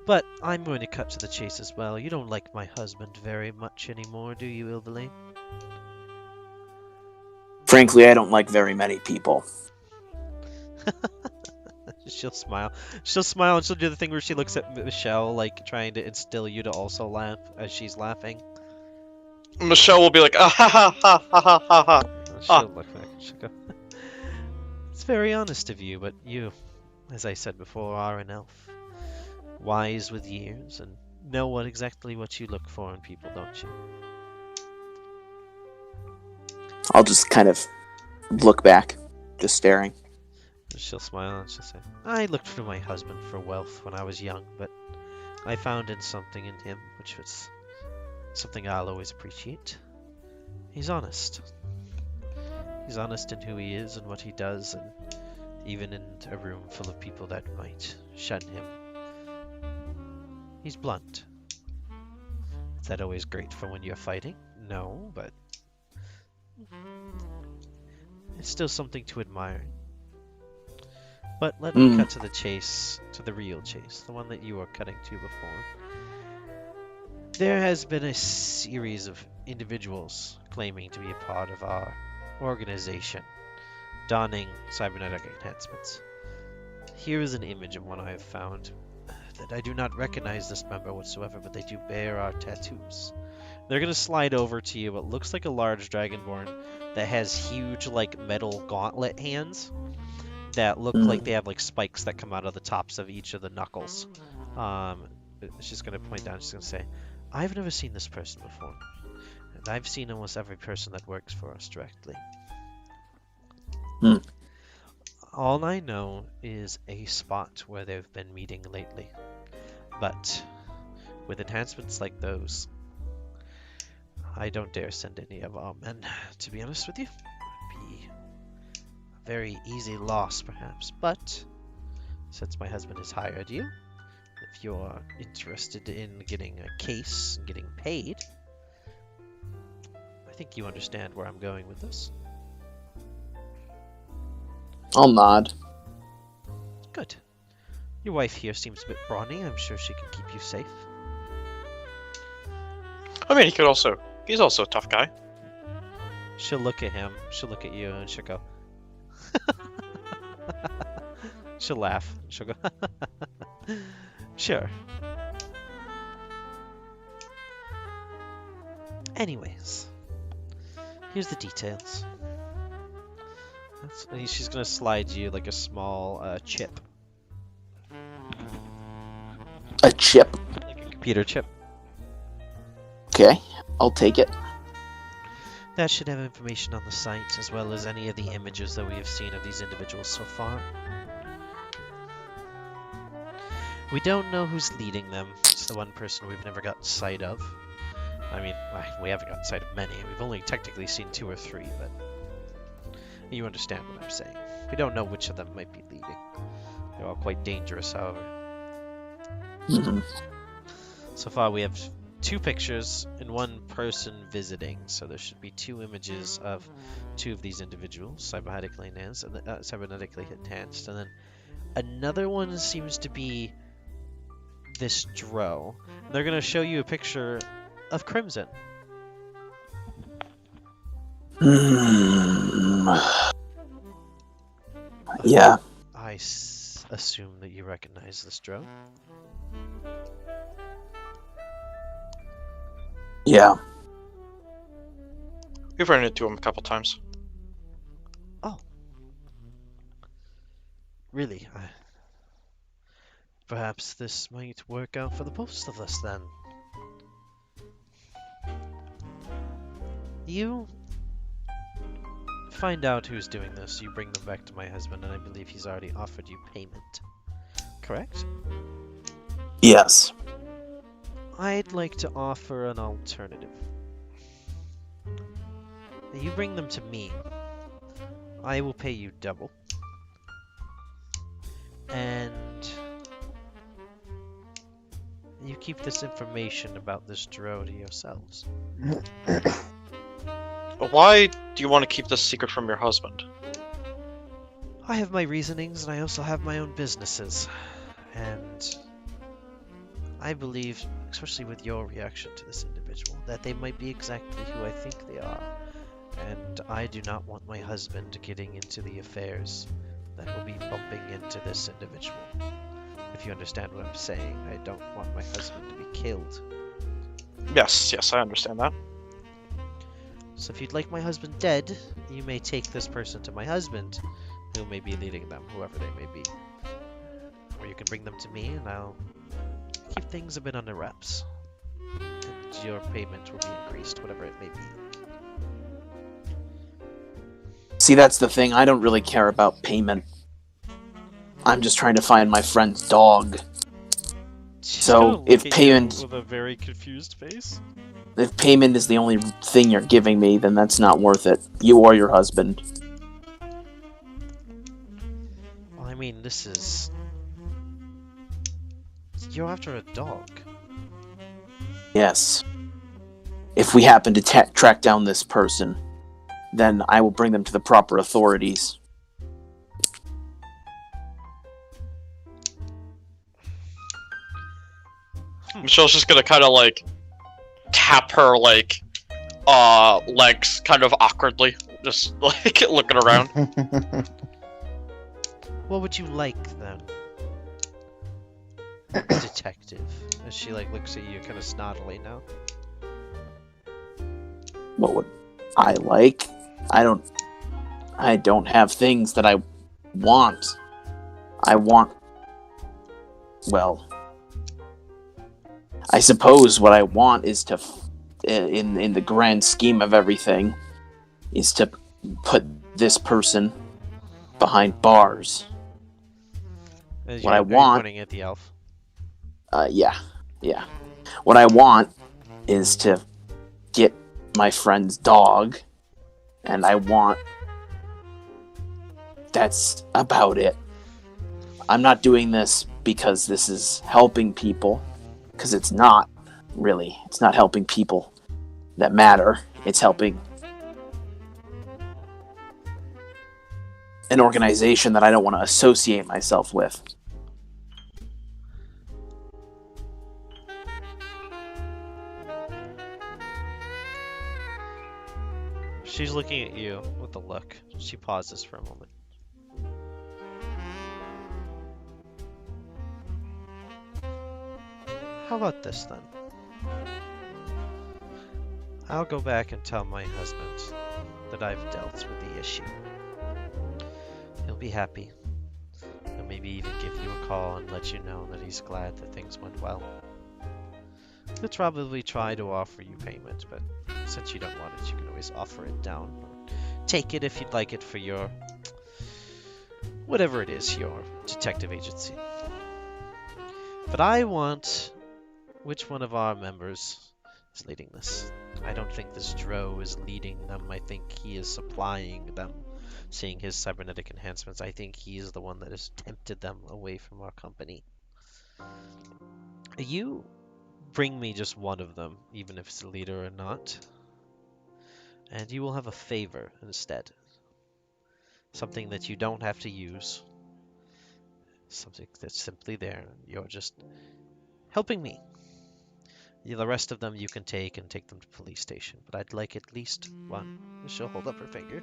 But I'm going to cut to the chase as well. You don't like my husband very much anymore, do you, Ilvaline?" Frankly, I don't like very many people. She'll smile. She'll smile and she'll do the thing where she looks at Michelle, trying to instill you to also laugh as she's laughing. Michelle will be like, ah ha ha ha ha ha ha ha. And she'll look back and she'll go, "It's very honest of you, but you, as I said before, are an elf. Wise with years and know exactly what you look for in people, don't you?" I'll just kind of look back, just staring. She'll smile and she'll say, "I looked for my husband for wealth when I was young, but I found something in him which was something I'll always appreciate. He's honest. He's honest in who he is and what he does, and even in a room full of people that might shun him. He's blunt. Is that always great for when you're fighting? No, but it's still something to admire. But let me cut to the chase, to the real chase, the one that you were cutting to before. There has been a series of individuals claiming to be a part of our organization, donning cybernetic enhancements. Here is an image of one I have found that I do not recognize this member whatsoever, but they do bear our tattoos. They're going to slide over to you what looks like a large dragonborn that has huge, metal gauntlet hands that look like they have spikes that come out of the tops of each of the knuckles. She's going to point down. She's going to say, "I've never seen this person before, and I've seen almost every person that works for us directly. All I know is a spot where they've been meeting lately, but with enhancements like those, I don't dare send any of our men, to be honest with you. It'd be a very easy loss, perhaps, but since my husband has hired you, if you're interested in getting a case and getting paid, I think you understand where I'm going with this." I'll nod. Good. Your wife here seems a bit brawny. I'm sure she can keep you safe. I mean, he's also a tough guy. She'll look at him, she'll look at you, and she'll go, she'll laugh, and she'll go, "Sure. Anyways, here's the details." She's gonna slide you a small chip. A chip? computer chip. Okay, I'll take it. That should have information on the site, as well as any of the images that we have seen of these individuals so far. We don't know who's leading them. It's the one person we've never gotten sight of. I mean, we haven't gotten sight of many. We've only technically seen 2 or 3, but you understand what I'm saying. We don't know which of them might be leading. They're all quite dangerous, however. So far, we have 2 pictures and 1 person visiting, so there should be 2 images of 2 of these individuals, cybernetically enhanced, and then another one seems to be this Dro. They're going to show you a picture of Crimson. Yeah. I assume that you recognize this Dro. Yeah. We've run into him a couple times. Oh. Really? Perhaps this might work out for the both of us then. You find out who's doing this, you bring them back to my husband, and I believe he's already offered you payment. Correct? Yes. I'd like to offer an alternative. You bring them to me. I will pay you double. And you keep this information about this Dro to yourselves. Why do you want to keep this secret from your husband? I have my reasonings, and I also have my own businesses. And I believe, especially with your reaction to this individual, that they might be exactly who I think they are. And I do not want my husband getting into the affairs that will be bumping into this individual. If you understand what I'm saying, I don't want my husband to be killed. Yes, I understand that. So if you'd like my husband dead, you may take this person to my husband, who may be leading them, whoever they may be. Or you can bring them to me, and I'll keep things a bit under wraps. And your payment will be increased, whatever it may be. See, that's the thing. I don't really care about payment. I'm just trying to find my friend's dog. So if payment with a very confused face. If payment is the only thing you're giving me, then that's not worth it. You or your husband. Well, I mean, this is... You're after a dog. Yes. If we happen to track down this person, then I will bring them to the proper authorities. Michelle's just gonna kind of like tap her like legs kind of awkwardly, just like looking around. What would you like then, detective? As she like looks at you kind of snottily now. What would I like? I don't have things that I want. Well, I suppose what I want is to, in the grand scheme of everything, is to put this person behind bars. What I want... Pointing at the elf. Yeah. What I want is to get my friend's dog, and I want... That's about it. I'm not doing this because this is helping people, because it's not, really. It's not helping people that matter. It's helping an organization that I don't want to associate myself with. She's looking at you with a look. She pauses for a moment. How about this then? I'll go back and tell my husband that I've dealt with the issue. He'll be happy. He'll maybe even give you a call and let you know that he's glad that things went well. He'll probably try to offer you payment, but since you don't want it, you can always offer it down. Or take it if you'd like it for your... whatever it is, your detective agency. But I want... which one of our members is leading this? I don't think this Dro is leading them. I think he is supplying them, seeing his cybernetic enhancements. I think he is the one that has tempted them away from our company. You bring me just one of them, even if it's the leader or not, and you will have a favor instead. Something that you don't have to use. Something that's simply there. You're just helping me. The rest of them you can take and take them to the police station, but I'd like at least one. She'll hold up her finger.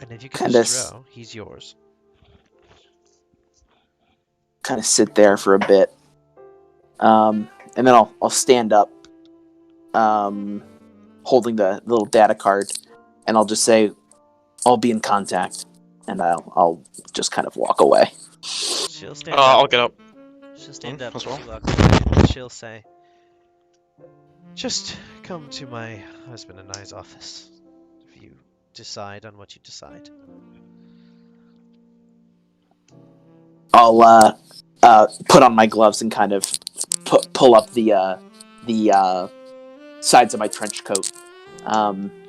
And if you get this Dro, he's yours. Kind of sit there for a bit, and then I'll stand up, holding the little data card, and I'll just say, "I'll be in contact," and I'll just kind of walk away. She'll stand up. I'll get up. She'll stand up as well. and she'll say, "Just come to my husband and I's office if you decide on what you decide." I'll put on my gloves and kind of pull up the sides of my trench coat,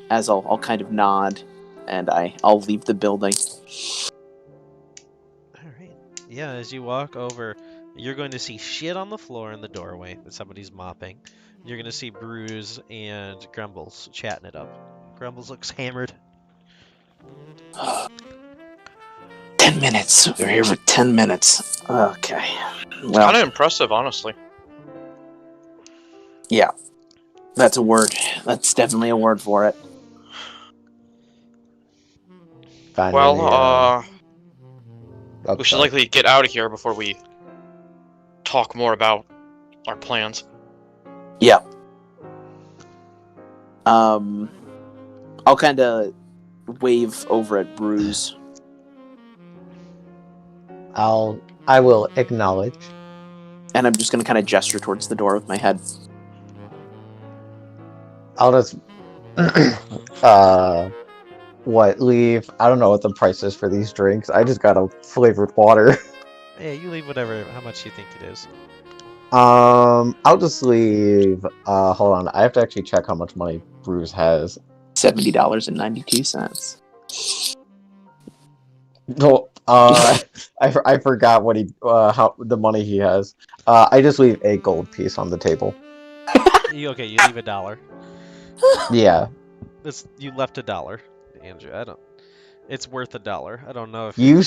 as I'll kind of nod, and I'll leave the building. Alright. Yeah, as you walk over, you're going to see shit on the floor in the doorway that somebody's mopping. You're going to see Bruise and Grumbles chatting it up. Grumbles looks hammered. 10 minutes. We're here for 10 minutes. Okay. It's kind of impressive, honestly. Yeah. That's a word. That's definitely a word for it. Finally, We should likely get out of here before we talk more about our plans. Yeah. I'll kind of wave over at Bruise. I will acknowledge. And I'm just going to kind of gesture towards the door with my head. I'll just leave. I don't know what the price is for these drinks. I just got a flavored water. Yeah, you leave how much you think it is. I'll just leave. Hold on. I have to actually check how much money Bruce has. $70.92. No, I forgot what how the money he has. I just leave a gold piece on the table. You leave $1. Yeah. You left $1, Andrew. It's worth $1. I don't know if you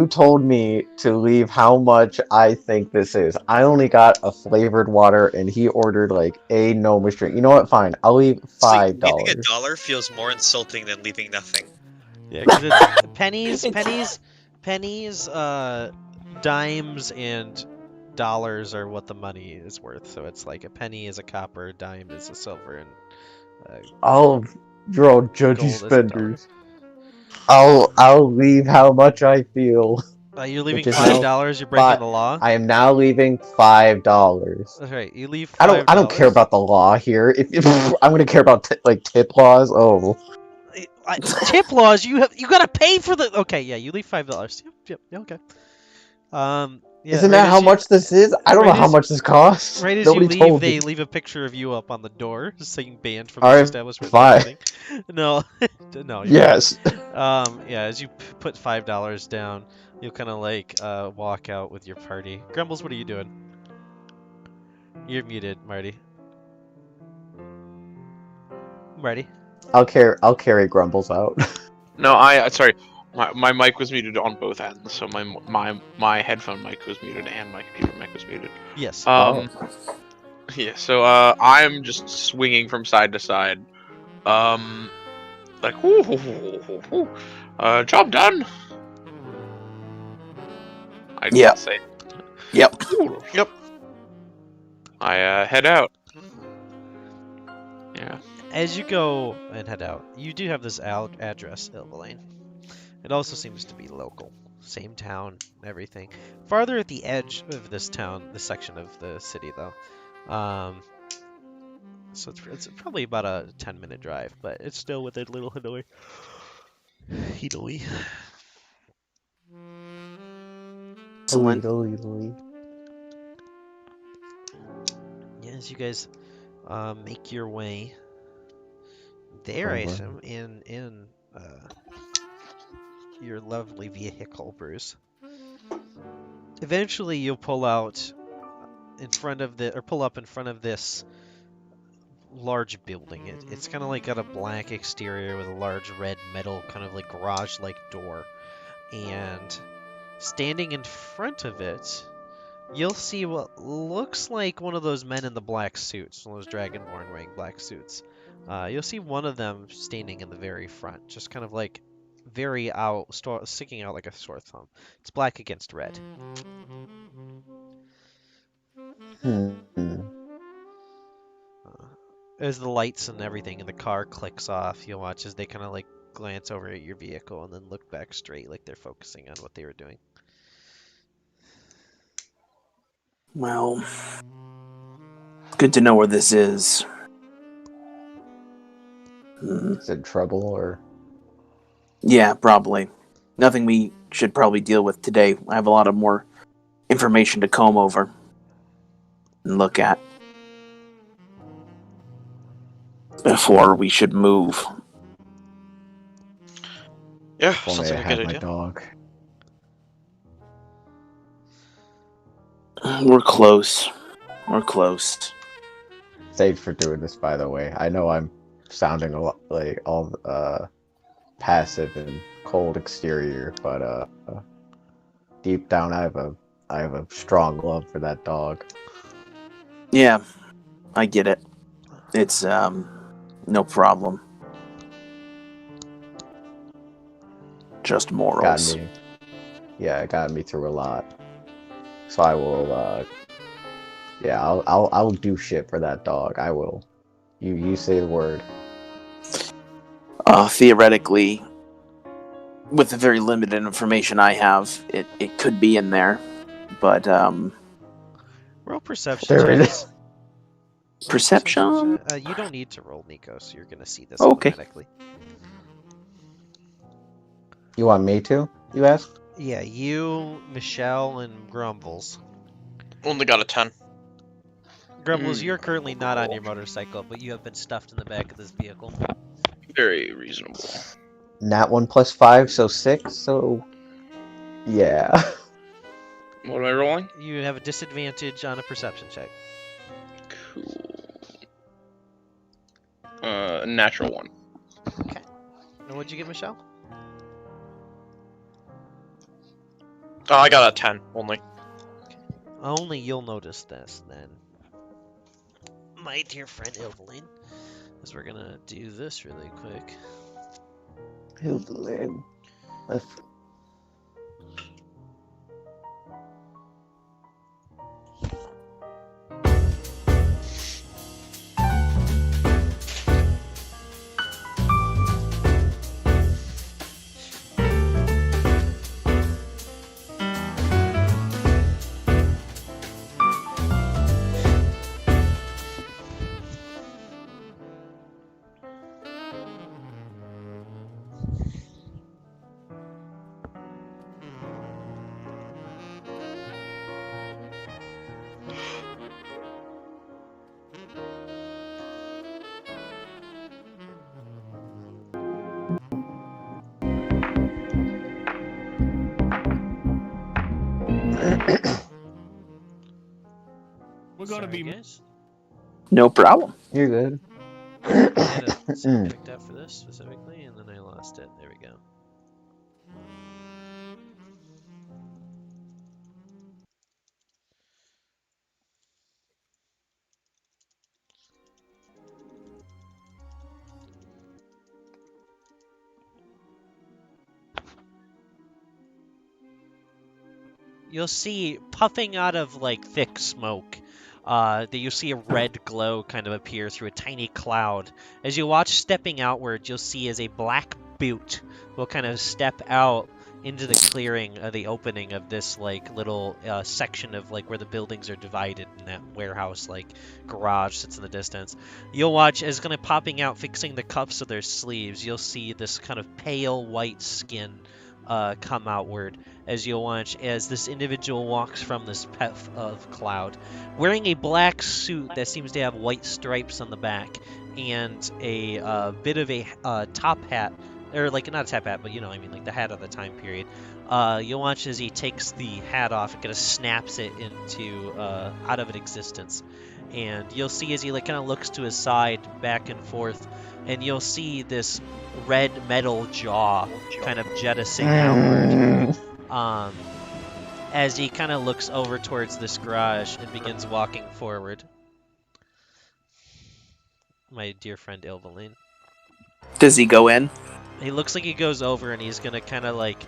told me to leave how much I think this is. I only got a flavored water, and he ordered like a Gnomish drink. You know what? Fine, I'll leave $5. Leaving $1 feels more insulting than leaving nothing. Yeah, because it's pennies, dimes, and dollars are what the money is worth. So it's like a penny is a copper, a dime is a silver, and I'll draw judgy gold is a spenders. I'll leave how much I feel. You're leaving Which is $5. You're breaking the law. I am now leaving $5. That's right. You leave $5. I don't care about the law here. If I'm gonna care about tip laws. Oh. Tip laws. You gotta pay for the. Okay, yeah. You leave $5. Yep. Okay. Yeah, Isn't that how much this is? I don't know how much this costs. Right as Nobody you leave, told they me. leave a picture of you up on the door, saying banned from Alright, this establishment. fine. No, no. Yes. Yeah, as you put $5 down, you'll kind of walk out with your party. Grumbles, what are you doing? You're muted, Marty. Marty. I'll carry Grumbles out. No, sorry. My mic was muted on both ends, so my headphone mic was muted and my computer mic was muted. Yes. Yeah. So I'm just swinging from side to side, like job done. I Yep. say. Yep. Yep. I head out. Yeah. As you go and head out, you do have this address, Ilvaline. It also seems to be local, same town, everything. Farther at the edge of this town, this section of the city, though. So it's probably about a 10-minute drive, but it's still within Little Hanoi. Hanoi. Excellent. Yeah, as you guys make your way there, I Over. assume, in your lovely vehicle, Bruce. Eventually, you'll pull out in front of pull up in front of this large building. It's kind of like got a black exterior with a large red metal kind of like garage-like door, and standing in front of it, you'll see what looks like one of those men in the black suits, one of those Dragonborn wearing black suits. You'll see one of them standing in the very front, just kind of like very sticking out like a sore thumb. It's black against red. As the lights and everything in the car clicks off, you'll watch as they kind of like glance over at your vehicle and then look back straight like they're focusing on what they were doing. Well, good to know where this is. Is it trouble or? Yeah, probably. Nothing we should probably deal with today. I have a lot of more information to comb over and look at before we should move. Yeah, If sounds only I like a had good my idea. dog. We're close. We're close. Thanks for doing this, by the way. I know I'm sounding a lot like all passive and cold exterior, but deep down I have a strong love for that dog. Yeah, I get it. It's no problem. Just morals. Got me. Yeah, it got me through a lot. So I will. Yeah, I'll do shit for that dog. I will. You say the word. Theoretically, with the very limited information I have, it could be in there, but Roll perception There it checks. is. perception. You don't need to roll, Nico, so you're gonna see this Okay. automatically. You want me to? You ask? Yeah, you, Michelle, and Grumbles. Only got a 10. Grumbles, you're currently not on your motorcycle, but you have been stuffed in the back of this vehicle. Very reasonable. Nat 1 plus 5, so 6. So yeah. What am I rolling? You have a disadvantage on a perception check. Cool. Natural 1. And what'd you get, Michelle? Oh, I got a 10 only. Only you'll notice this then, my dear friend Evelyn, as we're gonna do this really quick. Evelyn. We're gonna Sorry, be guys. No problem. You're good. I had a scene picked up for this specifically, and then I lost it. There we go. You'll see puffing out of like thick smoke. That you'll see a red glow kind of appear through a tiny cloud. As you watch stepping outward, you'll see as a black boot will kind of step out into the clearing, the opening of this like little section of like where the buildings are divided, and that warehouse like garage sits in the distance. You'll watch as kind of popping out, fixing the cuffs of their sleeves. You'll see this kind of pale white skin come outward as you'll watch as this individual walks from this puff of cloud, wearing a black suit that seems to have white stripes on the back and a bit of a top hat. Or, like, not a top hat, but you know what I mean, like the hat of the time period. You'll watch as he takes the hat off and kind of snaps it into, out of existence. And you'll see as he like kind of looks to his side, back and forth, and you'll see this red metal jaw kind of jettisoning outward. As he kind of looks over towards this garage and begins walking forward. My dear friend Ilvaline. Does he go in? He looks like he goes over and he's gonna kind of like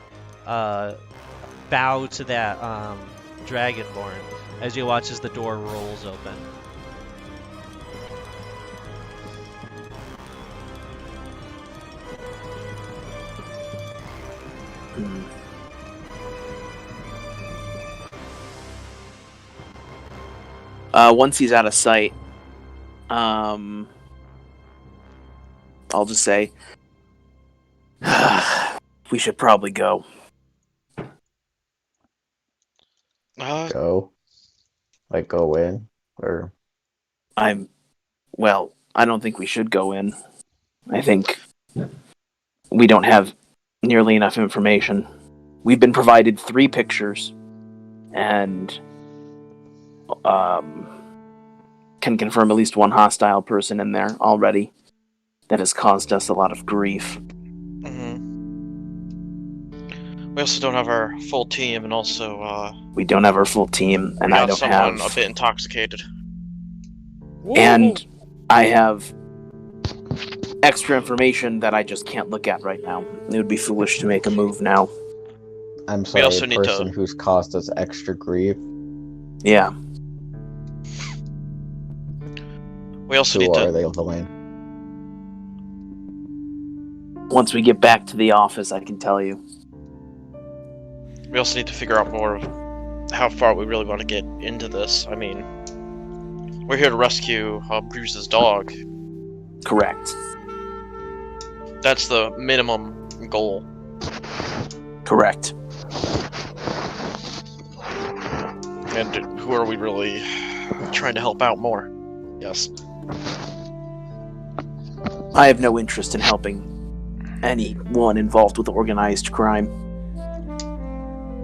bow to that Dragonborn as you watch as the door rolls open. Once he's out of sight, I'll just say, we should probably go. Go? Like, go in? Or... Well, I don't think we should go in. I think we don't have nearly enough information. We've been provided 3 pictures, and can confirm at least one hostile person in there already that has caused us a lot of grief. We also don't have our full team, and also we don't have our full team, and I don't have someone a bit intoxicated. And I have extra information that I just can't look at right now. It would be foolish to make a move now. I'm sorry, also a need person to- who's caused us extra grief. Yeah. We also Who need are to. they, Lane? Once we get back to the office, I can tell you. We also need to figure out more of how far we really want to get into this. I mean, we're here to rescue Bruce's dog. Correct. That's the minimum goal. Correct. And who are we really trying to help out more? Yes. I have no interest in helping anyone involved with organized crime.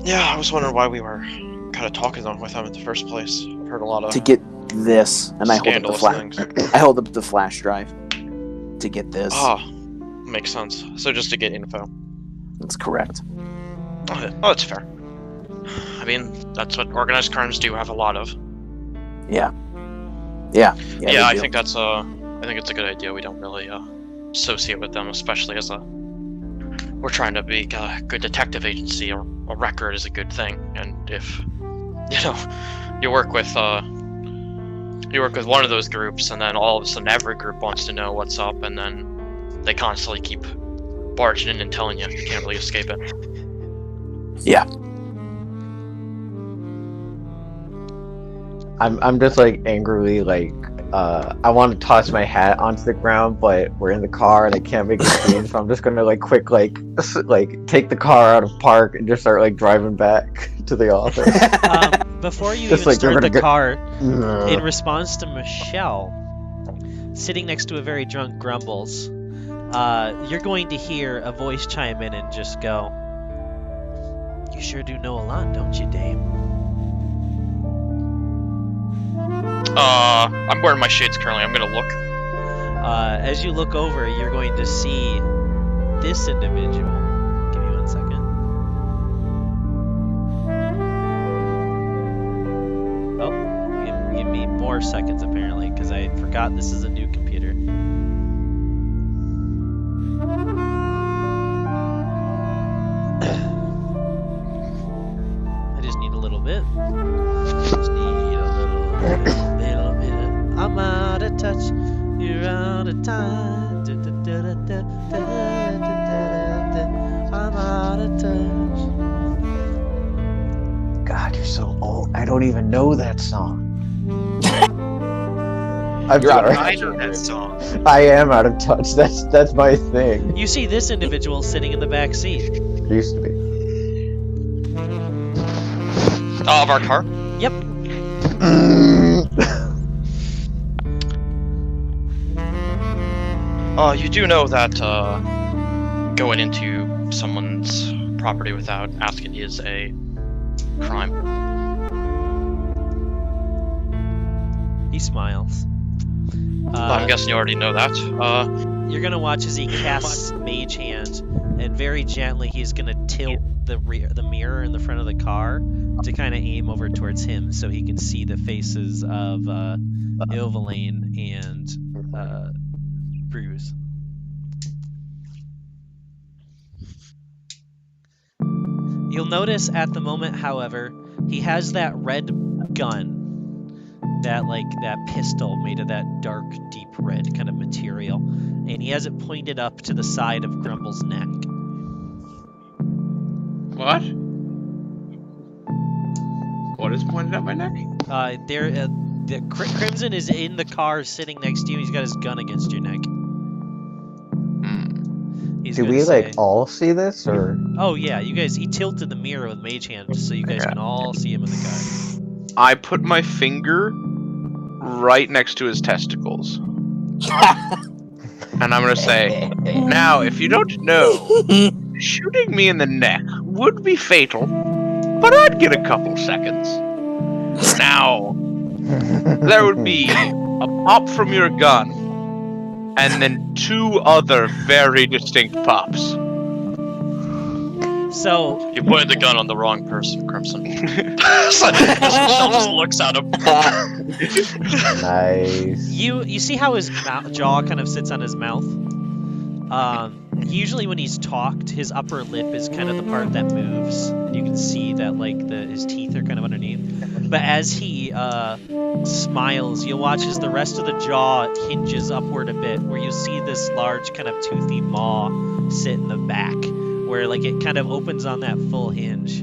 Yeah, I was wondering why we were kind of talking with him in the first place. I've heard a lot of To get this, and I hold up the scandalous things. I hold up the flash drive to get this. Ah, makes sense. So just to get info. That's correct. Oh, that's fair. I mean, that's what organized crimes do have a lot of. Yeah, Yeah, they I do. think that's I think it's a good idea. We don't really associate with them, especially as we're trying to be a good detective agency. A record is a good thing, and if you work with one of those groups, and then all of a sudden every group wants to know what's up, and then they constantly keep barging in and telling you can't really escape it. Yeah. I'm just like angrily like I want to toss my hat onto the ground, but we're in the car and I can't make a scene, so I'm just gonna like quick like take the car out of park and just start like driving back to the office. Before you Just even like you're start the gonna car, in response to Michelle, sitting next to a very drunk Grumbles, you're going to hear a voice chime in and just go, "You sure do know a lot, don't you, Dame?" I'm wearing my shades currently. I'm gonna look. As you look over, you're going to see this individual. Give me 1 second. Oh, give me more seconds apparently, because I forgot this is a new computer. I just need a little bit. Just need a little bit. I'm out of touch. You're out of time. I'm out of touch. I don't even know that song. I'm You're out of sorry. I know that song. I am out of touch. That's my thing. You see this individual sitting in the back seat. Used to be. Of our car? Yep. You do know that going into someone's property without asking is a crime. He smiles. I'm guessing you already know that. You're gonna watch as he casts Mage Hand, and very gently he's gonna tilt the mirror in the front of the car to kind of aim over towards him, so he can see the faces of Ilvaline and Bruise. You'll notice at the moment, however, he has that red gun. That pistol made of that dark, deep red kind of material. And he has it pointed up to the side of Grumble's neck. What? What is pointed at my neck? The Crimson is in the car sitting next to you. He's got his gun against your neck. He's Do gonna we say, all see this, or? Oh yeah, you guys. He tilted the mirror with Mage Hand just so you guys can all see him in the car. I put my finger right next to his testicles. And I'm gonna say, now, if you don't know, shooting me in the neck would be fatal, but I'd get a couple seconds. Now, there would be a pop from your gun, and then 2 other very distinct pops. So You pointed the gun on the wrong person, Crimson. So Michelle just looks at him. Nice. you see how his jaw kind of sits on his mouth. Usually when he's talked, his upper lip is kind of the part that moves, and you can see that his teeth are kind of underneath. But as he smiles, you'll watch as the rest of the jaw hinges upward a bit, where you see this large kind of toothy maw sit in the back, where it kind of opens on that full hinge.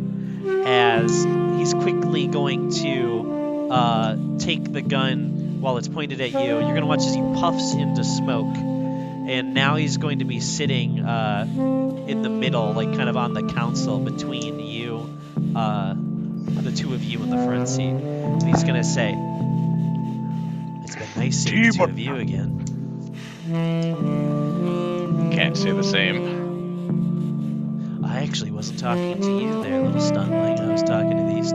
As he's quickly going to take the gun while it's pointed at you, you're gonna watch as he puffs into smoke. And now he's going to be sitting in the middle, kind of on the council between you, the 2 of you in the front seat. And he's going to say, "It's been nice seeing the 2 of you again." Can't say the same. I actually wasn't talking to you there, little stuntling. I was talking to these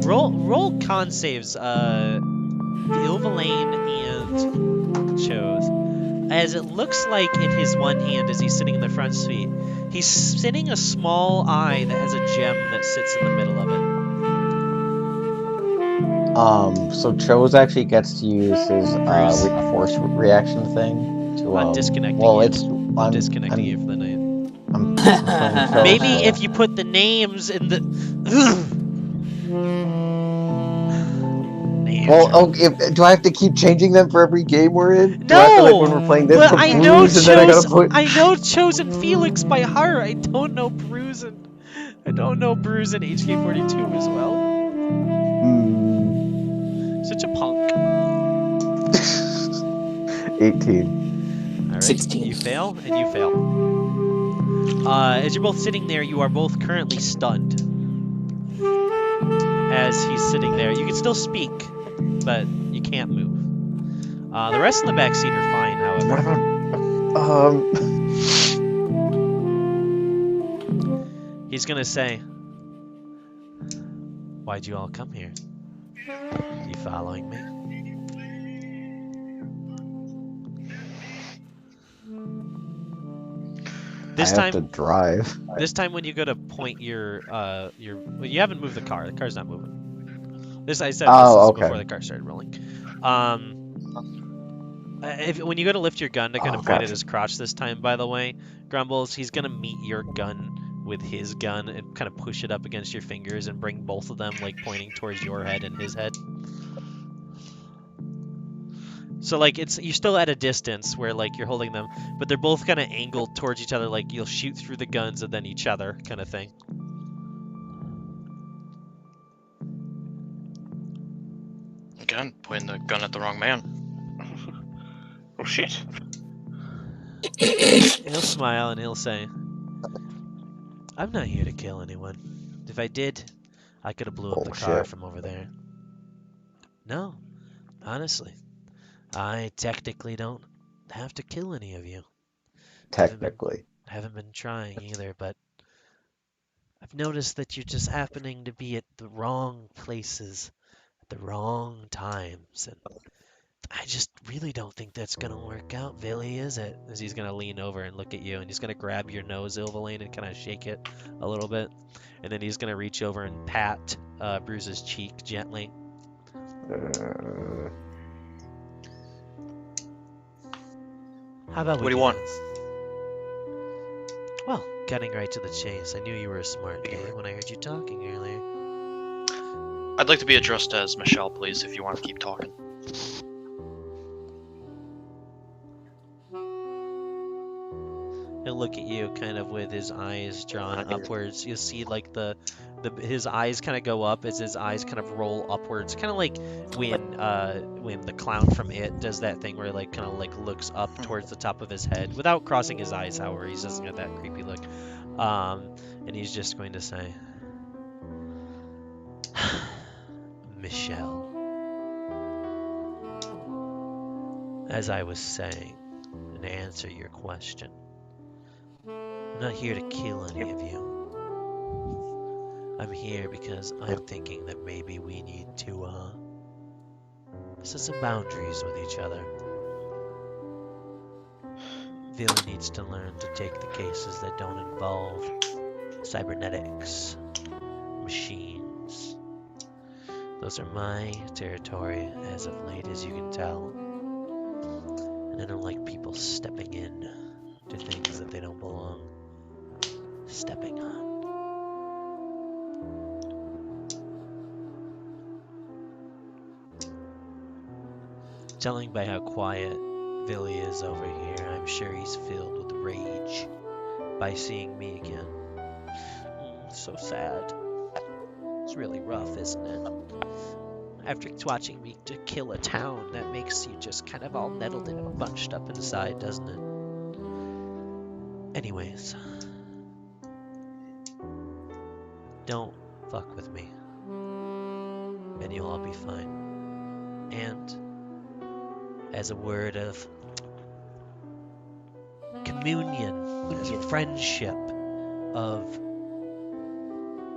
2. Roll con saves, Ilvaline and Chose. As it looks like in his one hand as he's sitting in the front seat, he's sitting a small eye that has a gem that sits in the middle of it. So Chose actually gets to use his force reaction thing to I'm disconnecting well, you. it's I'm disconnecting you for the night. I'm playing Chose, Maybe so- if you put the names in the names. Well, do I have to keep changing them for every game we're in? Do No! I have to, when we're playing this, Well, put I know Bruise, and then I gotta put... I know Chosen Felix by heart. I don't know Bruise and HK42 as well. Such a punk. 18. All right. 16. You fail and you fail. As you're both sitting there, you are both currently stunned. As he's sitting there, you can still speak, but you can't move. The rest in the back seat are fine, however. What about... He's gonna say, "Why'd you all come here? You following me?" This I have time, to drive. This time when you go to point your well, you haven't moved the car. The car's not moving. I said this is before the car started rolling. When you go to lift your gun to kind of point at his crotch this time, by the way, Grumbles, he's gonna meet your gun with his gun and kind of push it up against your fingers and bring both of them pointing towards your head and his head. So you're still at a distance where you're holding them, but they're both kind of angled towards each other, you'll shoot through the guns and then each other kind of thing. again, pointing the gun at the wrong man. Oh shit. He'll smile and he'll say, I'm not here to kill anyone. If I did, I could have blew up the car Bullshit. from over there. No, honestly, I technically don't have to kill any of you. Technically. Haven't been trying either, but I've noticed that you're just happening to be at the wrong places at the wrong times, and I just really don't think that's gonna work out, Billy, is it? As he's gonna lean over and look at you, and he's gonna grab your nose, Ilvaline, and kind of shake it a little bit, and then he's gonna reach over and pat Bruce's cheek gently. How about we What do you want? this? Well, cutting right to the chase. I knew you were a smart guy when I heard you talking earlier. I'd like to be addressed as Michelle, please, if you want to keep talking. He'll look at you kind of with his eyes drawn upwards. You'll see like his eyes kind of go up as his eyes kind of roll upwards, kind of like when the clown from It does that thing where he like kind of like looks up towards the top of his head without crossing his eyes. However, he doesn't have that creepy look, and he's just going to say, Michelle, as I was saying, and to answer your question, I'm not here to kill any of you. I'm here because I'm thinking that maybe we need to set some boundaries with each other. Billy needs to learn to take the cases that don't involve cybernetics, machines. Those are my territory as of late, as you can tell. And I don't like people stepping in to things that they don't belong stepping on. Telling by how quiet Billy is over here, I'm sure he's filled with rage by seeing me again. So sad. It's really rough, isn't it? After watching me to kill a town, that makes you just kind of all nettled and bunched up inside, doesn't it? Anyways, don't fuck with me, and you'll all be fine. And as a word of communion, as a friendship of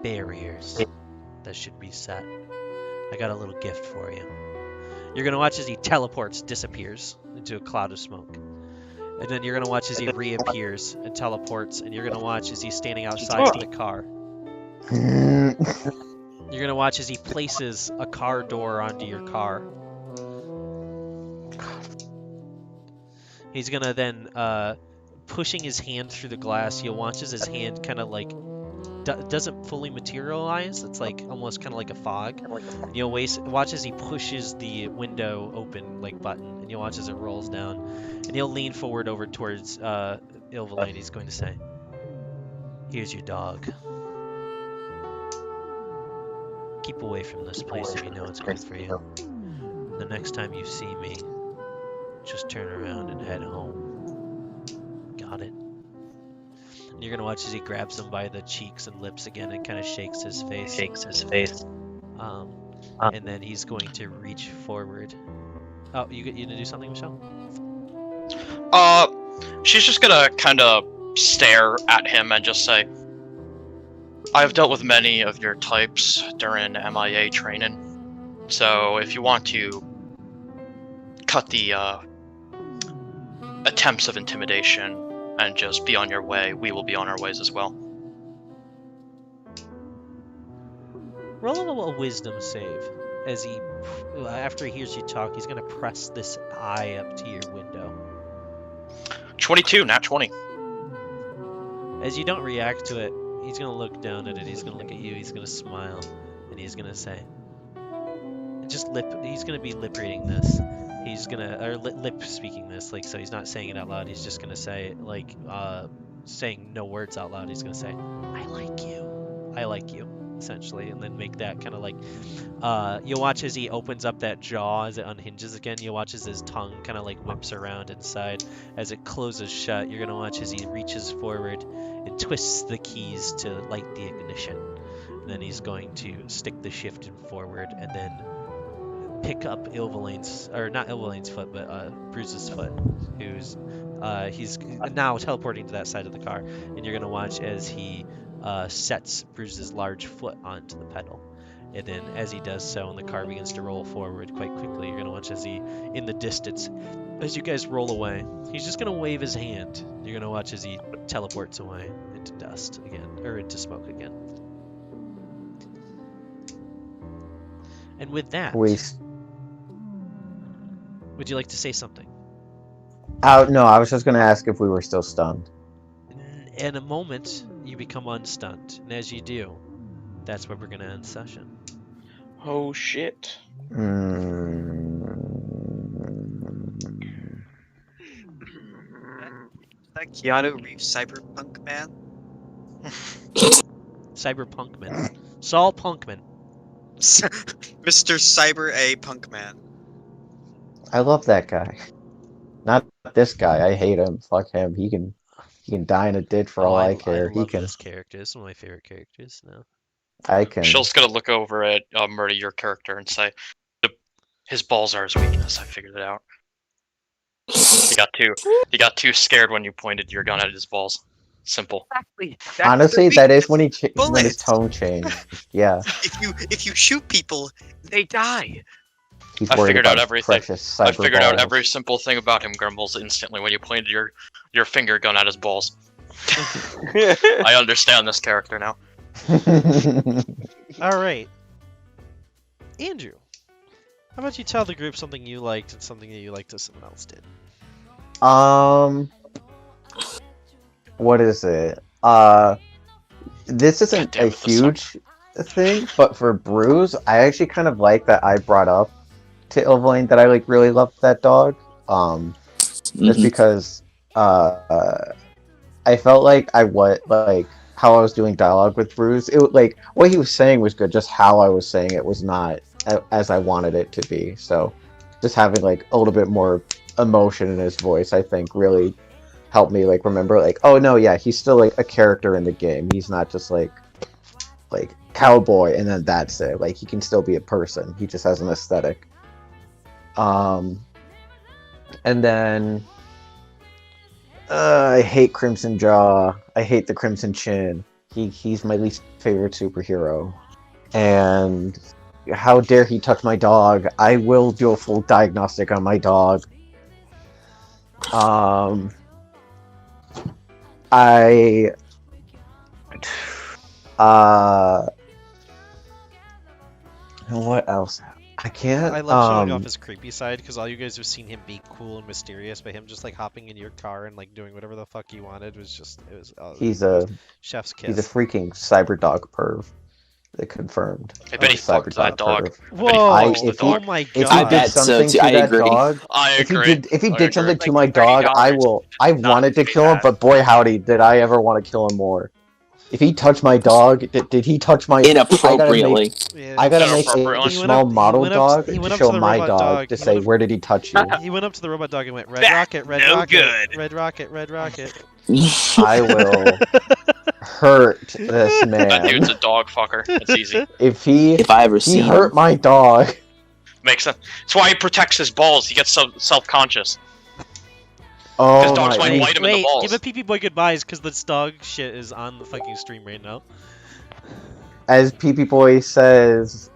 barriers that should be set, I got a little gift for you. You're gonna watch as he teleports, disappears into a cloud of smoke. And then you're gonna watch as he reappears and teleports, and you're gonna watch as he's standing outside of the car. You're gonna watch as he places a car door onto your car. He's gonna then, pushing his hand through the glass, you'll watch as his hand kind of like doesn't fully materialize. It's like almost kind of like a fog. And you'll watch as he pushes the window open like button, and you'll watch as it rolls down. And he'll lean forward over towards Ilvaline. He's going to say, "Here's your dog. Keep away from this place if you know it's good for you. The next time you see me, just turn around and head home. Got it?" And you're gonna watch as he grabs him by the cheeks and lips again and kind of shakes his face. And then he's going to reach forward. Oh, you gonna do something, Michelle? She's just gonna kind of stare at him and just say, I've dealt with many of your types during MIA training, so if you want to cut the attempts of intimidation and just be on your way, we will be on our ways as well. Roll a wisdom save as he, after he hears you talk, he's gonna press this eye up to your window. 22, nat 20. As you don't react to it, he's gonna look down at it. He's gonna look at you. He's gonna smile, and he's gonna say, he's gonna be lip reading this. He's gonna, or lip speaking this, like, so he's not saying it out loud. He's just gonna say, like, saying no words out loud. He's gonna say, I like you. I like you. essentially, and then make that kind of like. You'll watch as he opens up that jaw as it unhinges again. You'll watch as his tongue kind of like whips around inside. As it closes shut, you're gonna watch as he reaches forward and twists the keys to light the ignition. And then he's going to stick the shift in forward and then pick up Ilvalane's, or not Ilvalane's foot, but Bruce's foot, who's he's now teleporting to that side of the car. And you're gonna watch as he sets Bruce's large foot onto the pedal. And then as he does so and the car begins to roll forward quite quickly, you're going to watch as he, in the distance, as you guys roll away, he's just going to wave his hand. You're going to watch as he teleports away into dust again, or into smoke again. And with that, would you like to say something? No, I was just going to ask if we were still stunned. In a moment, you become unstunned. And as you do, that's where we're going to end session. Oh shit. Is that Keanu Reeves Cyberpunk Man? Cyberpunk Man. Saul Punkman. Mr. Cyber A Punk Man. I love that guy. Not this guy. I hate him. Fuck him. He can die in a ditch for all I care. I love this character. It's one of my favorite characters now. I can. Shill's gonna look over at Murdy, your character, and say, "His balls are his weakness. I figured it out." He got too scared when you pointed your gun at his balls. Simple. Exactly. Honestly, that is when when his tone changed. Yeah. If you shoot people, they die. He's I worried figured about out everything. precious I cyber figured out balls. every simple thing about him, Grumbles, instantly when you pointed your finger gun at his balls. I understand this character now. All right, Andrew, how about you tell the group something you liked and something that you liked that someone else did? What is it? This isn't a huge thing, but for Bruce, I actually kind of like that I brought up to Ilvalane that I like really loved that dog. Just because I felt like how I was doing dialogue with Bruce. It like what he was saying was good, just how I was saying it was not as I wanted it to be. So just having like a little bit more emotion in his voice, I think really helped me like remember like, oh no, yeah, he's still like a character in the game. He's not just like cowboy and then that's it. Like he can still be a person. He just has an aesthetic. And then I hate Crimson Jaw. I hate the Crimson Chin. He's my least favorite superhero. And how dare he touch my dog? I will do a full diagnostic on my dog. What else? I can't. I love showing off his creepy side because all you guys have seen him be cool and mysterious, but him just like hopping in your car and like doing whatever the fuck he wanted was just he's a chef's kiss. He's a freaking cyber dog perv. They confirmed. I bet he fucked that dog. Whoa! Oh my god! If he did something to that dog, I agree. If he did something to my dog, I wanted to kill him, but boy howdy, did I ever want to kill him more. If he touched my dog, did he touch my... Inappropriately. I gotta make a small model dog to show my dog to say, where did he touch you? He went up to the robot dog and went, red rocket, red rocket, red rocket, red rocket. I will hurt this man. That dude's a dog fucker. It's easy. If I ever see hurt my dog... Makes sense. That's why he protects his balls. He gets so self-conscious. Oh, because dogs might bite him in the balls. Give a PP boy goodbyes because this dog shit is on the fucking stream right now. As PP Boy says,